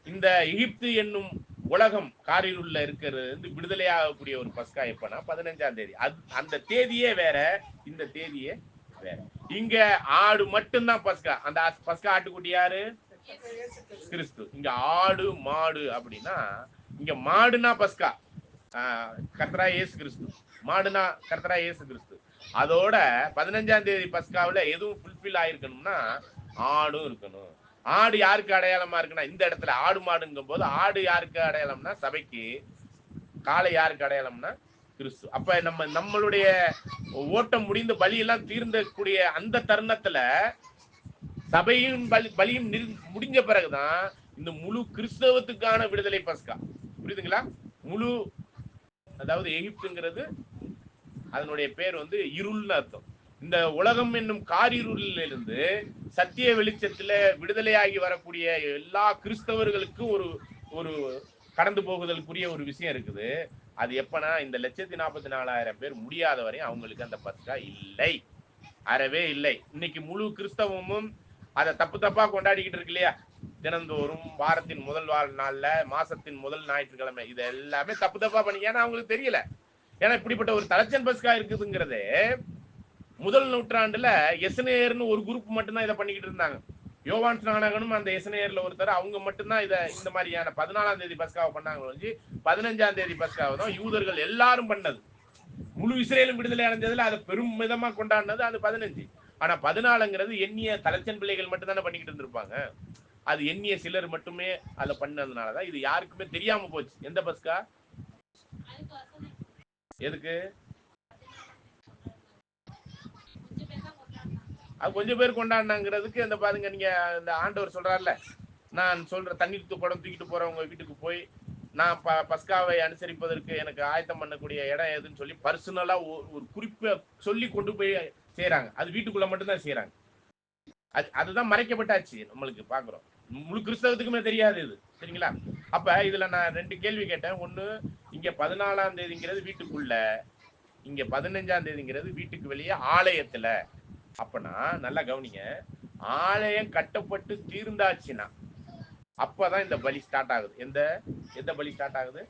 இந்த எகிப்து என்னும் உலகம் காரிருள்ள இருக்கிறது விடுதலையாகக்கூடிய ஒரு பஸ்கா எப்பனா 15ஆம் தேதி. அந்த தேதியே வேற, இந்த தேதியே வேற. இங்க ஆடு மட்டும்தான் பஸ்கா. அந்த பஸ்கா ஆட்டுக்குட்டி யாரு? கிறிஸ்து. இங்க ஆடு மாடு அப்படின்னா, இங்க மாடுனா பஸ்கா கர்த்தராகிய இயேசு கிறிஸ்து. மாடுனா கர்த்தராகிய இயேசு கிறிஸ்து. அதோட 15ஆம் தேதி பஸ்காவில் எதுவும் ஃபுல்ஃபில் ஆயிருக்கணும்னா ஆடும் இருக்கணும். ஆடு யாருக்கு அடையாளமா இருக்குன்னா, இந்த இடத்துல ஆடு மாடுங்கும் போது ஆடு யாருக்கு அடையாளம்னா சபைக்கு, காளை யாருக்கு அடையாளம்னா கிறிஸ்து. அப்ப நம்மளுடைய ஓட்டம் முடிந்து பலியெல்லாம் தீர்ந்தக்கூடிய அந்த தருணத்துல சபையும் பலியும் முடிஞ்ச பிறகுதான் இந்த முழு கிறிஸ்தவத்துக்கான விடுதலை பஸ்கா. புரியுதுங்களா? முழு, அதாவது எகிப்துங்கிறது அதனுடைய பேர் வந்து இருள்னு அர்த்தம். இந்த உலகம் என்னும் காரிருளில் இருந்து சத்திய வெளிச்சத்துல விடுதலையாகி வரக்கூடிய எல்லா கிறிஸ்தவர்களுக்கும் ஒரு ஒரு கடந்து போகுதலுக்குரிய ஒரு விஷயம் இருக்குது. அது எப்பனா இந்த 1,44,000 பேர் முடியாத வரையும் அவங்களுக்கு அந்த பஸ்கா இல்லை, அறவே இல்லை. இன்னைக்கு முழு கிறிஸ்தவமும் அதை தப்பா கொண்டாடிக்கிட்டு இருக்கு இல்லையா? தினந்தோறும் வாரத்தின் முதல் நாள்ல, மாசத்தின் முதல் ஞாயிற்றுக்கிழமை, இது எல்லாமே தப்பா பண்ணி, ஏன்னா அவங்களுக்கு தெரியல. ஏன்னா இப்படிப்பட்ட ஒரு தலைச்சன் பஸ்கா இருக்குதுங்கிறது முதல் நூற்றாண்டுல எசனேயர்னு ஒரு குரூப் மட்டும்தான் இதை பண்ணிக்கிட்டு இருந்தாங்க. யோவான் ஸ்நானகனும் அந்த எசனேயர்ல ஒருத்தர். அவங்க மட்டும்தான் இதை இந்த மாதிரியான 14ஆம் தேதி பஸ்காவை பண்ணாங்க. 15ஆம் தேதி பஸ்காவை தான் யூதர்கள் எல்லாரும் பண்ணது. முழு இஸ்ரேலும் விடுதலை அடைஞ்சதுல அதை பெரும் விதமா கொண்டாடினது அது 15. ஆனா 14ங்கிறது எண்ணிய தலைச்சன் பிள்ளைகள் மட்டும் தானே பண்ணிக்கிட்டு இருந்திருப்பாங்க. அது எண்ணிய சிலர் மட்டுமே அதை பண்ணதுனாலதான் இது யாருக்குமே தெரியாம போச்சு. எந்த பஸ்கா எதுக்கு? அது கொஞ்சம் பேர் கொண்டாடினாங்கிறதுக்கு இந்த பாருங்க, நீங்க இந்த ஆண்டவர் சொல்றாருல, நான் சொல்ற தண்ணீர் குடம் தூக்கிட்டு போறவங்க வீட்டுக்கு போய் நான் பஸ்காவை அனுசரிப்பதற்கு எனக்கு ஆயத்தம் பண்ணக்கூடிய இடம் எதுன்னு சொல்லி பர்சனலா ஒரு குறிப்பை சொல்லி கொண்டு போய் செய்யறாங்க. அது வீட்டுக்குள்ள மட்டும்தான் செய்யறாங்க. அதுதான் மறைக்கப்பட்டாச்சு. நம்மளுக்கு பாக்குறோம், முழு கிறிஸ்தவத்துக்குமே தெரியாது இது. சரிங்களா? அப்ப இதுல நான் 2 கேள்வி கேட்டேன். ஒண்ணு, இங்க 14ஆம் தேதிங்கிறது வீட்டுக்குள்ள, இங்க 15ஆம் தேதிங்கிறது வீட்டுக்கு வெளியே ஆலயத்துல. அப்பனா நல்லா கவனிங்க, ஆலயம் கட்டப்பட்டு தீர்ந்தாச்சுன்னா அப்பதான் இந்த பலி ஸ்டார்ட் ஆகுது. எந்த பலி ஸ்டார்ட் ஆகுது?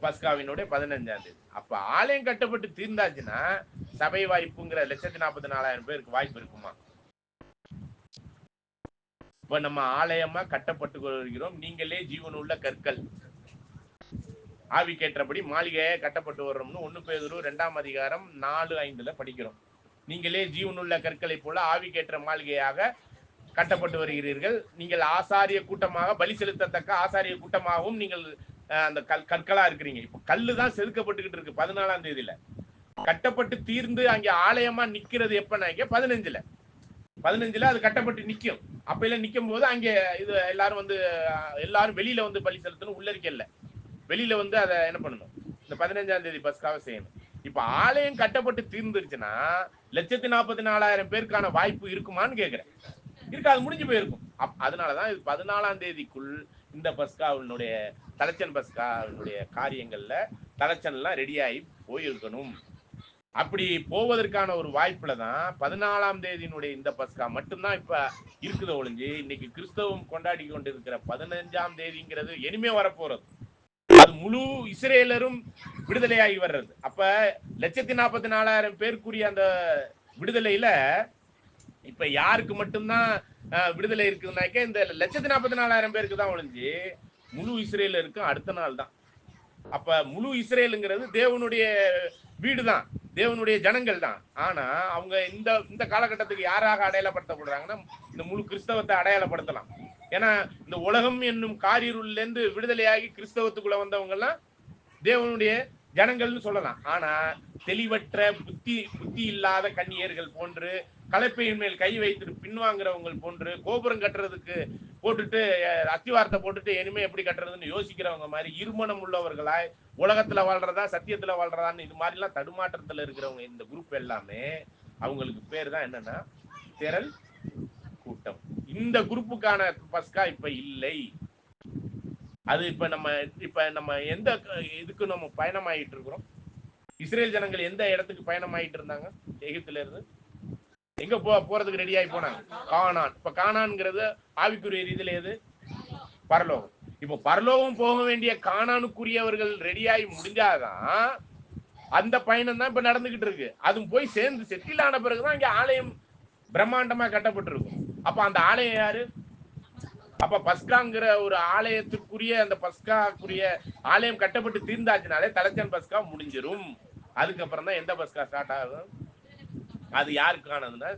பஸ்காவினுடைய 15ஆம் தேதி. அப்ப ஆலயம் கட்டப்பட்டு தீர்ந்தாச்சுன்னா சபை வாய்ப்புங்கிற 1,44,000 பேருக்கு வாய்ப்பு இருக்குமா? இப்ப நம்ம ஆலயமா கட்டப்பட்டு வருகிறோம். நீங்களே ஜீவனுள்ள கற்கள், ஆவிக்கேற்றபடி மாளிகையை கட்டப்பட்டு வர்றோம்னு 1 பேதுரு 2ஆம் அதிகாரம் 4-5 படிக்கிறோம். நீங்களே ஜீவனுள்ள கற்களை போல ஆவிக்கேற்ற மாளிகையாக கட்டப்பட்டு வருகிறீர்கள். நீங்கள் ஆசாரிய கூட்டமாக, பலி செலுத்தத்தக்க ஆசாரிய கூட்டமாகவும் நீங்கள் அந்த கற்களா இருக்கிறீங்க. இப்ப கல்லு தான் செதுக்கப்பட்டுக்கிட்டு இருக்கு. 14ஆம் தேதியில கட்டப்பட்டு தீர்ந்து அங்கே ஆலயமா நிக்கிறது எப்பனாங்க? 15ல அது கட்டப்பட்டு நிக்கும். அப்ப நிக்கும் போது அங்கே இது எல்லாரும் வெளியில வந்து பலி செலுத்தணும். உள்ள இருக்கல, வெளியில வந்து அதை என்ன பண்ணணும்? இந்த 15ஆம் தேதி பஸ்காவை செய்யணும். இப்ப ஆலயம் கட்டப்பட்டு தீர்ந்துருச்சுன்னா 1,44,000 பேருக்கான வாய்ப்பு இருக்குமான்னு கேக்குறேன். இருக்காது, முடிஞ்சு போயிருக்கும். அதனாலதான் இது 14ஆம் தேதிக்குள் இந்த பஸ்காவினுடைய தலைச்சன் பஸ்காவினுடைய காரியங்கள்ல தலைச்சன் எல்லாம் ரெடியாகி போயிருக்கணும். அப்படி போவதற்கான ஒரு வாய்ப்புல தான் 14ஆம் தேதியினுடைய இந்த பஸ்கா மட்டும்தான் இப்ப இருக்குது ஒழிஞ்சு, இன்னைக்கு கிறிஸ்தவம் கொண்டாடி கொண்டிருக்கிற 15ஆம் தேதிங்கிறது இனிமே வரப்போறது. அது முழு இஸ்ரேலரும் விடுதலையாகி வர்றது. அப்ப 1,44,000 பேருக்குரிய அந்த விடுதலையில இப்ப யாருக்கு மட்டும்தான் விடுதலை இருக்குதுனாக்க இந்த 1,44,000 பேருக்கு தான் ஒழிஞ்சு முழு இஸ்ரேலருக்கும் அடுத்த நாள் தான். அப்ப முழு இஸ்ரேலுங்கிறது தேவனுடைய வீடு தான், தேவனுடைய ஜனங்கள் தான். ஆனா அவங்க இந்த காலகட்டத்துக்கு யாராக அடையாளப்படுத்தப்படுறாங்கன்னா இந்த முழு கிறிஸ்தவத்தை அடையாளப்படுத்தலாம். ஏன்னா இந்த உலகம் என்னும் காரிருள்ல இருந்து விடுதலையாகி கிறிஸ்தவத்துக்குள்ள வந்தவங்க எல்லாம் தேவனுடைய ஜனங்கள்னு சொல்லலாம். ஆனா தெளிவற்ற புத்தி இல்லாத கன்னியர்கள் போன்று, கலப்பையின் மேல் கை வைத்து பின்வாங்குறவங்க போன்று, கோபுரம் கட்டுறதுக்கு போட்டுட்டு அத்திவாரத்தை போட்டுட்டு இனிமே எப்படி கட்டுறதுன்னு யோசிக்கிறவங்க மாதிரி இருமனம் உள்ளவர்களாய் உலகத்துல வாழ்றதா சத்தியத்துல வாழ்றதான்னு இது மாதிரி எல்லாம் தடுமாற்றத்துல இருக்கிறவங்க இந்த குரூப் எல்லாமே அவங்களுக்கு பேர் தான் என்னன்னா திரள் கூட்டம். இந்த குரூப்புக்கான பஸ்கா இப்ப இல்லை. அது இப்ப நம்ம எந்த இதுக்கு நம்ம பயணம் ஆகிட்டு இருக்கிறோம்? இஸ்ரேல் ஜனங்கள் எந்த இடத்துக்கு பயணம் ஆகிட்டு இருந்தாங்க? எகிப்துல இருந்து எங்க போறதுக்கு ரெடி ஆகி போனாங்க? கானான். இப்ப கானான்ங்கிறது ஆவிக்குரிய ரீதியில எது? பரலோகம். இப்போ பரலோகம் போக வேண்டிய கானானுக்குரியவர்கள் ரெடியாகி முடிஞ்சாதான் அந்த பயணம் தான் இப்ப நடந்துகிட்டு இருக்கு. அதுவும் போய் சேர்ந்து செட்டில் ஆன பிறகுதான் இங்க ஆலயம் பிரம்மாண்டமா கட்டப்பட்டிருக்கும். அப்ப அந்த ஆலயம் யாரு? அப்ப பஸ்காங்கிற ஒரு ஆலயத்துக்குரிய அந்த பஸ்காக்குரிய ஆலயம் கட்டப்பட்டு தீர்ந்தாச்சுனாலே தலைச்சன் பஸ்கா முடிஞ்சிரும். அதுக்கப்புறம் தான் எந்த பஸ்கா ஸ்டார்ட் ஆகும்? அது யாருக்கானதுன்னா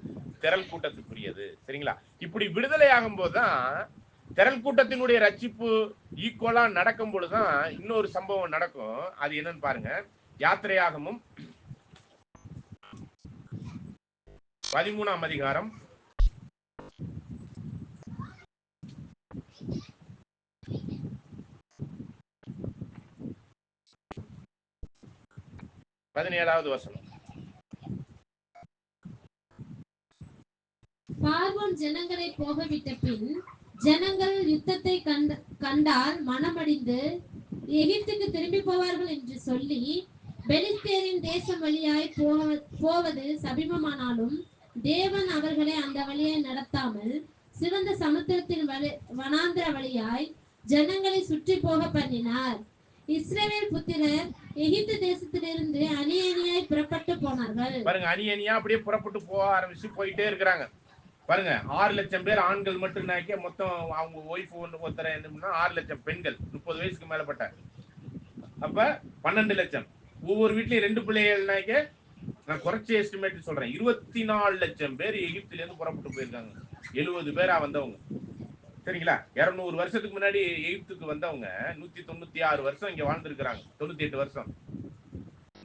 திரள் கூட்டத்துக்குரியது. சரிங்களா? இப்படி விடுதலை ஆகும் போதுதான் திரள் கூட்டத்தினுடைய ரட்சிப்பு ஈக்குவலா நடக்கும் பொழுதுதான் இன்னொரு சம்பவம் நடக்கும். அது என்னன்னு பாருங்க. யாத்திரையாகமும் 13ஆம் அதிகாரம் 17வது வசனம். பார்வோன் ஜனங்களை போகவிட்ட பின் ஜனங்கள் யுத்தத்தை கண்டால் மனமடிந்து எகிப்துக்கு திரும்பி போவார்கள் என்று சொல்லி பெலிஸ்தேரின் தேசம் வழியாய் போவது சபிமமானாலும் தேவன் அவர்களை அந்த வழியை நடத்தாமல் சிவந்த சமுத்திரத்தின் வனாந்திர வழியாய் ஜனங்களை சுற்றி போக பண்ணினார். இஸ்ரவேல் புத்திரர் எகிப்து தேசத்திலிருந்து அணி அணியாய் புறப்பட்டு போனார்கள். பாருங்க, அணி அணியா அப்படியே புறப்பட்டு போக ஆரம்பிச்சு போயிட்டே இருக்கிறாங்க. பாருங்க, 6 லட்சம் பேர் ஆண்கள் மட்டும்னாக்க மொத்தம் அவங்க ஒய்ஃப் ஒருத்தர 6 லட்சம் பெண்கள் 30 வயசுக்கு மேலப்பட்ட. அப்ப 12 லட்சம். ஒவ்வொரு வீட்லயும் 2 பிள்ளைகள்னாக்க நான் குறைச்சி எஸ்டிமேட் சொல்றேன், 24 லட்சம் பேர் எகிப்துல இருந்து புறப்பட்டு போயிருக்காங்க. 70 பேரா வந்தவங்க. சரிங்களா? 200 வருஷத்துக்கு முன்னாடி எகிப்துக்கு வந்தவங்க 196 வருஷம் இங்க வாழ்ந்துருக்கிறாங்க. 98 வருஷம்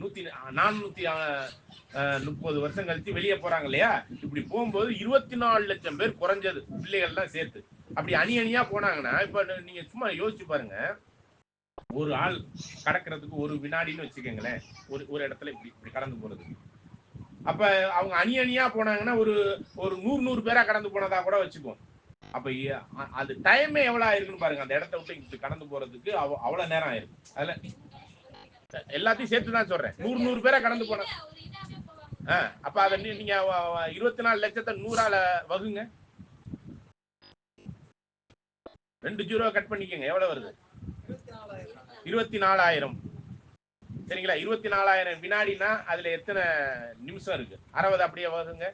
430 வருஷம் கழிச்சு வெளியே போறாங்க இல்லையா? இப்படி போகும்போது 24 லட்சம் பேர் குறைஞ்சது, பிள்ளைகள்லாம் சேர்த்து. அப்படி அணி அணியா போனாங்கன்னா இப்ப நீங்க சும்மா யோசிச்சு பாருங்க. ஒரு ஆள் கடக்கிறதுக்கு ஒரு வினாடின்னு வச்சுக்கோங்களேன், ஒரு இடத்துல இப்படி கடந்து போறது. அப்ப அவங்க அணி அணியா போனாங்கன்னா ஒரு 100 பேரா கடந்து போனதா கூட வச்சுக்குவோம். அப்ப அது டைமே எவ்வளவு ஆயிருக்குன்னு பாருங்க. அந்த இடத்த விட்டு இப்படி கடந்து போறதுக்கு அவ்வளவு நேரம் ஆயிருக்கு. அதுல எல்லாத்தையும் சேர்த்துதான் சொல்றேன். 100 பேரை கடந்து போன. அப்ப அத நீங்க 24 லட்சத்தை 100ஆல வகுங்க. 2 ஜீரோ கட் பண்ணிக்கங்க. எவ்வளவு வருது? 24,000. சரிங்களா? 24,000 வினாடினா அதுல எத்தனை நிமிஷம் இருக்கு? 60 அப்படியே வகுங்க.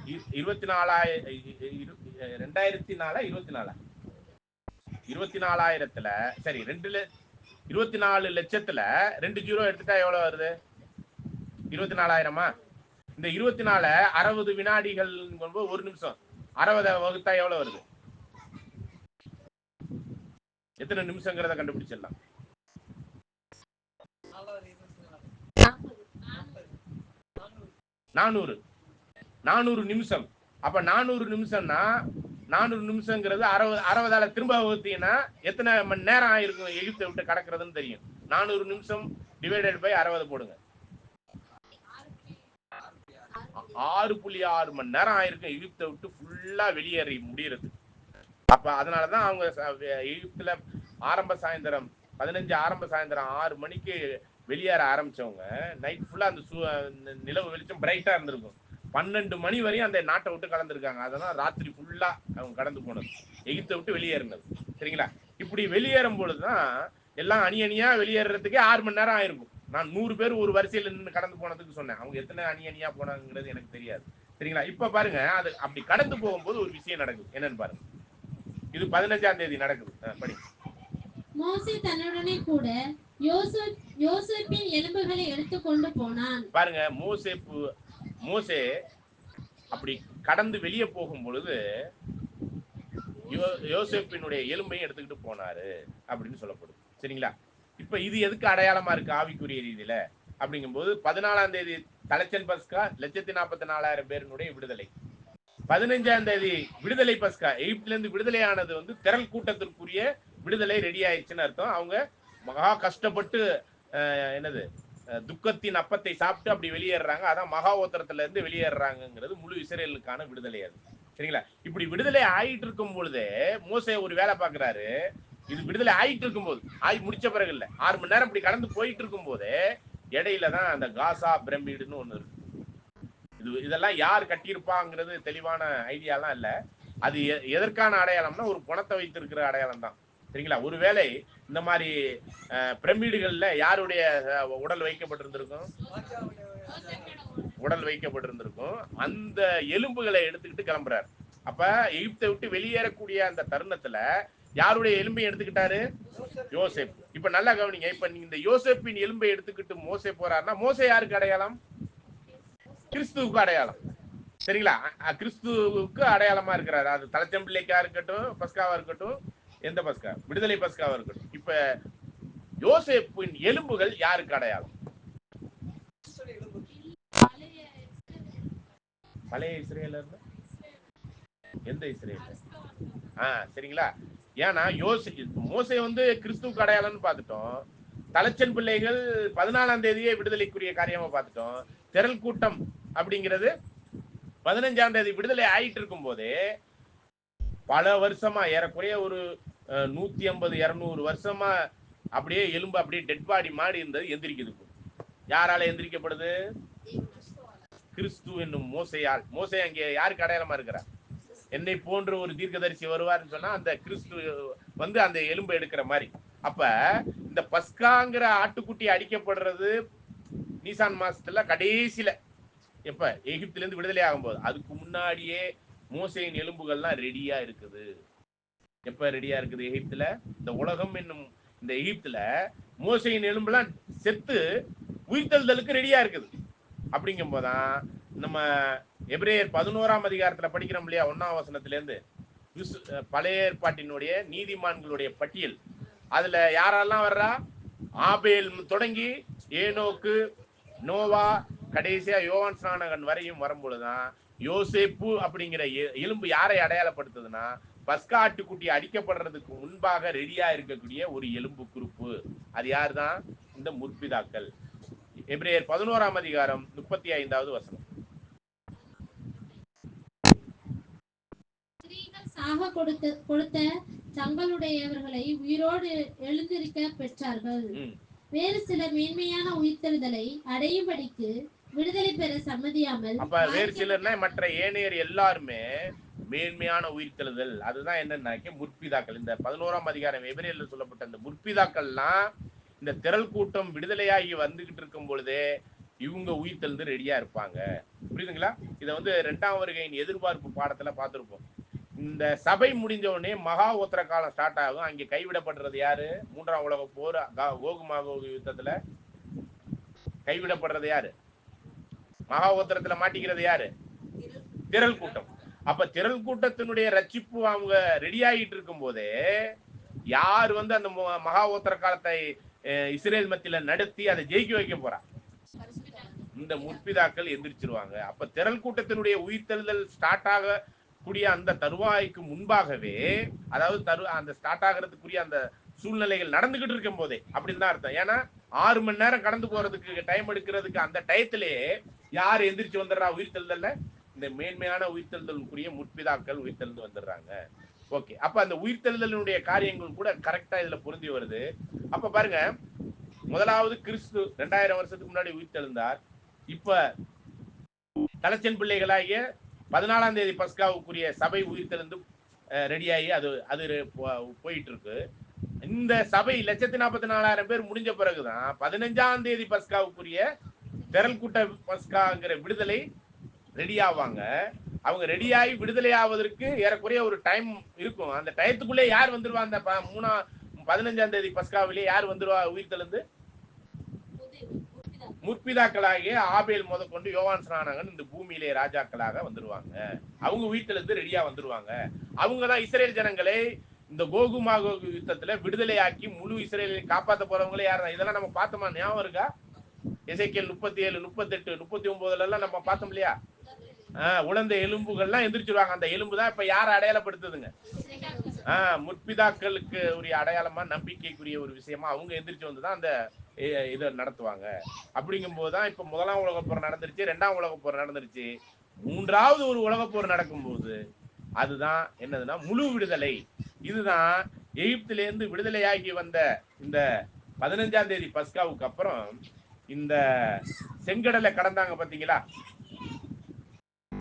24,000த்துல சரி 24 லட்சத்துல 2 ஜீரோ எடுத்துட்டா எவ்வளவு வருது? 24,000. இந்த 24 60 வினாடிகள் ஒரு நிமிஷம். 60 வகுத்தா எவ்வளவு வருது? எத்தனை நிமிஷங்கிறத கண்டுபிடிச்சிடலாம். 400 நிமிஷம். அப்ப 400 நிமிஷம்னா 400 நிமிஷங்கிறது 60ஆல திரும்ப வகுத்தீங்கன்னா எத்தனை மணி நேரம் ஆயிருக்கும் எகிப்தை விட்டு கடக்கிறதுன்னு தெரியும். 400 நிமிஷம் டிவைடட் பை 60 போடுங்க. 6.6 மணி நேரம் ஆயிருக்கும் எகிப்தை விட்டு ஃபுல்லா வெளியேறி முடியறது. அப்ப அதனாலதான் அவங்க எகிப்துல சாயந்தரம் 6 மணிக்கு வெளியேற ஆரம்பிச்சவங்க நைட் ஃபுல்லா அந்த நிலவு வெளிச்சம் பிரைட்டா இருந்திருக்கும். 12 மணி வரையும் அந்த நாட்டை விட்டு கடந்திருக்காங்க. அதெல்லாம் ராத்திரி ஃபுல்லா அவங்க கடந்து போனது, எகிப்தை விட்டு வெளியேறினது. சரிங்களா? இப்படி வெளியேறும் பொழுதுதான் எல்லாம் அணி அணியா வெளியேறதுக்கே 6 மணி நேரம் ஆயிருக்கும். நான் 100 பேர் ஒரு வரிசையில நின்று கடந்து போனதுக்கு சொன்னேன். அவங்க எத்தனை அணி அணியா போனாங்கிறது எனக்கு தெரியாது. சரிங்களா? இப்ப பாருங்க, அது அப்படி கடந்து போகும்போது ஒரு விஷயம் நடக்குது. என்னன்னு பாருங்க. இது 15ஆம் தேதி நடக்குது. படி. மோசே தன்னுடனே கூட யோசேப்பின் எலும்புகளை எடுத்துக்கொண்டு போனான். பாருங்க, மோசே அப்படி கடந்து வெளியே போகும் பொழுது யோசேப்பினுடைய எலும்பையும் எடுத்துக்கிட்டு போனாரு அப்படின்னு சொல்லப்படுது. சரிங்களா? இப்ப இது எதுக்கு அடையாளமா இருக்கு ஆவிக்குரிய ரீதியில அப்படிங்கும்போது 14ஆம் தேதி தலைச்சன் பஸ்கா 1,44,000 பேருடைய விடுதலை. 15ஆம் தேதி விடுதலை பஸ்கா, எகிப்துல இருந்து விடுதலையானது வந்து திரள் கூட்டத்திற்குரிய விடுதலை ரெடி ஆயிடுச்சுன்னு அர்த்தம். அவங்க மகா கஷ்டப்பட்டு என்னது துக்கத்தின் அப்பத்தை சாப்பிட்டு அப்படி வெளியேறாங்க. அதான் மகா ஓத்திரத்துல இருந்து வெளியேறாங்கிறது முழு இஸ்ரேலுக்கான விடுதலை அது. சரிங்களா? இப்படி விடுதலை ஆயிட்டு இருக்கும் பொழுதே மோசே ஒரு வேலை பார்க்கிறாரு. இது விடுதலை ஆயிட்டு இருக்கும் போது, ஆகி முடிச்ச பிறகு இல்ல, 6 மணி நேரம் இப்படி கடந்து போயிட்டு இருக்கும் போதே இடையில தான் அந்த காசா பிரமிடுன்னு ஒண்ணு இருக்கு. இதெல்லாம் யார் கட்டியிருப்பாங்கிறது தெளிவான ஐடியாலாம் இல்ல. அது எதற்கான அடையாளம்னா ஒரு பணத்தை வைத்திருக்கிற அடையாளம் தான். சரிங்களா? ஒருவேளை இந்த மாதிரி பிரமிடுகள்ல யாருடைய உடல் வைக்கப்பட்டிருந்திருக்கும்? உடல் வைக்கப்பட்டிருந்திருக்கும். அந்த எலும்புகளை எடுத்துக்கிட்டு கிளம்புறாரு. அப்ப எகிப்தை விட்டு வெளியேறக்கூடிய அந்த தருணத்துல யாருடைய எலும்பை எடுத்துக்கிட்டாரு? யோசேப். இப்ப நல்லா கவனிங்க. இப்ப நீங்க இந்த யோசேப்பின் எலும்பை எடுத்துக்கிட்டு மோசே போறாருன்னா மோசே யாருக்கு அடையாளம்? கிறிஸ்துவுக்கு அடையாளம். சரிங்களா? கிறிஸ்துவுக்கு அடையாளமா இருக்கிறாரு. அது தலைச்சம்பிள்ளைக்கா இருக்கட்டும், பஸ்காவா இருக்கட்டும், எந்த பஸ்கா, விடுதலை பஸ்காவா இருக்கட்டும். இப்ப யோசேப்பின் எலும்புகள் யாருக்கு அடையாளம்? பழைய இஸ்ரேலர். எந்த இஸ்ரேல்? சரிங்களா? ஏன்னா மோசே வந்து கிறிஸ்துவுக்கு அடையாளம்னு பார்த்துட்டோம். தலைச்சன் பிள்ளைகள் 14ஆம் தேதியே விடுதலைக்குரிய காரியமா பார்த்துட்டோம். திரள் கூட்டம் அப்படிங்கிறது 15ஆம் தேதி விடுதலை ஆயிட்டு இருக்கும் போதே பல வருஷமா, ஏறக்குறைய ஒரு 150-200 வருஷமா அப்படியே எலும்பு அப்படியே டெட் பாடி மாடி இருந்தது எந்திரிக்குது. யாரால எந்திரிக்கப்படுது? கிறிஸ்து என்னும் மோசையால். மோசே அங்கே யாருக்கு அடையாளமா இருக்கிறார்? என்னை போன்ற ஒரு தீர்க்கதரிசி வருவார்னு சொன்னா அந்த கிறிஸ்து வந்து அந்த எலும்பை எடுக்கிற மாதிரி. அப்ப இந்த பஸ்காங்கிற ஆட்டுக்குட்டி அடிக்கப்படுறது நீசான் மாசத்துல கடைசியில, எப்ப எகிப்துல இருந்து விடுதலை ஆகும்போது. அதுக்கு முன்னாடியே மோசையின் எலும்புகள்லாம் ரெடியா இருக்குது. எப்ப ரெடியா இருக்குது? எகிப்துல, இந்த உலகம் என்னும் இந்த எகிப்துல மோசையின் எலும்புலாம் செத்து உயிர்த்தெழுதலுக்கு ரெடியா இருக்குது. அப்படிங்கும் போதான் நம்ம எபிரேயர் 11ஆம் அதிகாரத்துல படிக்கிறோம் இல்லையா? 1ஆம் வசனத்துல இருந்து பழைய ஏற்பாட்டினுடைய நீதிமான்களுடைய பட்டியல். அதுல யாரெல்லாம் வர்றா? ஆபேல் தொடங்கி ஏனோக்கு, நோவா, கடைசியா யோவான் ஸ்நானகன் வரையும் வரும்பொழுதுதான் யோசேப்பு அப்படிங்கிற எலும்பு யாரை அடையாளப்படுத்துதுன்னா பஸ்கா ஆட்டுக்குட்டி அடிக்கப்படுறதுக்கு முன்பாக ரெடியா இருக்கக்கூடிய ஒரு எலும்பு குறிப்பு. அது யார் தான்? இந்த முற்பிதாக்கள். எபிரேயர் 11ஆம் அதிகாரம் 35வது வசனம். ஸ்திரீகள் சாக கொடுத்த தங்களுடையவர்களை உயிரோடு எழுந்திருக்க பெற்றார்கள். வேறு சில மேன்மையான உயிர்த்தெழுதலை அடையும்படிக்கு விடுதலை பெற சம்மதியாமல். அப்ப வேறு சிலர்னா மற்ற ஏனையர் எல்லாருமே மேன்மையான உயிர்த்தெழுதல். அதுதான் என்னன்னா முற்பிதாக்கள். இந்த 11ஆம் அதிகாரம் எபிரேயர்ல சொல்லப்பட்ட இந்த முற்பிதாக்கள்லாம் இந்த திரள் கூட்டம் விடுதலையாகி வந்துகிட்டு இருக்கும் பொழுதே இவங்க உயிர்த்தெழுந்து ரெடியா இருப்பாங்க. புரியுதுங்களா? இதை வந்து 2ஆம் வருகையின் எதிர்பார்ப்பு பாடத்துல பார்த்திருப்போம். இந்த சபை முடிஞ்ச உடனே மகா ஓத்திர காலம் ஸ்டார்ட் ஆகும். அங்கே கைவிடப்படுறது யாரு? 3ஆம் உலக போர் கோகு மாகோகு யுத்தத்துல கைவிடப்படுறது யாரு? மகா ஓத்திரத்துல மாட்டிக்கிறது யாரு? திரள் கூட்டம். அப்ப திரள் கூட்டத்தினுடைய ரட்சிப்பு அவங்க ரெடி ஆகிட்டு இருக்கும் போதே யார் வந்து அந்த மகா ஓத்திர காலத்தை இஸ்ரேல் மத்தியில நடத்தி அதை ஜெயிக்க வைக்க போறா? இந்த முற்பிதாக்கள் எந்திரிச்சிருவாங்க. அப்ப திரள் கூட்டத்தினுடைய உயிர்த்தெழுதல் ஸ்டார்ட் ஆக கூடிய அந்த தருவாய்க்கு முன்பாகவே, அதாவது அந்த ஸ்டார்ட் ஆகிறதுக்குரிய அந்த சூழ்நிலைகள் நடந்துகிட்டு இருக்கும் போதே அப்படின்னு தான் அர்த்தம். ஏன்னா 6 மணி நேரம் கடந்து போறதுக்கு டைம் எடுக்கிறதுக்கு அந்த டயத்திலேயே யார் எந்திரிச்சு வந்துடுறா உயிர்த்தெழுதல்ல? இந்த மேன்மையான உயிர்த்தெழுதலுக்குரிய முற்பிதாக்கள் உயிர்த்தெழுந்து வந்துடுறாங்க. ஓகே. அப்ப அந்த உயிர்த்தெழுதலுடைய காரியங்கள் கூட கரெக்டா இதுல பொருந்தி வருது. அப்ப பாருங்க, முதலாவது கிறிஸ்து 2000 வருஷத்துக்கு முன்னாடி உயிர்த்தெழுந்தார். இப்ப தலைச்சன் பிள்ளைகளாகிய 14ஆம் தேதி பஸ்காவுக்குரிய சபை உயிர்த்தெழுந்து ரெடியாகி அது போயிட்டு இருக்கு. இந்த சபை 1,44,000 பேர் முடிஞ்ச பிறகுதான் 15ஆம் தேதி பஸ்காவுக்குரிய திரள் கூட்ட பஸ்காங்கிற விடுதலை ரெடி ஆவாங்க. அவங்க ரெடியாகி விடுதலை ஆவதற்கு ஏறக்குறைய ஒரு டைம் இருக்கும். அந்த டயத்துக்குள்ளே யார் வந்துருவா? அந்த 15ஆம் தேதி பஸ்காவிலே யார் வந்துருவா உயிர்த்தெழுந்து? முற்பிதாக்களாகிய ஆபேல் முதற்கொண்டு யோவான் ஸ்நானகன் இந்த பூமியிலே ராஜாக்களாக வந்துருவாங்க. அவங்க வீட்டுல இருந்து ரெடியா வந்துருவாங்க. அவங்கதான் இஸ்ரேல் ஜனங்களை இந்த கோகு மாகோகு யுத்தத்துல விடுதலையாக்கி முழு இஸ்ரேலை காப்பாற்ற போறவங்களே யாரு? இதெல்லாம் நம்ம பார்த்தோமா? ஞாபகம் இருக்கா? எசேக்கியேல் 37, 38, 39 எல்லாம் நம்ம பார்த்தோம் இல்லையா? உலர்ந்த எலும்புகள்லாம் எந்திரிச்சிருவாங்க. அந்த எலும்பு தான் இப்ப யாரை அடையாளப்படுத்துதுங்க? முற்பிதாக்களுக்கு உரிய அடையாளமா, நம்பிக்கைக்குரிய ஒரு விஷயமா அவங்க எந்திரிச்சு வந்துதான் அந்த இதை நடத்துவாங்க. அப்படிங்கும் போதுதான் இப்ப முதலாம் உலகப் போர் நடந்துருச்சு, 2ஆம் உலகப் போர் நடந்துருச்சு. 3வது ஒரு உலகப் போர் நடக்கும்போது அதுதான் என்னதுன்னா முழு விடுதலை. இதுதான் எகிப்திலிருந்து விடுதலையாகி வந்த இந்த 15ஆம் தேதி பஸ்காவுக்கு அப்புறம் இந்த செங்கடலை கடந்தாங்க பாத்தீங்களா?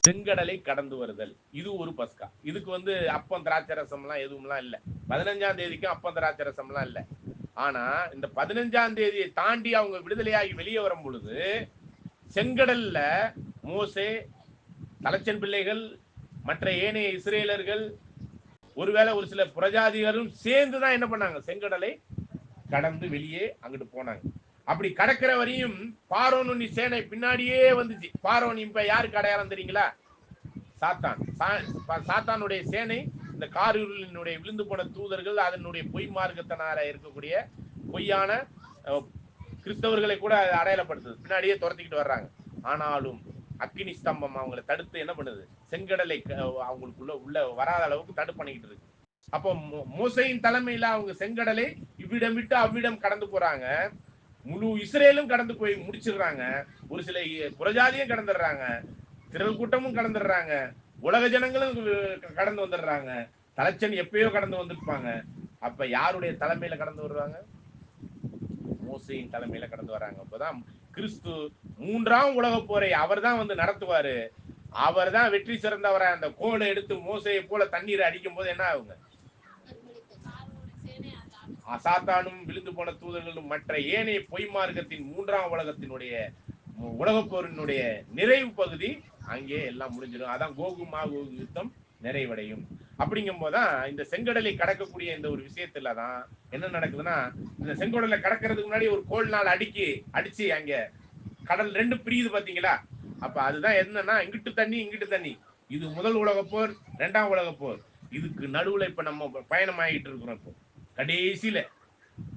செங்கடலை கடந்து வருதல், இது ஒரு பஸ்கா. இதுக்கு அப்பம் திராட்சை ரசம் எல்லாம் எதுவும்லாம் இல்லை. 15ஆம் தேதிக்கும் அப்பம் திராட்சை ரசம் எல்லாம் இல்லை. ஆனா இந்த 15ஆம் தேதியை தாண்டி அவங்க விடுதலையாகி வெளியே வரும் பொழுது செங்கடல்ல மோசே, தலைச்சன் பிள்ளைகள், மற்ற ஏனைய இஸ்ரேலர்கள், ஒருவேளை ஒரு சில புரஜாதிகளும் சேர்ந்துதான் என்ன பண்ணாங்க? செங்கடலை கடந்து வெளியே அங்கிட்டு போனாங்க. அப்படி கடக்கிற வரையும் பார்வோன் சேனை பின்னாடியே வந்துச்சு. பார்வோன் இப்ப யாருக்கு அடையாளம் தெரியுங்களா? சாத்தான். சாத்தானுடைய சேனை இந்த காரிருளினுடைய விழுந்து போன தூதர்கள், அதனுடைய பொய் மார்க்கத்தினால இருக்கக்கூடிய பொய்யான கிறிஸ்தவர்களை கூட அடையாளப்படுத்துது. பின்னாடியே துரத்திக்கிட்டு வர்றாங்க. ஆனாலும் அக்கினி ஸ்தம்பம் அவங்களை தடுத்து என்ன பண்ணுது? செங்கடலை அவங்களுக்குள்ள உள்ள வராத அளவுக்கு தடுப்பு பண்ணிக்கிட்டு இருக்கு. அப்போ மோசையின் தலைமையில அவங்க செங்கடலை இவ்விடம் விட்டு அவ்விடம் கடந்து போறாங்க. முழு இஸ்ரேலும் கடந்து போய் முடிச்சிடுறாங்க. ஒரு சில புறஜாதியும் கடந்துடுறாங்க, திரள் கூட்டமும் கடந்துடுறாங்க, உலக ஜனங்களும் கடந்து வந்துடுறாங்க. தலைச்சன் எப்பயோ கடந்து வந்திருப்பாங்க. அப்ப யாருடைய தலைமையில கடந்து வருவாங்க? மோசையின் தலைமையில கடந்து வராங்க. அப்பதான் கிறிஸ்து 3ஆம் உலக போரை அவர் தான் நடத்துவாரு. அவர் தான் வெற்றி சிறந்தவரை. அந்த கோலை எடுத்து மோசையை போல தண்ணீரை அடிக்கும் போது என்ன ஆகுங்க? சாத்தானும் விழுந்து போன தூதர்களும் மற்ற ஏனைய பொய் மார்க்கத்தின் 3ஆம் உலகத்தினுடைய உலகப் போரினுடைய நிறைவு பகுதி அங்கே எல்லாம் முடிஞ்சிடும். அதான் கோகு மாகோகு யுத்தம் நிறைவடையும். அப்படிங்கும் போதுதான் இந்த செங்கடலை கடக்கக்கூடிய இந்த ஒரு விஷயத்துலதான் என்ன நடக்குதுன்னா, இந்த செங்கடலை கடக்கிறதுக்கு முன்னாடி ஒரு கோல் நாள் அடிச்சு அங்க கடல் 2 பிரியுது பாத்தீங்களா? அப்ப அதுதான் என்னன்னா, இங்கிட்டு தண்ணி இங்கிட்டு தண்ணி. இது முதல் உலகப் போர், 2ஆம் உலகப் போர். இதுக்கு நடுவுல இப்ப நம்ம பயணம் ஆகிட்டு இருக்கிறோம். இப்போ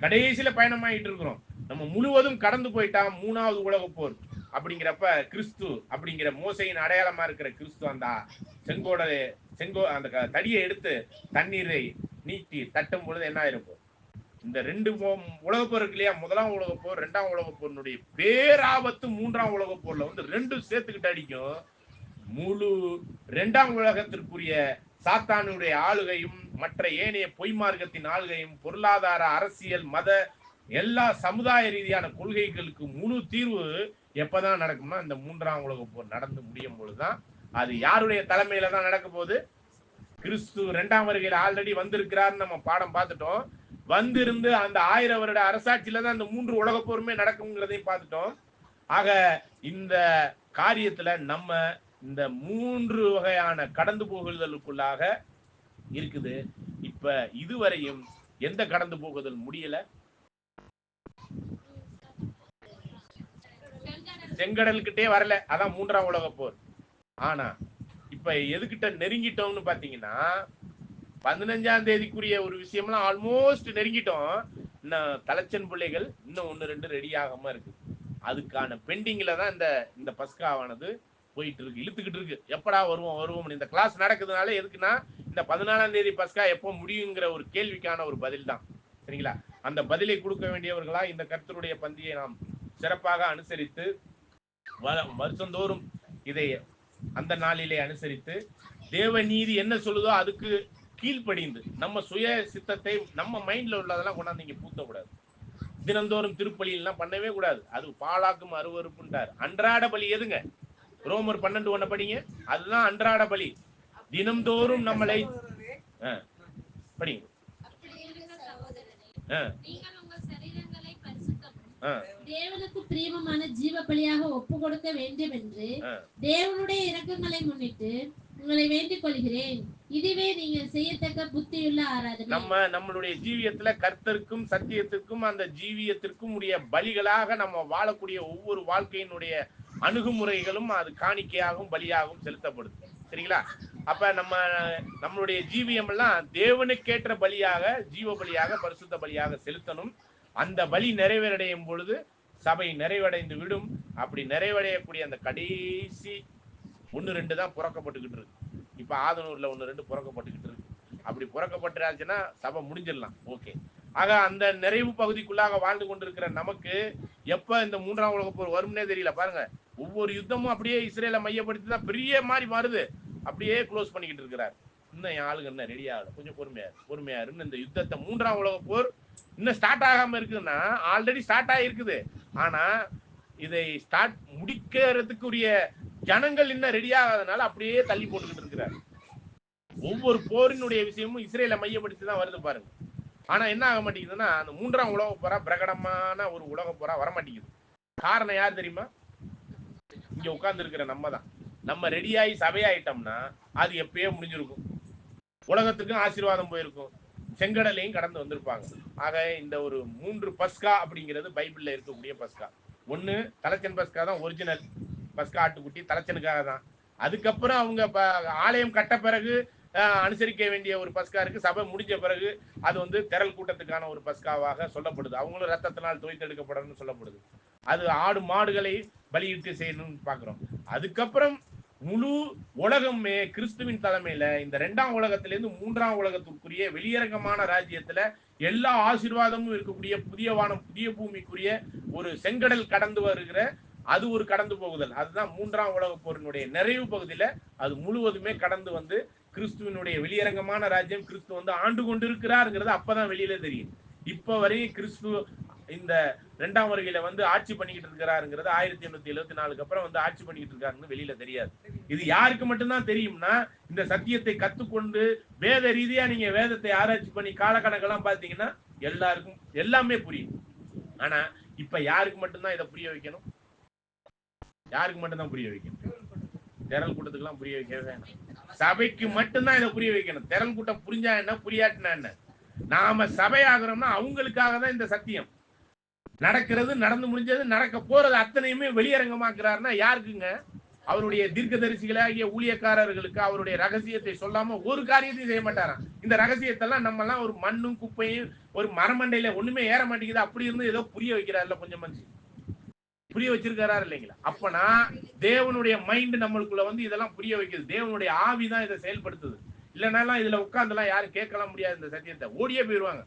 கடைசியில பயணம் ஆகிட்டு இருக்கிறோம். நம்ம முழுவதும் கடந்து போயிட்டா 3வது உலகப் போர். அப்படிங்கிறப்ப கிறிஸ்து அப்படிங்கிற மோசையின் அடையாளமா இருக்கிற கிறிஸ்து அந்த தடியை எடுத்து தண்ணீரை நீட்டி தட்டும் பொழுது என்ன ஆயிருக்கும்? இந்த 2 உலகப் போர் இருக்கு இல்லையா? முதலாம் உலகப் போர், 2ஆம் உலகப் போரினுடைய பேராபத்து 3ஆம் உலகப் போர்ல 2 சேர்த்துக்கிட்டு அடிக்கும். முழு 2ஆம் உலகத்திற்குரிய சாத்தானுடைய ஆளுகையும் மற்ற ஏனைய பொய் மார்க்கத்தின் ஆளுகையும் பொருளாதார, அரசியல், மத, எல்லா சமுதாய ரீதியான கொள்கைகளுக்கு முழு தீர்வு எப்பதான் நடக்கும்னா இந்த 3ஆம் உலகப் போர் நடந்து முடியும் பொழுதுதான். அது யாருடைய தலைமையில தான் நடக்க போகுது? கிறிஸ்து 2ஆம் வருகையில் ஆல்ரெடி வந்திருக்கிறார்னு நம்ம பாடம் பார்த்துட்டோம். வந்திருந்து அந்த 1000 வருட அரசாட்சியில தான் இந்த 3 உலகப் போருமே நடக்குங்கிறதையும் பார்த்துட்டோம். ஆக இந்த காரியத்துல நம்ம இந்த 3 வகையான கடந்து போகுதலுக்குள்ளாக இருக்குது. இப்ப இதுவரையும் எந்த கடந்து போகுதல் முடியல? செங்கடல்கிட்டே வரல. அதான் 3ஆம் உலகப் போர். ஆனா இப்ப எதுகிட்ட நெருங்கிட்டோம்னு பாத்தீங்கன்னா, 15ஆம் தேதிக்குரிய ஒரு விஷயம்லாம் ஆல்மோஸ்ட் நெருங்கிட்டோம். இன்னும் தலைச்சன் பிள்ளைகள் இன்னும் 1-2 ரெடி ஆகாம இருக்கு. அதுக்கான பெண்டிங்ல தான் இந்த பஸ்காவானது போயிட்டு இருக்கு, இழுத்துக்கிட்டு இருக்கு. எப்படா வருவோம். இந்த கிளாஸ் நடக்குதுனால எதுக்குன்னா, இந்த 14ஆம் தேதி பஸ்கா எப்போ முடியுங்கிற ஒரு கேள்விக்கான ஒரு பதில் தான். சரிங்களா? அந்த பதிலை கொடுக்க வேண்டியவர்களா இந்த கர்த்தருடைய பந்தியை நாம் சிறப்பாக அனுசரித்து வருஷந்தோறும் இதை அந்த நாளிலே அனுசரித்து தேவ நீதி என்ன சொல்லுதோ அதுக்கு கீழ்ப்படிந்து நம்ம சுய சித்தத்தை நம்ம மைண்ட்ல உள்ளதெல்லாம் கொண்டாந்து இங்க பூத்தக்கூடாது. தினந்தோறும் திருப்பலி எல்லாம் பண்ணவே கூடாது. அது பாலாக்கும் அருவருப்புன்றார். அன்றாட பலி எதுங்க? ரோமர் 12:1 படிங்க. அதுதான் அன்றாட பலி. தினந்தோறும் நம்மளை படிங்க. தேவனுக்கு பிரியமான ஜீவ பலியாக ஒப்பு கொடுக்க வேண்டும் என்று தேவனுடைய இரக்கங்களை முன்னிட்டு உங்களை வேண்டிக் கொள்கிறேன். இதுவே நீங்கள் செய்யத்தக்க புத்தியுள்ள ஆராதனை. நம்மளுடைய ஜீவியத்துல கர்த்தருக்கும் சத்தியத்திற்கும் அந்த ஜீவியத்திற்கும் உடைய பலிகளாக நம்ம வாழக்கூடிய ஒவ்வொரு வாழ்க்கையினுடைய அணுகுமுறைகளும் அது காணிக்கையாகவும் பலியாகவும் செலுத்தப்படுது. சரிங்களா? அப்ப நம்மளுடைய ஜீவியம் எல்லாம் தேவனுக்கேற்ற பலியாக, ஜீவ பலியாக, பரிசுத்த பலியாக செலுத்தணும். அந்த பலி நிறைவடையும் பொழுது சபை நிறைவடைந்து விடும். அப்படி நிறைவடையக்கூடிய அந்த கடைசி 1-2 தான் புறக்கப்பட்டுக்கிட்டு இருக்கு. இப்ப ஆதனூர்ல 1-2 புறக்கப்பட்டுக்கிட்டு இருக்கு. அப்படி புறக்கப்பட்டுச்சுன்னா சபை முடிஞ்சிடலாம். ஓகே. ஆக அந்த நிறைவு பகுதிக்குள்ளாக வாழ்ந்து கொண்டிருக்கிற நமக்கு எப்ப இந்த 3ஆம் உலகப் போர் வரும்னே தெரியல. பாருங்க, ஒவ்வொரு யுத்தமும் அப்படியே இஸ்ரேலை மையப்படுத்தி தான் பெரிய மாதிரி மாறுது. அப்படியே க்ளோஸ் பண்ணிக்கிட்டு இருக்கிறார். இன்னும் என் ஆளுங்க என்ன ரெடி ஆகல, கொஞ்சம் பொறுமையா இருந்து இந்த யுத்தத்தை 3ஆம் உலகப் போர் இன்னும் ஸ்டார்ட் ஆகாம இருக்குதுன்னா ஆல்ரெடி ஸ்டார்ட் ஆகிருக்குது. ஆனா இதை ஸ்டார்ட் முடிக்கிறதுக்குரிய ஜனங்கள் இன்னும் ரெடி ஆகாதனால அப்படியே தள்ளி போட்டுக்கிட்டு இருக்கிறார். ஒவ்வொரு போரினுடைய விஷயமும் இஸ்ரேலை மையப்படுத்தி தான் வருது பாருங்க. ஆனா என்ன ஆக மாட்டேங்குதுன்னா அந்த 3ஆம் உலகப் போரா பிரகடமான ஒரு உலகப் போரா வரமாட்டேங்குது. காரணம் யார் தெரியுமா? இங்க உட்கார்ந்து இருக்கிற நம்ம தான். நம்ம ரெடியாகி சபையாயிட்டோம்னா அது எப்பயே முடிஞ்சிருக்கும். உலகத்துக்கும் ஆசீர்வாதம் போயிருக்கும், செங்கடலையும் கடந்து வந்திருப்பாங்க. ஆக இந்த ஒரு 3 பஸ்கா அப்படிங்கிறது பைபிள்ல இருக்கக்கூடிய பஸ்கா. ஒண்ணு தலைச்சன் பஸ்கா தான் ஒரிஜினல் பஸ்கா, ஆட்டுக்குட்டி தலைச்சனுக்காக தான். அதுக்கப்புறம் அவங்க ஆலயம் கட்ட பிறகு அனுசரிக்க வேண்டிய ஒரு பஸ்கா இருக்கு. சபை முடிஞ்ச பிறகு அது வந்து திரள் கூட்டத்துக்கான ஒரு பஸ்காவாக சொல்லப்படுது. அவங்களும் ரத்தத்தினால் தோய்த்தெடுக்கப்படணும்னு சொல்லப்படுது. அது ஆடு மாடுகளை பலியிட்டு செய்யணும்னு பாக்குறோம். அதுக்கப்புறம் முழு உலகமே கிறிஸ்துவின் தலைமையில இந்த 2ஆம் உலகத்திலிருந்து 3ஆம் உலகத்துக்குரிய வெளியரங்கமான ராஜ்யத்துல எல்லா ஆசீர்வாதமும் இருக்கக்கூடிய புதிய வானம் புதிய பூமிக்குரிய ஒரு செங்கடல் கடந்து வருகிற அது ஒரு கடந்து போகுதல். அதுதான் 3ஆம் உலகப் போரினுடைய நிறைவு பகுதியில அது முழுவதுமே கடந்து வந்து கிறிஸ்துவனுடைய வெளியரங்கமான ராஜ்யம் கிறிஸ்து வந்து ஆண்டு கொண்டிருக்கிறாருங்கிறது அப்பதான் வெளியில தெரியும். இப்ப வரையும் கிறிஸ்து இந்த 2ஆம் வருகையில வந்து ஆட்சி பண்ணிக்கிட்டு இருக்கிறாருங்கிறது 1874 அப்புறம் வந்து ஆட்சி பண்ணிக்கிட்டு இருக்காருன்னு வெளியில தெரியாது. இது யாருக்கு மட்டும்தான் தெரியும்னா இந்த சத்தியத்தை கத்துக்கொண்டு வேத ரீதியா நீங்க வேதத்தை ஆராய்ச்சி பண்ணி காலக்கணக்கெல்லாம் பாத்தீங்கன்னா எல்லாருக்கும் எல்லாமே புரியும். ஆனா இப்ப யாருக்கு மட்டும்தான் இதை புரிய வைக்கணும்? யாருக்கு மட்டும்தான் புரிய வைக்கணும்? திரள் கூட்டத்துக்கு எல்லாம் புரிய வைக்கவே வேணாம். சபைக்கு மட்டும்தான் இதை புரிய வைக்கணும். திரள் கூட்டம் புரிஞ்சா என்ன, புரியாட்டினா என்ன? நாம சபை ஆகிறோம்னா அவங்களுக்காக தான் இந்த சத்தியம். நடக்கிறது, நடந்து முடிஞ்சது, நடக்க போறது அத்தனையுமே வெளியரங்கமாக்குறாருன்னா யாருக்குங்க? அவருடைய தீர்க்கதரிசிகளாகிய ஊழியக்காரர்களுக்கு அவருடைய ரகசியத்தை சொல்லாம ஒரு காரியத்தையும் செய்ய மாட்டாராம். இந்த ரகசியத்தெல்லாம் நம்ம எல்லாம் ஒரு மண்ணும் குப்பையும் ஒரு மரமண்டையில ஒண்ணுமே ஏற மாட்டேங்குது அப்படி இருந்து ஏதோ புரிய வைக்கிறாருல, கொஞ்சம் மனுஷன் புரிய வச்சிருக்காரா இல்லைங்களா? அப்பனா தேவனுடைய மைண்ட் நம்மளுக்குள்ள வந்து இதெல்லாம் புரிய வைக்குது. தேவனுடைய ஆவிதான் இதை செயல்படுத்துது. இல்லைனாலாம் இதுல உட்கார்ந்துலாம் யாரும் கேட்கலாம் முடியாது. இந்த சத்தியத்தை ஓடியே போயிடுவாங்க.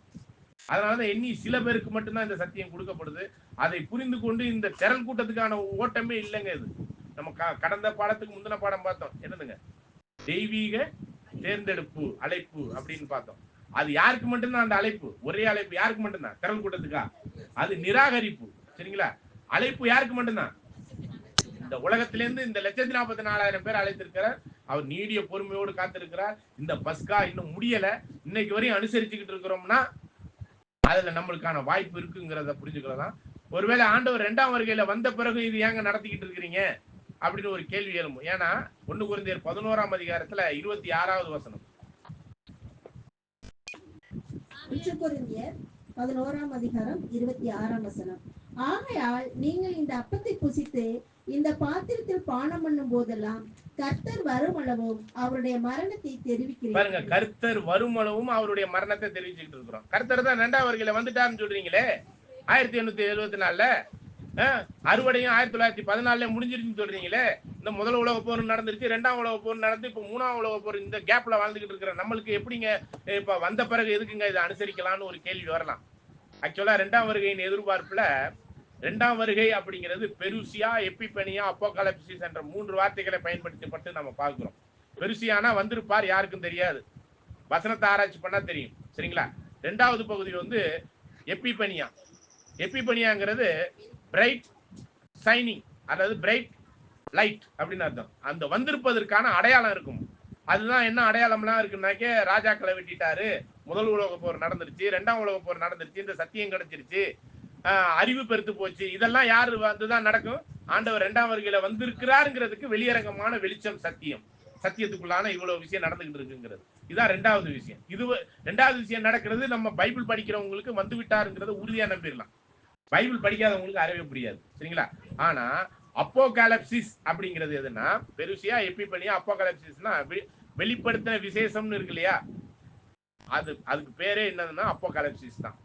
அதனாலதான் எண்ணி சில பேருக்கு மட்டும்தான் இந்த சத்தியம் கொடுக்கப்படுது. அதை புரிந்து கொண்டு இந்த திரள் கூட்டத்துக்கான ஓட்டமே இல்லைங்க. இது நம்ம கடந்த பாடத்துக்கு முந்தின பாடம் பார்த்தோம். என்னதுங்க? தெய்வீக தேர்ந்தெடுப்பு அழைப்பு அப்படின்னு பார்த்தோம். அது யாருக்கு மட்டும்தான் அந்த அழைப்பு? ஒரே அழைப்பு யாருக்கு மட்டும்தான்? திரள் கூட்டத்துக்கா? அது நிராகரிப்பு. சரிங்களா? அழைப்பு யாருக்கு மட்டும்தான்? இந்த உலகத்திலிருந்து இந்த 1,44,000 பேர் அழைத்திருக்கிறார். அவர் நீடிய பொறுமையோடு காத்திருக்கிறார். இந்த பஸ்கா இன்னும் முடியல, இன்னைக்கு வரையும் அனுசரிச்சுக்கிட்டு இருக்கிறோம்னா அதுல நம்மளுக்கான வாய்ப்பு இருக்குங்கிறத புரிஞ்சுக்கலாம். ஒருவேளை ஆண்டவர் 2ஆம் வருகையில வந்த பிறகு இது ஏங்க நடத்திக்கிட்டு இருக்கிறீங்க அப்படின்னு ஒரு கேள்வி எழும்பும். ஏன்னா 1 கொரிந்தியர் 11ஆம் அதிகாரத்துல 26வது வசனம். 1 கொரிந்தியர் 11ஆம் அதிகாரம் 26ஆம் வசனம். ஆகையால் நீங்கள் இந்த அப்பத்தை புசித்து இந்த பாத்திரத்தில் பானம் பண்ணும் போதெல்லாம் கர்த்தர் வருமளவும் அவருடைய மரணத்தை தெரிவிக்கிறீர்கள். பாருங்க, கர்த்தர் வருமளவும் அவருடைய மரணத்தை தெரிவிச்சுக்கிட்டு இருக்கிறோம். கர்த்தர் தான் 2ஆம் வருகையில வந்துட்டாருன்னு சொல்றீங்களே 1874ல, அறுவடையும் 1914 முடிஞ்சிருச்சுன்னு சொல்றீங்களே. இந்த முதல் உலக போர் நடந்துருச்சு, 2ஆம் உலக போர் நடந்து இப்ப 3ஆம் உலக போர் இந்த கேப்ல வாழ்ந்துகிட்டு இருக்கிற நம்மளுக்கு எப்படிங்க இப்ப வந்த பிறகு எதுக்குங்க இதை அனுசரிக்கலாம்னு ஒரு கேள்வி வரலாம். ஆக்சுவலா 2ஆம் வருகையின் எதிர்பார்ப்புல 2ஆம் வருகை அப்படிங்கிறது பெருசியா, எப்பிபனியா, அப்போகாலிப்சிஸ் என்ற 3 வார்த்தைகளை பயன்படுத்தப்பட்டு நம்ம பார்க்கிறோம். பெருசியானா வந்திருப்பார், யாருக்கும் தெரியாது, வசனத்தை ஆராய்ச்சி பண்ணா தெரியும். சரிங்களா? 2வது பகுதி வந்து எப்பிபனியா. எப்பிபனியாங்கிறது பிரைட் சைனிங், அதாவது பிரைட் லைட் அப்படின்னு அர்த்தம். அந்த வந்திருப்பதற்கான அடையாளம் இருக்கும். அதுதான் என்ன அடையாளம்லாம் இருக்குன்னாக்கே ராஜாக்களை வெட்டிட்டாரு, முதல் உலக போர் நடந்துருச்சு, 2ஆம் உலக போர் நடந்துருச்சு, இந்த சத்தியம் கிடைச்சிருச்சு, அறிவு பெருத்து போச்சு, இதெல்லாம் யாரு வந்துதான் நடக்கும்? ஆண்டவர் 2ஆம் வருகையில வந்திருக்கிறாருங்கிறதுக்கு வெளியரங்கமான வெளிச்சம் சத்தியம். சத்தியத்துக்குள்ளான இவ்வளவு விஷயம் நடந்துகிட்டு இருக்குங்கிறது. இதான் ரெண்டாவது விஷயம். இது ரெண்டாவது விஷயம் நடக்கிறது நம்ம பைபிள் படிக்கிறவங்களுக்கு வந்து விட்டாருங்கிறத உறுதியா நம்பிடலாம். பைபிள் படிக்காதவங்களுக்கு அறவே புரியாது, சரிங்களா? ஆனா அப்போகாலிப்சிஸ் அப்படிங்கிறது எதுன்னா, பெருசியா எபிபனியா அப்போகாலிப்சிஸ்னா வெளிப்படுத்தின விசேஷம்னு இருக்கு இல்லையா, அதுக்கு பேரே என்னதுன்னா அப்போகாலிப்சிஸ் தான்.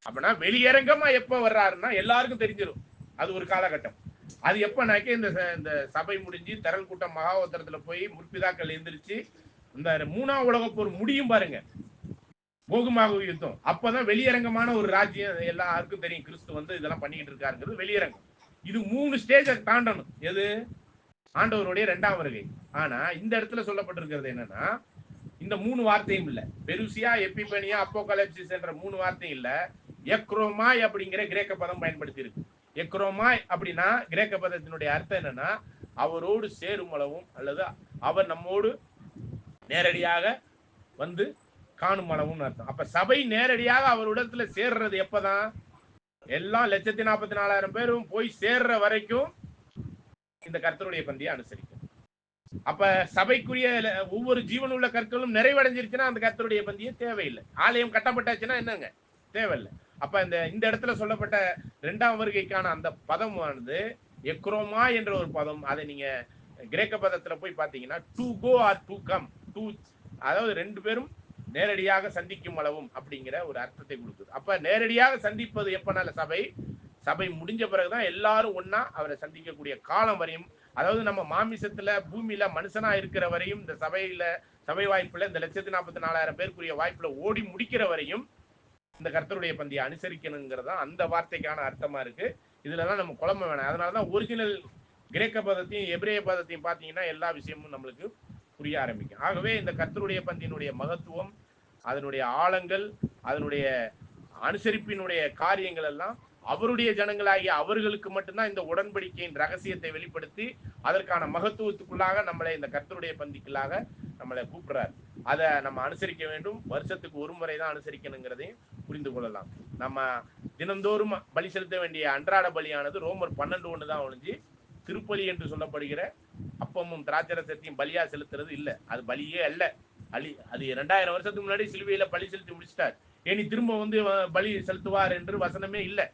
அப்படின்னா வெளியரங்கமா எப்ப வர்றாருன்னா எல்லாருக்கும் தெரிஞ்சிடும். அது ஒரு காலகட்டம். அது எப்பனாக்க இந்த சபை முடிஞ்சு திரள் கூட்டம் மகாவத்திரத்துல போய் முற்பிதாக்கள் எந்திரிச்சு இந்த 3ஆம் உலகப் போர் முடியும் பாருங்க, கோகுமாக யுத்தம். அப்பதான் வெளியரங்கமான ஒரு ராஜ்யம் எல்லாருக்கும் தெரியும், கிறிஸ்து வந்து இதெல்லாம் பண்ணிக்கிட்டு இருக்காருங்கிறது வெளியரங்கம். இது 3 ஸ்டேஜ தாண்டணும். எது? ஆண்டவருடைய 2ஆம் வருகை. ஆனா இந்த இடத்துல சொல்லப்பட்டிருக்கிறது என்னன்னா, இந்த 3 வார்த்தையும் இல்ல. பெருசியா, எபிபனியா, அப்போகாலிப்சிஸ் என்ற 3 வார்த்தையும் இல்ல. எக்ரோமாய் அப்படிங்கிற கிரேக்க பதம் பயன்படுத்தி இருக்கு. எக்ரோமாய் அப்படின்னா கிரேக்க பதத்தினுடைய அர்த்தம் என்னன்னா, அவரோடு சேரும் அளவும் அல்லது அவர் நம்மோடு நேரடியாக வந்து காணும் அளவும் அர்த்தம். அப்ப சபை நேரடியாக அவரிடத்துல சேர்றது எப்பதான்? எல்லாம் 1,44,000 பேரும் போய் சேர்ற வரைக்கும் இந்த கர்த்தருடைய பந்தியை அனுசரிக்கும். அப்ப சபைக்குரிய ஒவ்வொரு ஜீவனுள்ள கற்களும் நிறைவடைஞ்சிருச்சுன்னா அந்த கர்த்தருடைய பந்தியை தேவையில்லை. ஆலயம் கட்டப்பட்டாச்சுன்னா என்னங்க தேவையில்லை. அப்ப இந்த இடத்துல சொல்லப்பட்ட 2ஆம் வருகைக்கான அந்த பதமானது எக்ரோமா என்ற ஒரு பதம். அதை நீங்க கிரேக்க பதத்துல போய் பாத்தீங்கன்னா to go or to come, to, அதாவது 2 பேரும் நேரடியாக சந்திக்கும் அளவும் அப்படிங்கிற ஒரு அர்த்தத்தை கொடுக்குது. அப்ப நேரடியாக சந்திப்பது எப்பனால சபை முடிஞ்ச பிறகுதான் எல்லாரும் ஒன்னா அவரை சந்திக்கக்கூடிய காலம் வரையும், அதாவது நம்ம மாமிசத்துல பூமியில மனுஷனா இருக்கிற வரையும் இந்த சபை வாய்ப்புல இந்த 1,44,000 பேருக்குரிய வாய்ப்புல ஓடி முடிக்கிற வரையும் இந்த கர்த்தருடைய பந்தியை அனுசரிக்கணுங்கிறதா அந்த வார்த்தைக்கான அர்த்தமா இருக்கு. இதுலதான் நம்ம குழம்ப வேணாம். அதனாலதான் ஒரிஜினல் கிரேக்க பதத்தையும் எபிரேய பதத்தையும் பார்த்தீங்கன்னா எல்லா விஷயமும் நம்மளுக்கு புரிய ஆரம்பிக்கும். ஆகவே இந்த கர்த்தருடைய பந்தியினுடைய மகத்துவம், அதனுடைய ஆழங்கள், அதனுடைய அனுசரிப்பினுடைய காரியங்கள் எல்லாம் அவருடைய ஜனங்களாகிய அவர்களுக்கு மட்டும்தான் இந்த உடன்படிக்கையின் ரகசியத்தை வெளிப்படுத்தி அதற்கான மகத்துவத்துக்குள்ளாக நம்மளை இந்த கர்த்தருடைய பந்திக்குள்ளாக நம்மளை கூப்பிடுறாரு. அதை நம்ம அனுசரிக்க வேண்டும். வருஷத்துக்கு ஒரு முறை தான் அனுசரிக்கணுங்கிறதையும் புரிந்து கொள்ளலாம். நம்ம தினந்தோறும் பலி செலுத்த வேண்டிய அன்றாட பலியானது ரோமர் 12:1 தான் ஒழிஞ்சு திருப்பலி என்று சொல்லப்படுகிற அப்பமும் திராட்சரசத்தையும் பலியா செலுத்துறது இல்ல. அது பலியே அல்ல. அது 2000 வருஷத்துக்கு முன்னாடி சிலுவையில பலி செலுத்தி முடிச்சிட்டார். இனி திரும்ப வந்து பலி செலுத்துவார் என்று வசனமே இல்லை.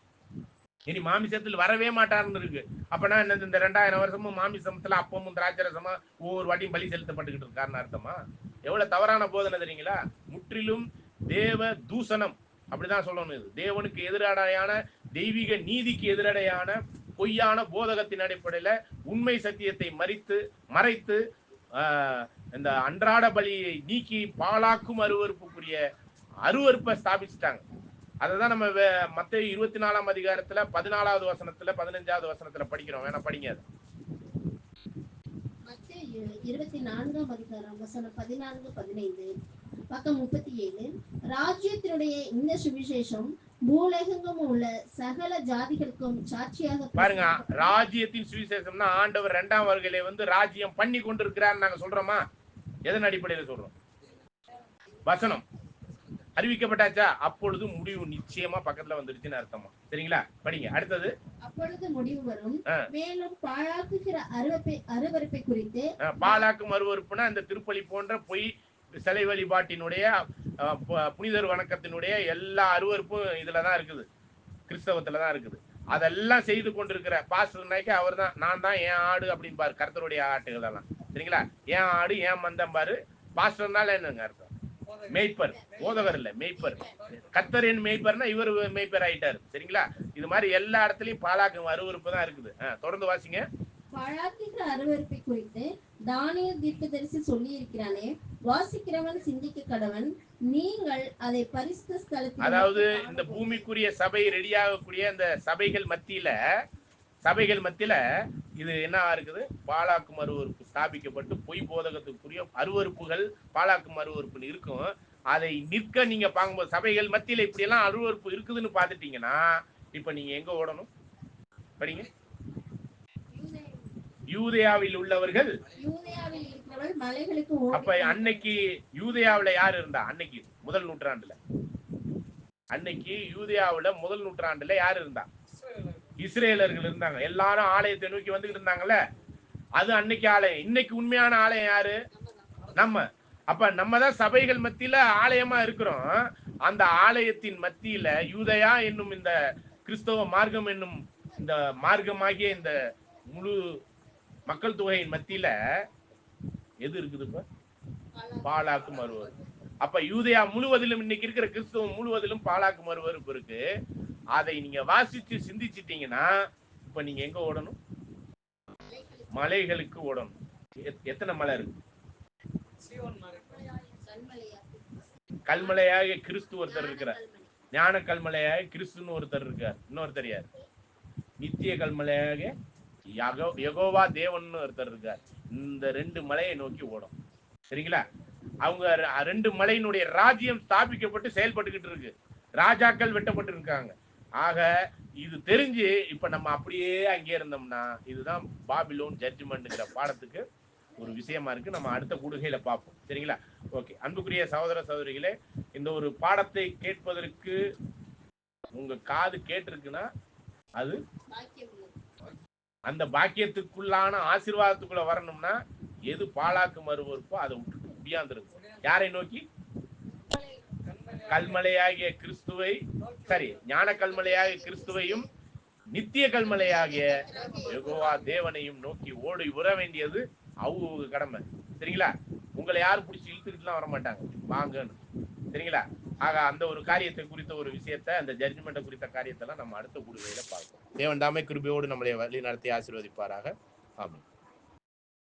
இனி மாமிசத்தில் வரவே மாட்டார்னு இருக்கு. அப்பனா என்ன, இந்த 2000 வருஷமும் மாமிசத்துல அப்பமும் திராட்சரசமா ஒவ்வொரு வாட்டியும் பலி செலுத்தப்பட்டுக்கிட்டு இருக்காருன்னு அர்த்தமா? எவ்வளவு தவறான போதனை தெரியுங்களா? முற்றிலும் தேவ தூசணம், அப்படிதான் சொல்லணும். இது தேவனுக்கு எதிரடையான, தெய்வீக நீதிக்கு எதிரடையான பொய்யான போதகத்தின் அடிப்படையில உண்மை சத்தியத்தை மறைத்து இந்த அன்றாட பலியை நீக்கி பாலாக்கும் அருவருப்புக்குரிய அருவருப்பை ஸ்தாபிச்சுட்டாங்க. அததான் நம்ம மத்தேயு 24ஆம் அதிகாரத்துல 14வது வசனத்துல 15வது வசனத்துல படிக்கிறோம். வேணா படிங்க. மத்தேயு 24ஆம் அதிகாரம் வசனம் 14, 15, பக்கம் 37. ராஜ்யத்தினுடைய இந்த சுவிசேஷம் பூலோகெங்கும் உள்ள சகல ஜாதிகளுக்கும் சாட்சியாக பாருங்க. ராஜ்யத்தின் சுவிசேஷம்னா ஆண்டவர் 2ஆம் வருகையில வந்து ராஜ்யம் பண்ணி கொண்டிருக்கிறார் நாங்க சொல்றோமா? எதன் அடிப்படையில சொல்றோம்? வசனம் அறிவிக்கப்பட்டாச்சா? அப்பொழுது முடிவு நிச்சயமா பக்கத்துல வந்துருச்சுன்னு அர்த்தமா? சரிங்களா? படிங்க அடுத்தது. அப்பொழுது முடிவு வரும். மேலும் பாழாக்குகிற அருவருப்பை குறித்து, பாழாக்கும் அருவருப்புனா இந்த திருப்பலி போன்ற பொய் சிலை வழிபாட்டினுடைய புனிதர் வணக்கத்தினுடைய எல்லா அருவருப்பும் இதுலதான் இருக்குது, கிறிஸ்தவத்துலதான் இருக்குது. அதெல்லாம் செய்து கொண்டிருக்கிற பாஸ்டர் நாய்க்கு அவர் தான், நான் தான் என் ஆடு அப்படின்னு பாரு, கர்த்தருடைய ஆட்டுகள் எல்லாம். சரிங்களா? என் ஆடு என் மந்தம் பாரு. பாஸ்டர்னால என்னங்க அர்த்தம்? மேய்ப்பர், போதகர் இல்ல, மேய்ப்பர். கர்த்தரின் மேய்ப்பர்னா இவர் மேய்ப்பர் ஆயிட்டாரு. சரிங்களா? இது மாதிரி எல்லா இடத்துலயும் பாழாக்கும் அருவருப்பு தான் இருக்குது. தொடர்ந்து வாசிங்க. பாழாக்குகிற அருவருப்பை குறித்து தானியேல் தீர்க்கதரிசி சொல்லி இருக்கிறானே, வாசிக்கிறவன் சிந்திக்க கடவன். நீங்கள் அதை பரிசுத்த ஸ்தலத்தில், அதாவது இந்த பூமிக்குரிய சபை ரெடியாகக்கூடிய இந்த சபைகள் மத்தியில இது என்ன இருக்குது? பாழாக்கும் அருவருப்பு ஸ்தாபிக்கப்பட்டு பொய் போதகத்துக்குரிய அருவருப்புகள் பாழாக்கும் அருவருப்பு இருக்கும். அதை நிற்க நீங்க பார்க்கும்போது சபைகள் மத்தியில இப்படி எல்லாம் அருவருப்பு இருக்குதுன்னு பார்த்துட்டீங்கன்னா இப்ப நீங்க எங்க ஓடணும்? படிங்க. யூதேயாவில் உள்ளவர்கள், அப்ப அன்னைக்கு யூதேயாவுல யார் இருந்தா? அன்னைக்கு முதல் நூற்றாண்டுல, அன்னைக்கு யூதேயாவுல முதல் நூற்றாண்டுல யார் இருந்தா? இஸ்ரேலர்கள் இருந்தாங்க. எல்லாரும் ஆலயத்தை நோக்கி வந்துகிட்டு இருந்தாங்கல்ல, அது அன்னைக்கு ஆலயம். இன்னைக்கு உண்மையான ஆலயம் யாரு? நம்ம தான் சபைகள் மத்தியில ஆலயமா இருக்கிறோம். அந்த ஆலயத்தின் மத்தியில யூதயா என்னும் இந்த கிறிஸ்தவ மார்க்கம் என்னும் இந்த மார்க்கமாகிய இந்த முழு மக்கள் தொகையின் மத்தியில எது இருக்குது? இப்ப பாலாக்கு மறுவறுப்பு. அப்ப யூதயா முழுவதிலும் இன்னைக்கு இருக்கிற கிறிஸ்தவம் முழுவதிலும் பாலாக்கு மறுவறுப்பு இருக்கு. அதை நீங்க வாசிச்சு சிந்திச்சிட்டீங்கன்னா இப்ப நீங்க எங்க ஓடணும்? மலைகளுக்கு ஓடணும். எத்தனை மலை இருக்கு? கல்மலையாக கிறிஸ்து ஒருத்தர் இருக்கிறார். ஞான கல்மலையாக கிறிஸ்துன்னு ஒருத்தர் இருக்கார். இன்னொருத்தர் யார்? நித்திய கல்மலையாக யெகோவா தேவன் ஒருத்தர் இருக்கார். இந்த 2 மலையை நோக்கி ஓடும். சரிங்களா? அவங்க 2 மலையினுடைய ராஜ்யம் ஸ்தாபிக்கப்பட்டு செயல்பட்டுக்கிட்டு இருக்கு. ராஜாக்கள் வெட்டப்பட்டு இருக்காங்க. ஆக இது தெரிஞ்சு இப்ப நம்ம அப்படியே அங்கே இருந்தோம்னா இதுதான் பாபிலோன் ஜட்ஜ்மெண்ட்ங்கிற பாடத்துக்கு ஒரு விஷயமா இருக்கு. நம்ம அடுத்த கூடுகையில பார்ப்போம். சரிங்களா? ஓகே. அன்புக்குரிய சகோதர சகோதரிகளே, இந்த ஒரு பாடத்தை கேட்பதற்கு உங்க காது கேட்டிருக்குன்னா அது அந்த பாக்கியத்துக்குள்ளான ஆசீர்வாதத்துக்குள்ள வரணும்னா எது பாலாக்கு மறுவறுப்போ அதை விட்டுட்டு முடியாந்துருக்கு. யாரை நோக்கி? கல்மலையாகிய கிறிஸ்துவை, சரி, ஞான கல்மலையாகிய கிறிஸ்துவையும் நித்திய கல்மலையாகிய யெகோவா தேவனையும் நோக்கி ஓடி வர வேண்டியது அவங்க கடமை. சரிங்களா? உங்களை யாரும் பிடிச்சி இழுத்துக்கிட்டுலாம் வர மாட்டாங்க, வாங்கன்னு. சரிங்களா? ஆக அந்த ஒரு காரியத்தை குறித்த ஒரு விஷயத்தை, அந்த ஜட்ஜ்மெண்ட்டை குறித்த காரியத்தெல்லாம் நம்ம அடுத்த கூடுகையில பார்ப்போம். தேவன் தாமே கிருபையோடு நம்மளை வழி நடத்தி ஆசீர்வதிப்பாராக. ஆமென்.